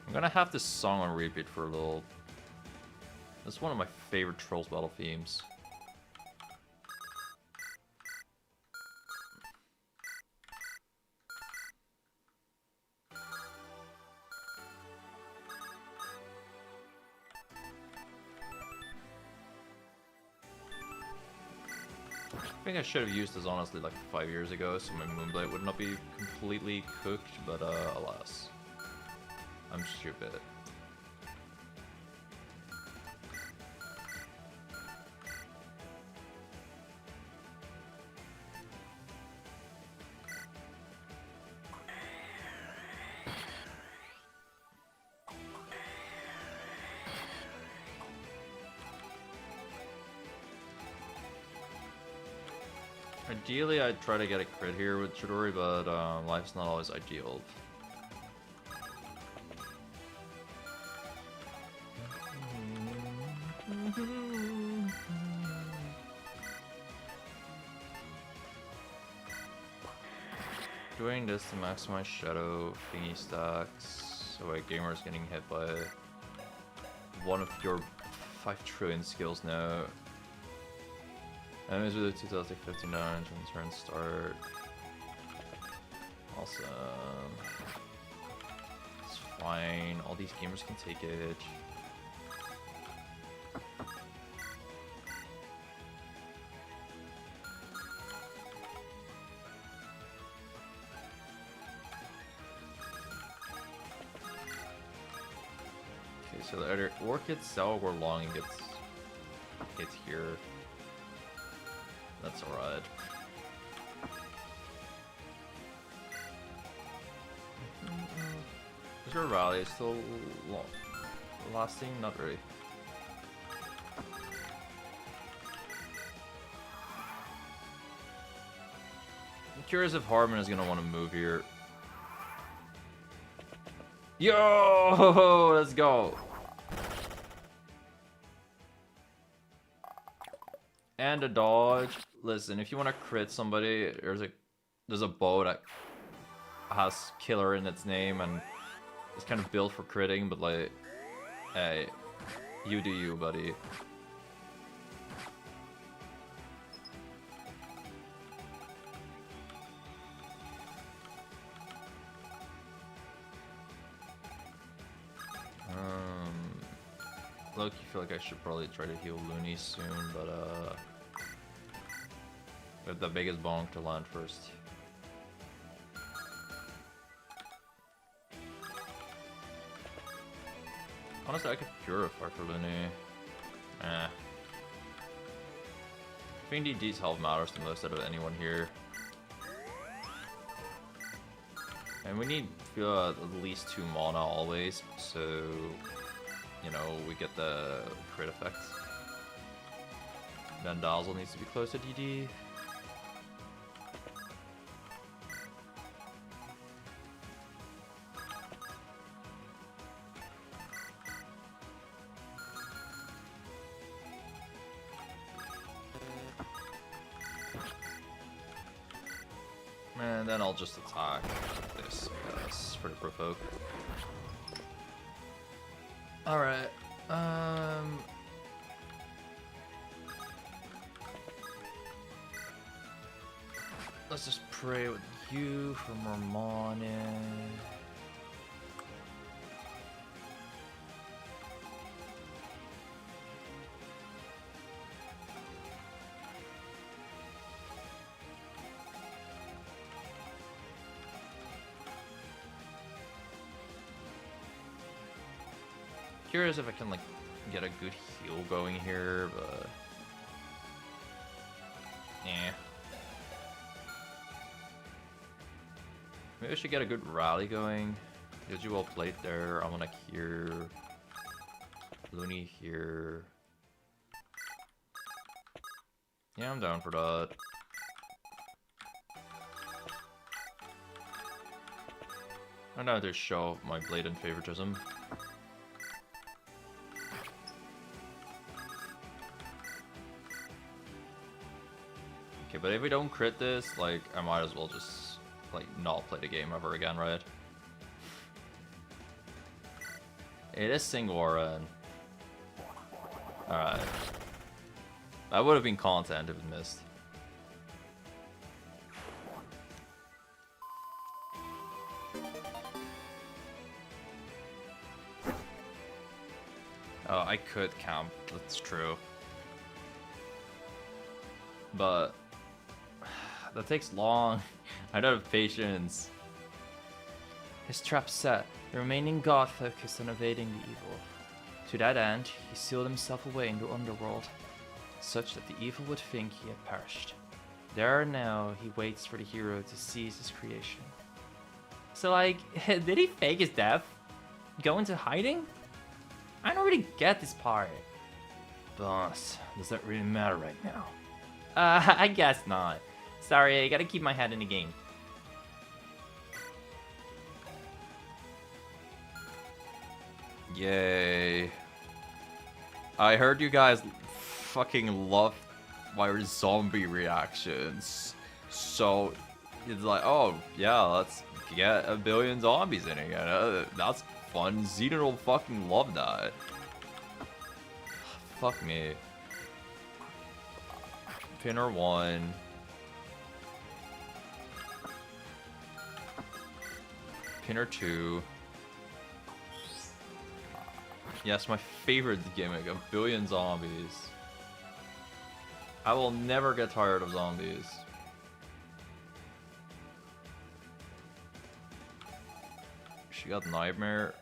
[SPEAKER 1] I'm gonna have this song on repeat for a little. It's one of my favorite Trolls Battle themes. think I should have used this honestly like 5 years ago, so my Moonblade would not be completely cooked, but alas. I'm stupid. Ideally, I'd try to get a crit here with Chidori, but life's not always ideal. Doing this to maximize shadow thingy stacks, so a gamer is getting hit by one of your 5 trillion skills now. Enemies with a 2059 when turn start. Awesome. It's fine. All these gamers can take it. Okay, so the either Orchid, Zelg, or Longing gets hit here. That's alright. Is your rally still lasting? Not really. I'm curious if Hardman is gonna want to move here. Yo, let's go. And a dodge. Listen, if you want to crit somebody, there's a bow that has killer in its name and it's kind of built for critting, but like, hey, you do you, buddy. Look, you feel like I should probably try to heal Loonie soon, but we have the biggest bonk to land first. Honestly, I could purify for Loonie. I think DD's health matters the most out of anyone here. And we need at least 2 mana always, so you know, we get the crit effect. Then Dazzle needs to be close to DD. And then I'll just attack this, I guess, for the provoke. Alright, let's just pray with you for more mana. Curious if I can like get a good heal going here, but yeah. Maybe I should get a good rally going. Did you well played there? I wanna hear Loonie here. Yeah, I'm down for that. I'm down to show my blatant favoritism. Okay, but if we don't crit this, like, I might as well just, like, not play the game ever again, right? It is SigmaRaven. Alright. That would have been content if it missed. Oh, I could camp, that's true. But That takes long. I don't have patience.
[SPEAKER 2] His trap set, the remaining god focused on evading the evil. To that end, he sealed himself away in the underworld, such that the evil would think he had perished. There now, he waits for the hero to seize his creation. So like, did he fake his death? Go into hiding? I don't really get this part.
[SPEAKER 1] Boss, does that really matter right now?
[SPEAKER 2] I guess not. Sorry, I gotta keep my head in the game.
[SPEAKER 1] Yay. I heard you guys fucking love my zombie reactions. So it's like, oh yeah, let's get a billion zombies in again. That's fun. Xenon will fucking love that. Fuck me. Pinner 1. Pinner 2. Yes, my favorite gimmick, a billion zombies. I will never get tired of zombies. She got Nightmare.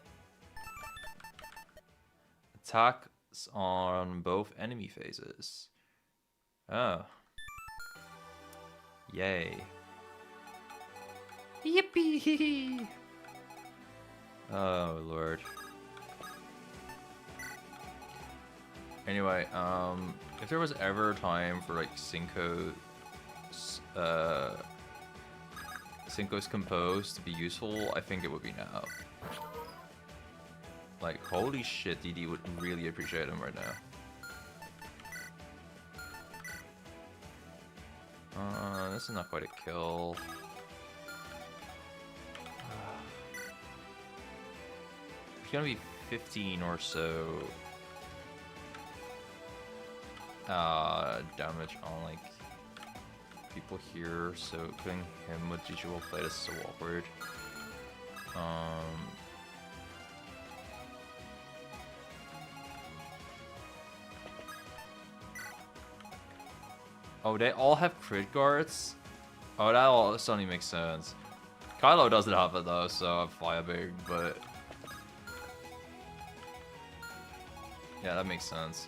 [SPEAKER 1] Attacks on both enemy phases. Oh. Yay. Yippee! Oh, Lord. Anyway, if there was ever a time for like Cinco's Compose to be useful, I think it would be now. Like, holy shit, DD would really appreciate him right now. This is not quite a kill. It's gonna be 15 or so. Damage on like people here, so putting him with usual play is so awkward. Oh, they all have crit guards? Oh, that all suddenly makes sense. Kylo doesn't have it though, so I'm firebig, but yeah, that makes sense.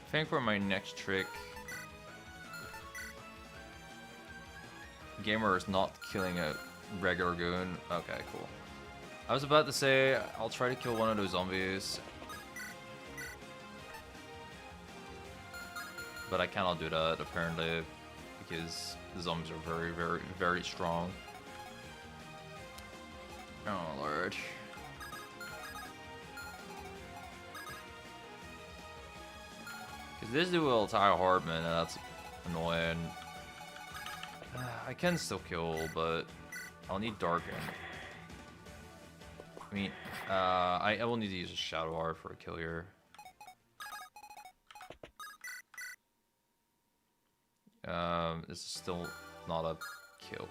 [SPEAKER 1] I think for my next trick, Gamer is not killing a regular goon. Okay, cool. I was about to say I'll try to kill one of those zombies, but I cannot do that apparently because the zombies are very, very, very strong. Oh Lord. Because this dude will attack Hardman, and that's annoying. I can still kill, but I'll need Darken. I mean, I will need to use a Shadow Art for a kill here. This is still not a kill,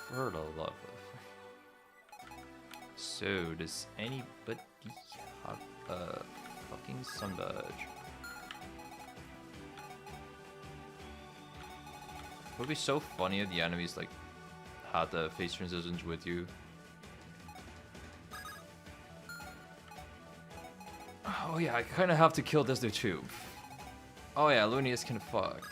[SPEAKER 1] for the love of. So, does anybody have a fucking Sun Badge? It would be so funny if the enemies like had the face transitions with you. Oh yeah, I kind of have to kill this dude too. Oh yeah, Loonie is kind of fucked.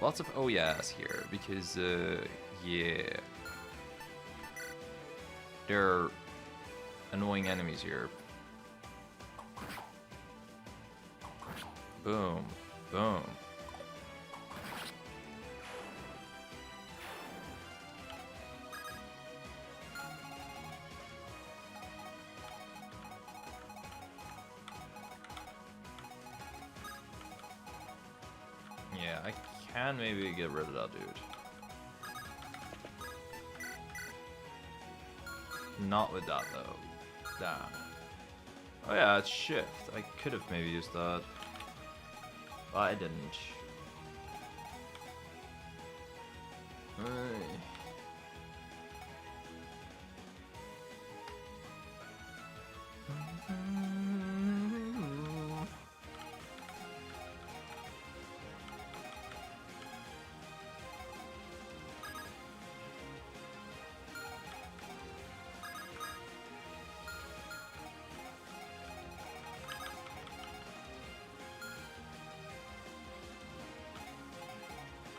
[SPEAKER 1] Lots of oh yeahs here because yeah, there are annoying enemies here. Boom, boom. Yeah, I can maybe get rid of that dude. Not with that though. Damn. Oh yeah, it's shift. I could have maybe used that. But I didn't.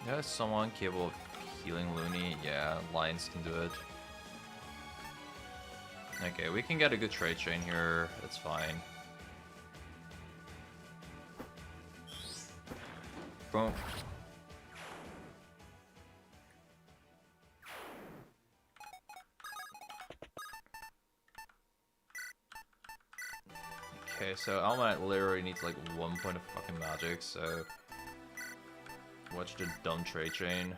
[SPEAKER 1] Yeah, someone capable of healing Loonie. Yeah, lions can do it. Okay, we can get a good trade chain here. It's fine. Boom. Okay, so Almanac literally needs like 1 point of fucking magic, so watch the dumb trade chain.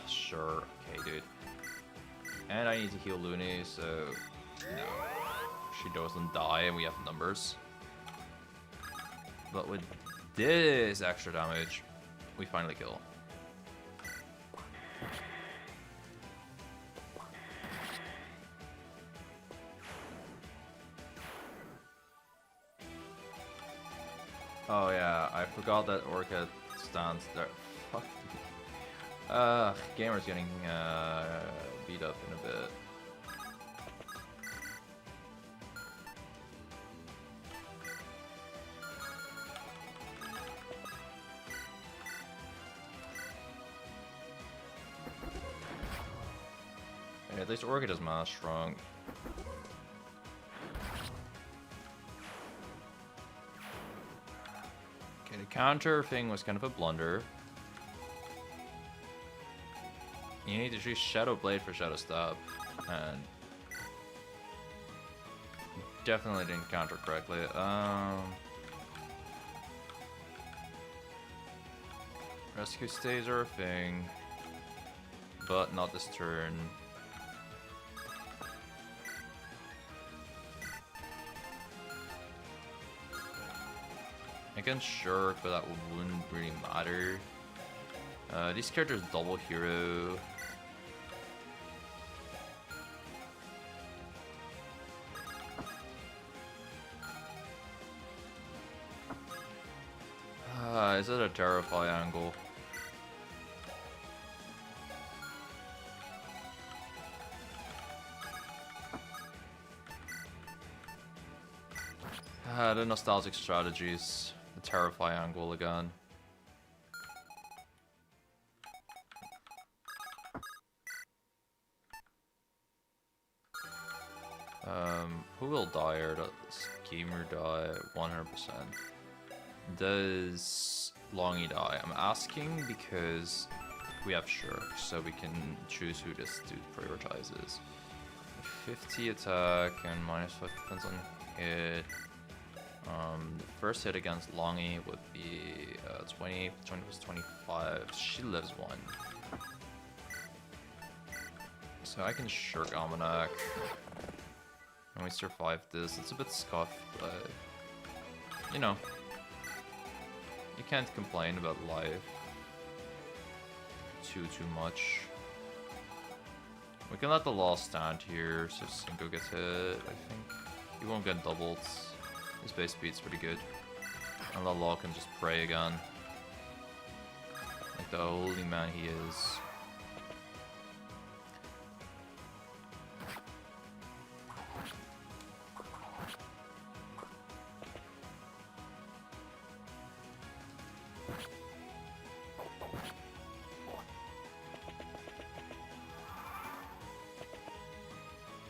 [SPEAKER 1] Sure, okay, dude. And I need to heal Loonie, so no, she doesn't die, and we have numbers. But with this extra damage, we finally kill. Oh yeah, I forgot that Orchid stands there. Fuck. Gamer's getting beat up in a bit. Yeah, at least Orchid is mana strong. Okay, the counter thing was kind of a blunder. You need to choose Shadow Blade for Shadow Stab, and definitely didn't counter correctly. Rescue stays are a thing, but not this turn. I can shirk, but that wouldn't really matter. These characters double hero. Is it a Terrify angle? The nostalgic strategies. The Terrify angle again. Who will die or does Gamer die? 100%. Does Longy die? I'm asking because we have Shirk, so we can choose who this dude prioritizes. 50 attack and -5 defense on hit. The first hit against Longy would be 20 plus 25. She lives 1. So I can Shirk Almanac. And we survived this. It's a bit scuffed, but you know, you can't complain about life too much. We can let the law stand here, so Cinco gets hit, I think. He won't get doubled. His base speed's pretty good. And the law can just pray again. Like the holy man he is.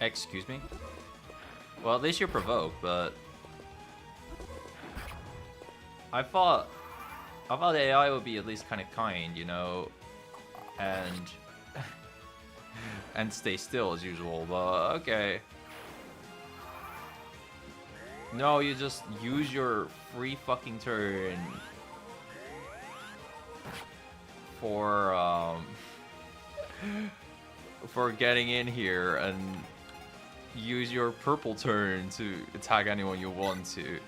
[SPEAKER 1] Excuse me? Well, at least you're provoked, but I thought the AI would be at least kind of kind, you know, and and stay still as usual, but okay. No, you just use your free fucking turn for getting in here and use your purple turn to attack anyone you want to.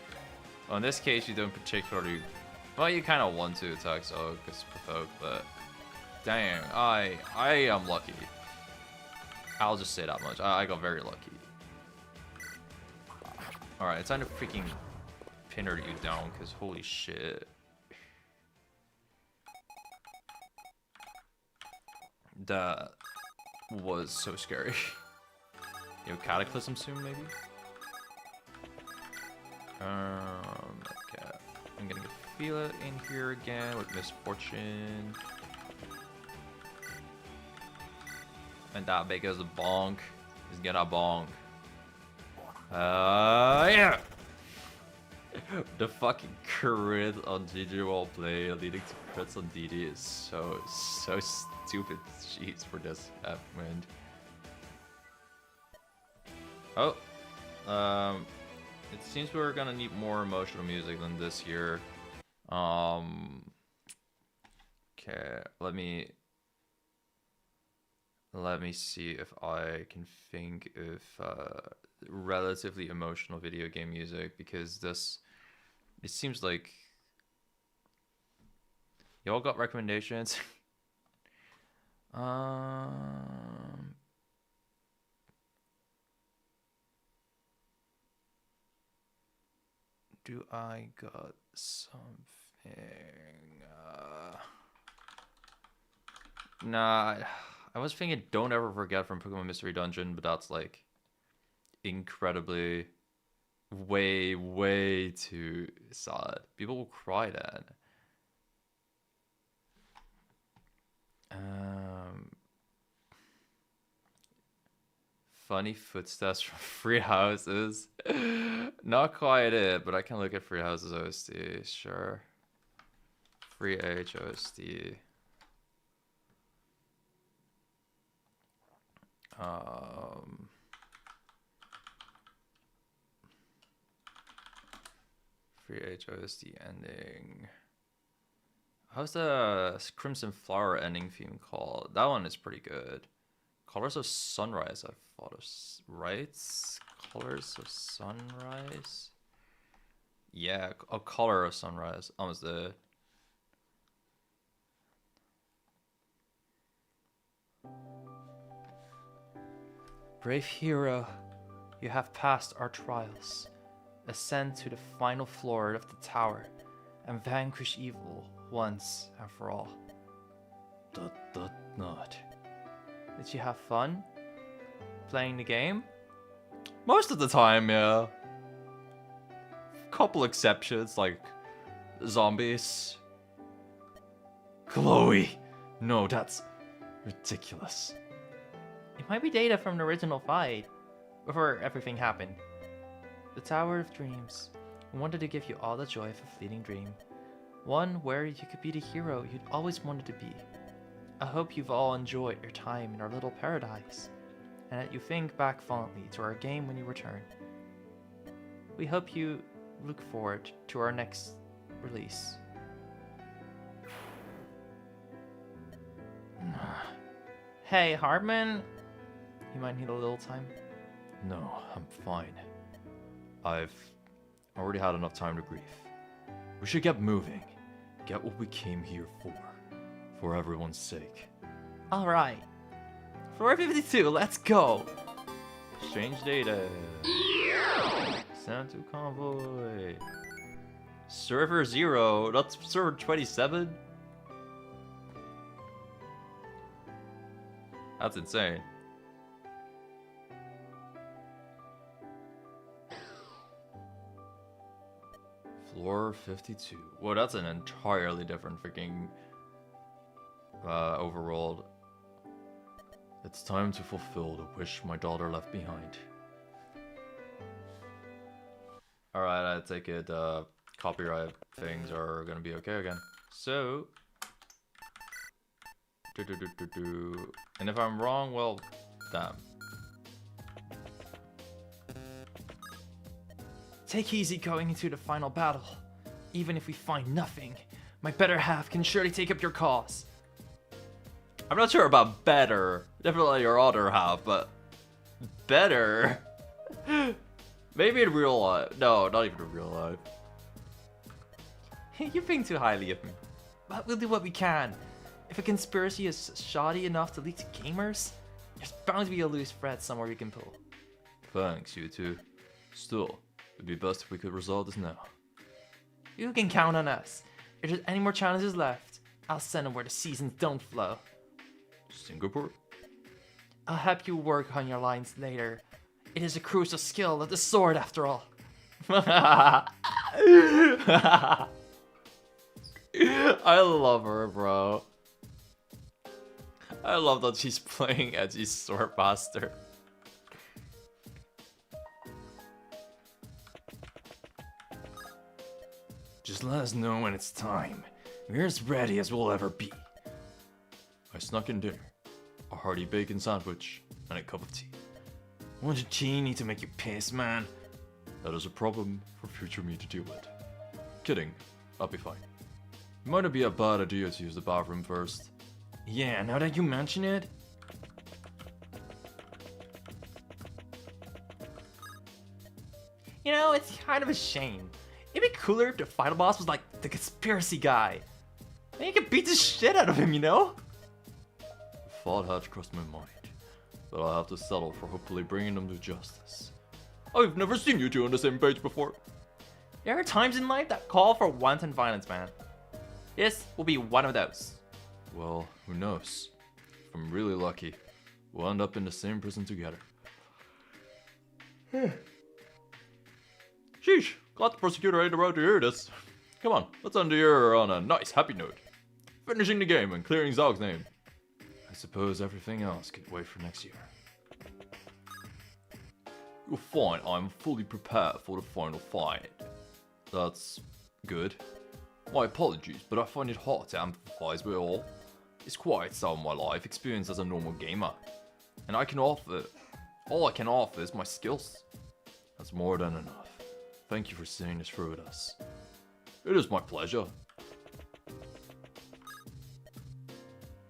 [SPEAKER 1] Well, in this case, you don't particularly... Well, you kind of want to attack Zelg because provoked, but... Dang, I am lucky. I'll just say that much. I got very lucky. Alright, it's time to freaking pinner you down, because holy shit. That was so scary. Yo, Cataclysm soon, maybe? Okay. I'm gonna get feel it in here again with Misfortune. And that big as a bonk is gonna bonk. Yeah! The fucking crit on GG while play leading to crits on DD is so stupid. Jeez, for this happened. Oh, it seems we're gonna need more emotional music than this here. Okay, let me see if I can think of relatively emotional video game music, because it seems like y'all got recommendations. Do I got something? Nah, I was thinking Don't Ever Forget from Pokemon Mystery Dungeon, but that's like incredibly way too sad. People will cry then. Funny footsteps from Free Houses. Not quite it, but I can look at Free Houses OST, sure. Free H OST. Free H OST ending. How's the Crimson Flower ending theme called? That one is pretty good. Colors of Sunrise, I thought of, right? Colors of Sunrise? Yeah, a Color of Sunrise. Almost did.
[SPEAKER 2] Brave hero, you have passed our trials. Ascend to the final floor of the tower and vanquish evil once and for all.
[SPEAKER 1] Not.
[SPEAKER 2] Did you have fun playing the game?
[SPEAKER 1] Most of the time, yeah. Couple exceptions, like zombies. Chloe! No, that's ridiculous.
[SPEAKER 2] It might be data from the original fight, before everything happened. The Tower of Dreams. I wanted to give you all the joy of a fleeting dream. One where you could be the hero you'd always wanted to be. I hope you've all enjoyed your time in our little paradise, and that you think back fondly to our game when you return. We hope you look forward to our next release. Hey, Hardman? You might need a little time.
[SPEAKER 1] No, I'm fine. I've already had enough time to grieve. We should get moving. Get what we came here for everyone's sake.
[SPEAKER 2] Alright. Floor 52, let's go!
[SPEAKER 1] Exchange data. Send to convoy. Server 0, that's server 27? That's insane. Floor 52. Whoa, that's an entirely different freaking overworld. It's time to fulfill the wish my daughter left behind. Alright, I take it copyright things are gonna be okay again. So and if I'm wrong, well, damn.
[SPEAKER 2] Take easy going into the final battle. Even if we find nothing, my better half can surely take up your cause.
[SPEAKER 1] I'm not sure about better. Definitely your other half, but better? Maybe in real life. No, not even in real life.
[SPEAKER 2] You think too highly of me. But we'll do what we can. If a conspiracy is shoddy enough to leak to gamers, there's bound to be a loose thread somewhere we can pull.
[SPEAKER 1] Thanks, you two. Still, it'd be best if we could resolve this now.
[SPEAKER 2] You can count on us. If there's any more challenges left, I'll send them where the seasons don't flow.
[SPEAKER 1] Singapore?
[SPEAKER 2] I'll help you work on your lines later. It is a crucial skill of the sword after all.
[SPEAKER 1] I love her, bro. I love that she's playing edgy Swordmaster.
[SPEAKER 2] Just let us know when it's time. We're as ready as we'll ever be.
[SPEAKER 1] I snuck in dinner. A hearty bacon sandwich and a cup of tea.
[SPEAKER 2] Won't your tea need to make you piss, man?
[SPEAKER 1] That is a problem for future me to deal with. Kidding. I'll be fine. It might not be a bad idea to use the bathroom first.
[SPEAKER 2] Yeah, now that you mention it. You know, it's kind of a shame. It'd be cooler if the final boss was like the conspiracy guy. Then you could beat the shit out of him, you know?
[SPEAKER 1] The thought had crossed my mind, but I'll have to settle for hopefully bringing them to justice. I've never seen you two on the same page before.
[SPEAKER 2] There are times in life that call for wanton violence, man. This will be one of those.
[SPEAKER 1] Well, who knows? If I'm really lucky, we'll end up in the same prison together. Sheesh, glad the prosecutor ain't around to hear this. Come on, let's end the year on a nice, happy note. Finishing the game and clearing Zelg's name. I suppose everything else could wait for next year. You'll find I'm fully prepared for the final fight. That's good. My apologies, but I find it hard to empathize with all. It's quite some of my life experience as a normal gamer. And all I can offer is my skills. That's more than enough. Thank you for seeing this through with us. It is my pleasure.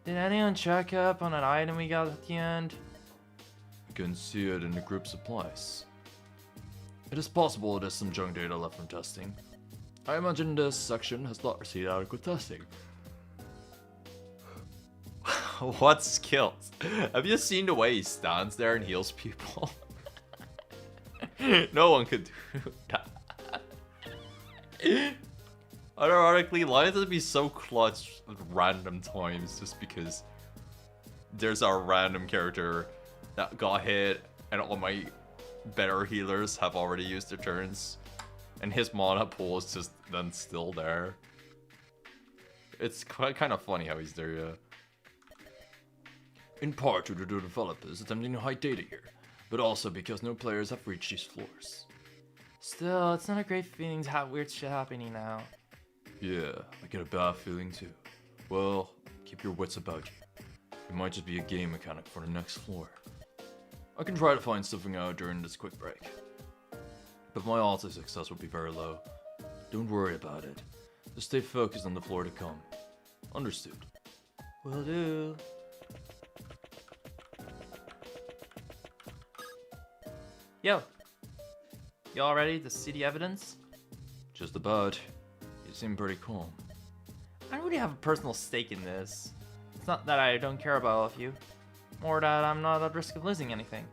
[SPEAKER 2] Did anyone check up on an item we got at the end?
[SPEAKER 1] You can see it in the group supplies. It is possible there's some junk data left from testing. I imagine this section has not received adequate testing. What skills? Have you seen the way he stands there and heals people? No one could do that. Ironically, lions would be so clutch at random times just because there's a random character that got hit and all my better healers have already used their turns. And his mana pool is just then still there. It's kind of funny how he's there, yeah. In part due to the developers attempting to hide data here, but also because no players have reached these floors.
[SPEAKER 2] Still, it's not a great feeling to have weird shit happening now.
[SPEAKER 1] Yeah, I get a bad feeling too. Well, keep your wits about you. It might just be a game mechanic for the next floor. I can try to find something out during this quick break. But my odds of success will be very low. Don't worry about it. Just stay focused on the floor to come. Understood.
[SPEAKER 2] Will do. Yo. You all ready to see the evidence?
[SPEAKER 1] Just about. You seem pretty calm.
[SPEAKER 2] I don't really have a personal stake in this. It's not that I don't care about all of you. More that I'm not at risk of losing anything.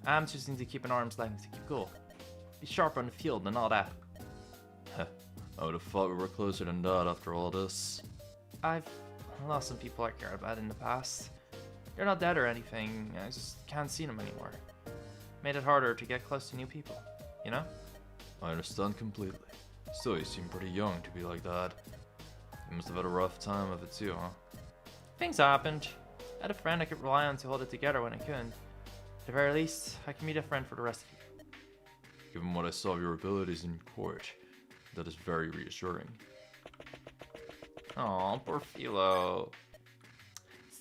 [SPEAKER 2] I'm choosing to keep an arm's length to keep cool. Be sharp on the field and all that.
[SPEAKER 1] I would have thought we were closer than that after all this.
[SPEAKER 2] I've lost some people I cared about in the past. They're not dead or anything, I just can't see them anymore. Made it harder to get close to new people, you know?
[SPEAKER 1] I understand completely. Still, you seem pretty young to be like that. You must have had a rough time of it too, huh?
[SPEAKER 2] Things happened. I had a friend I could rely on to hold it together when I couldn't. At the very least, I can be a friend for the rest of you.
[SPEAKER 1] Given what I saw of your abilities in court, that is very reassuring.
[SPEAKER 2] Aw, poor Philo.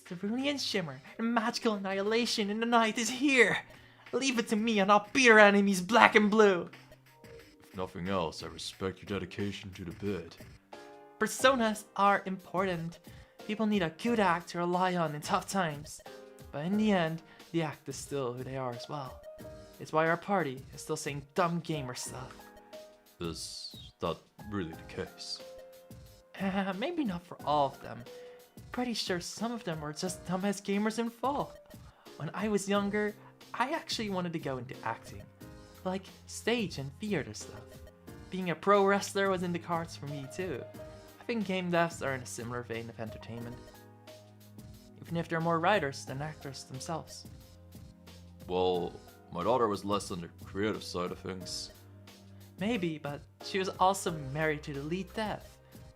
[SPEAKER 2] Cerulean shimmer and magical annihilation in the night is here. Leave it to me and I'll beat our enemies black and blue.
[SPEAKER 1] If nothing else, I respect your dedication to the bid.
[SPEAKER 2] Personas are important. People need a good act to rely on in tough times. But in the end, the act is still who they are as well. It's why our party is still saying dumb gamer stuff.
[SPEAKER 1] Is that really the case?
[SPEAKER 2] Maybe not for all of them. Pretty sure some of them were just dumbass gamers in full. When I was younger, I actually wanted to go into acting. Like stage and theater stuff. Being a pro wrestler was in the cards for me too. I think game devs are in a similar vein of entertainment. Even if they're more writers than actors themselves.
[SPEAKER 1] Well, my daughter was less on the creative side of things.
[SPEAKER 2] Maybe, but she was also married to the lead dev.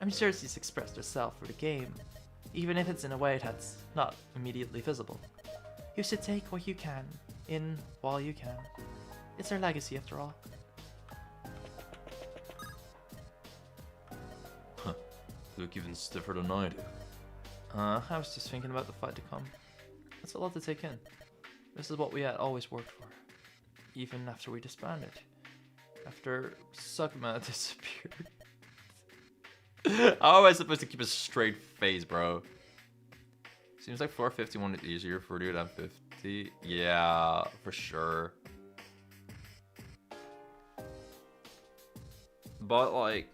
[SPEAKER 2] I'm sure she's expressed herself for the game, even if it's in a way that's not immediately visible. You should take what you can in while you can. It's her legacy after all.
[SPEAKER 1] Huh. You look even stiffer than I do.
[SPEAKER 2] I was just thinking about the fight to come. It's a lot to take in. This is what we had always worked for, even after we disbanded. After Sigma disappeared.
[SPEAKER 1] How am I supposed to keep a straight face, bro? Seems like 451 is easier for you than 50. Yeah, for sure. But like,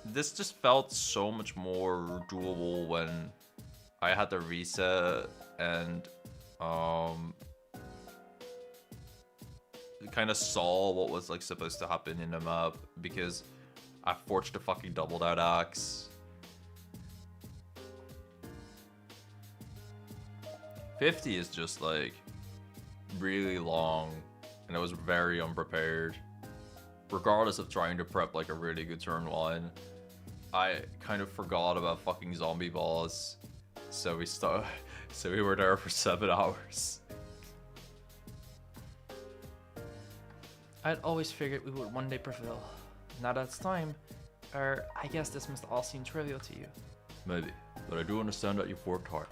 [SPEAKER 1] this just felt so much more doable when I had the reset and kind of saw what was like supposed to happen in the map, because I forged a fucking doubled out axe. 50 is just like really long, and I was very unprepared. Regardless of trying to prep like a really good turn one, I kind of forgot about fucking zombie boss, so we were there for 7 hours.
[SPEAKER 2] I'd always figured we would one day prevail. Now that it's time, or I guess this must all seem trivial to you.
[SPEAKER 1] Maybe, but I do understand that you've worked hard.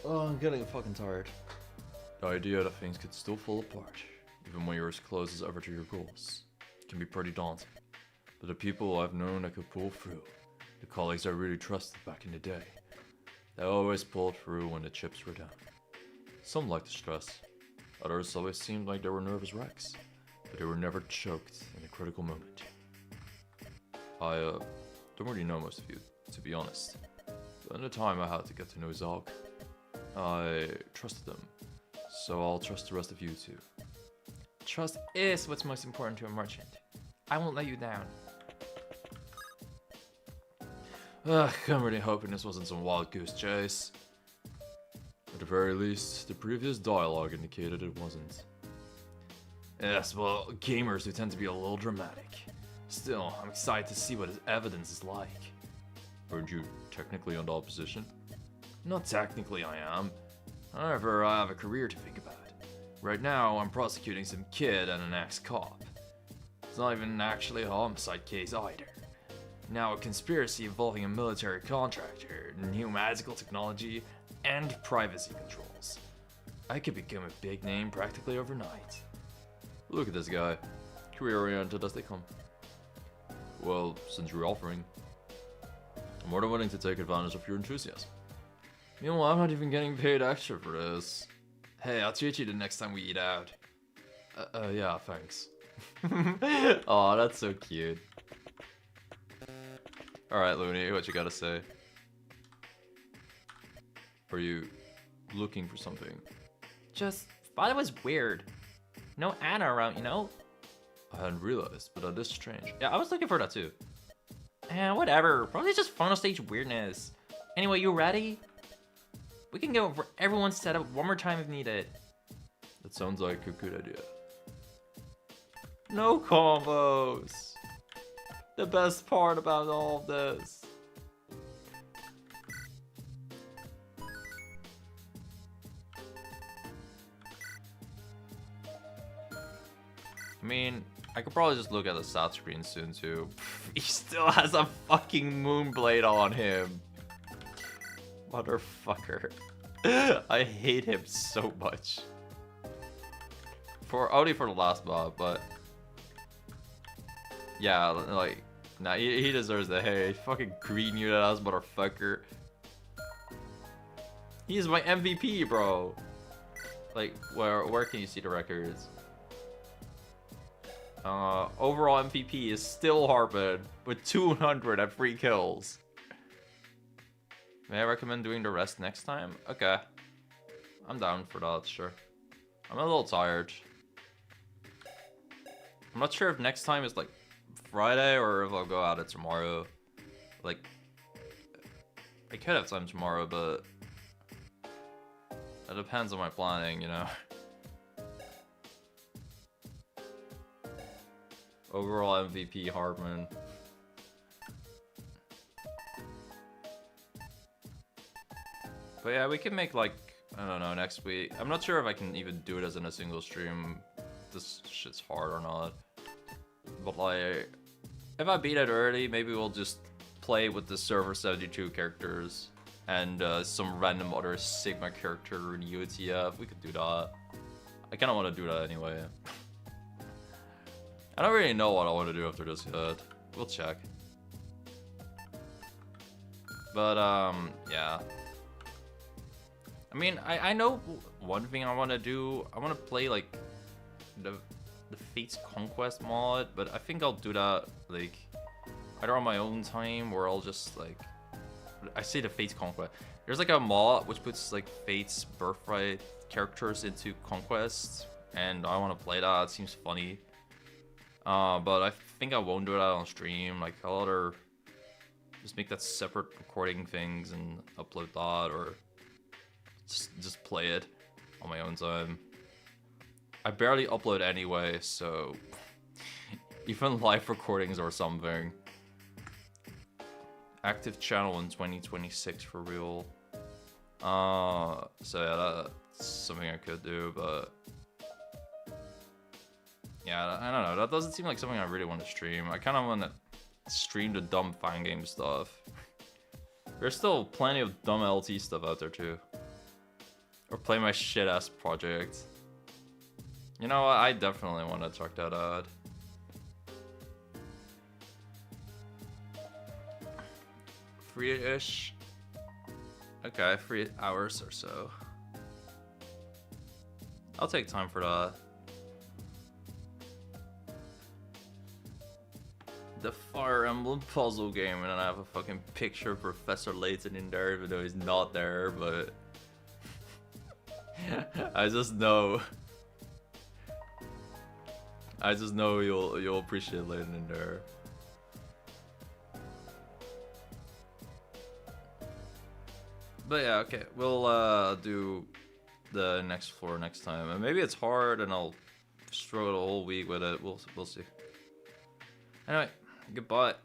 [SPEAKER 1] Oh, I'm getting fucking tired. The idea that things could still fall apart, even when you're as close as ever to your goals, can be pretty daunting. But the people I've known that could pull through, the colleagues I really trusted back in the day, they always pulled through when the chips were down. Some liked the stress, others always seemed like they were nervous wrecks, but they were never choked in a critical moment. I don't really know most of you, to be honest. But in the time I had to get to know Zelg, I trusted them, so I'll trust the rest of you too.
[SPEAKER 2] Trust is what's most important to a merchant. I won't let you down.
[SPEAKER 1] Ugh, I'm really hoping this wasn't some wild goose chase. At the very least, the previous dialogue indicated it wasn't. Yes, well, gamers do tend to be a little dramatic. Still, I'm excited to see what his evidence is like. Aren't you technically on the opposition? Not technically, I am. However, I have a career to think about. Right now, I'm prosecuting some kid and an ex-cop. It's not even actually a homicide case either. Now a conspiracy involving a military contractor, new magical technology, and privacy controls. I could become a big name practically overnight. Look at this guy. Career-oriented as they come. Well, since you're offering, I'm more than willing to take advantage of your enthusiasm. Meanwhile, I'm not even getting paid extra for this. Hey, I'll treat you the next time we eat out. Yeah, thanks. Aw, that's so cute. Alright, Loonie, what you gotta say? Are you looking for something?
[SPEAKER 2] Just thought it was weird. No Anna around, you know?
[SPEAKER 1] I hadn't realized, but that is strange.
[SPEAKER 2] Yeah, I was looking for that too. Whatever. Probably just final stage weirdness. Anyway, you ready? We can go over everyone's setup one more time if needed.
[SPEAKER 1] That sounds like a good idea.
[SPEAKER 2] No combos. The best part about all of this.
[SPEAKER 1] I mean, I could probably just look at the stat screen soon too. He still has a fucking moonblade on him. Motherfucker. I hate him so much. Only for the last mob, but yeah, like, nah, he deserves the hey, fucking green unit ass motherfucker. He's my MVP, bro. Like, where can you see the records? Overall MVP is still Hardman with 203 kills. May I recommend doing the rest next time? Okay. I'm down for that, sure. I'm a little tired. I'm not sure if next time is like Friday or if I'll go at it tomorrow. Like, I could have time tomorrow, but it depends on my planning, you know. Overall MVP Hardman. But yeah, we can make like, I don't know, next week. I'm not sure if I can even do it as in a single stream. This shit's hard or not. But like, if I beat it early, maybe we'll just play with the server 72 characters and some random other Sigma character in UTF. We could do that. I kind of want to do that anyway. I don't really know what I want to do after this yet. We'll check. But yeah. I mean, I know one thing I want to do. I want to play like the Fates Conquest mod, but I think I'll do that like either on my own time or I'll just like, I say the Fates Conquest. There's like a mod which puts like Fates Birthright characters into Conquest, and I want to play that. It seems funny. But I think I won't do that on stream. Like I'll either just make that separate recording things and upload that, or just play it on my own time. I barely upload anyway, so even live recordings or something. Active channel in 2026 for real. So yeah, that's something I could do, but yeah, I don't know. That doesn't seem like something I really want to stream. I kind of want to stream the dumb fan game stuff. There's still plenty of dumb LT stuff out there too. Or play my shit ass project. You know what? I definitely want to check that out. Free-ish. Okay, 3 hours or so. I'll take time for that. The Fire Emblem puzzle game, and then I have a fucking picture of Professor Layton in there, even though he's not there, but I just know you'll appreciate Layton in there. But yeah, okay, we'll do the next floor next time, and maybe it's hard, and I'll struggle the whole week with it. We'll see. Anyway, goodbye.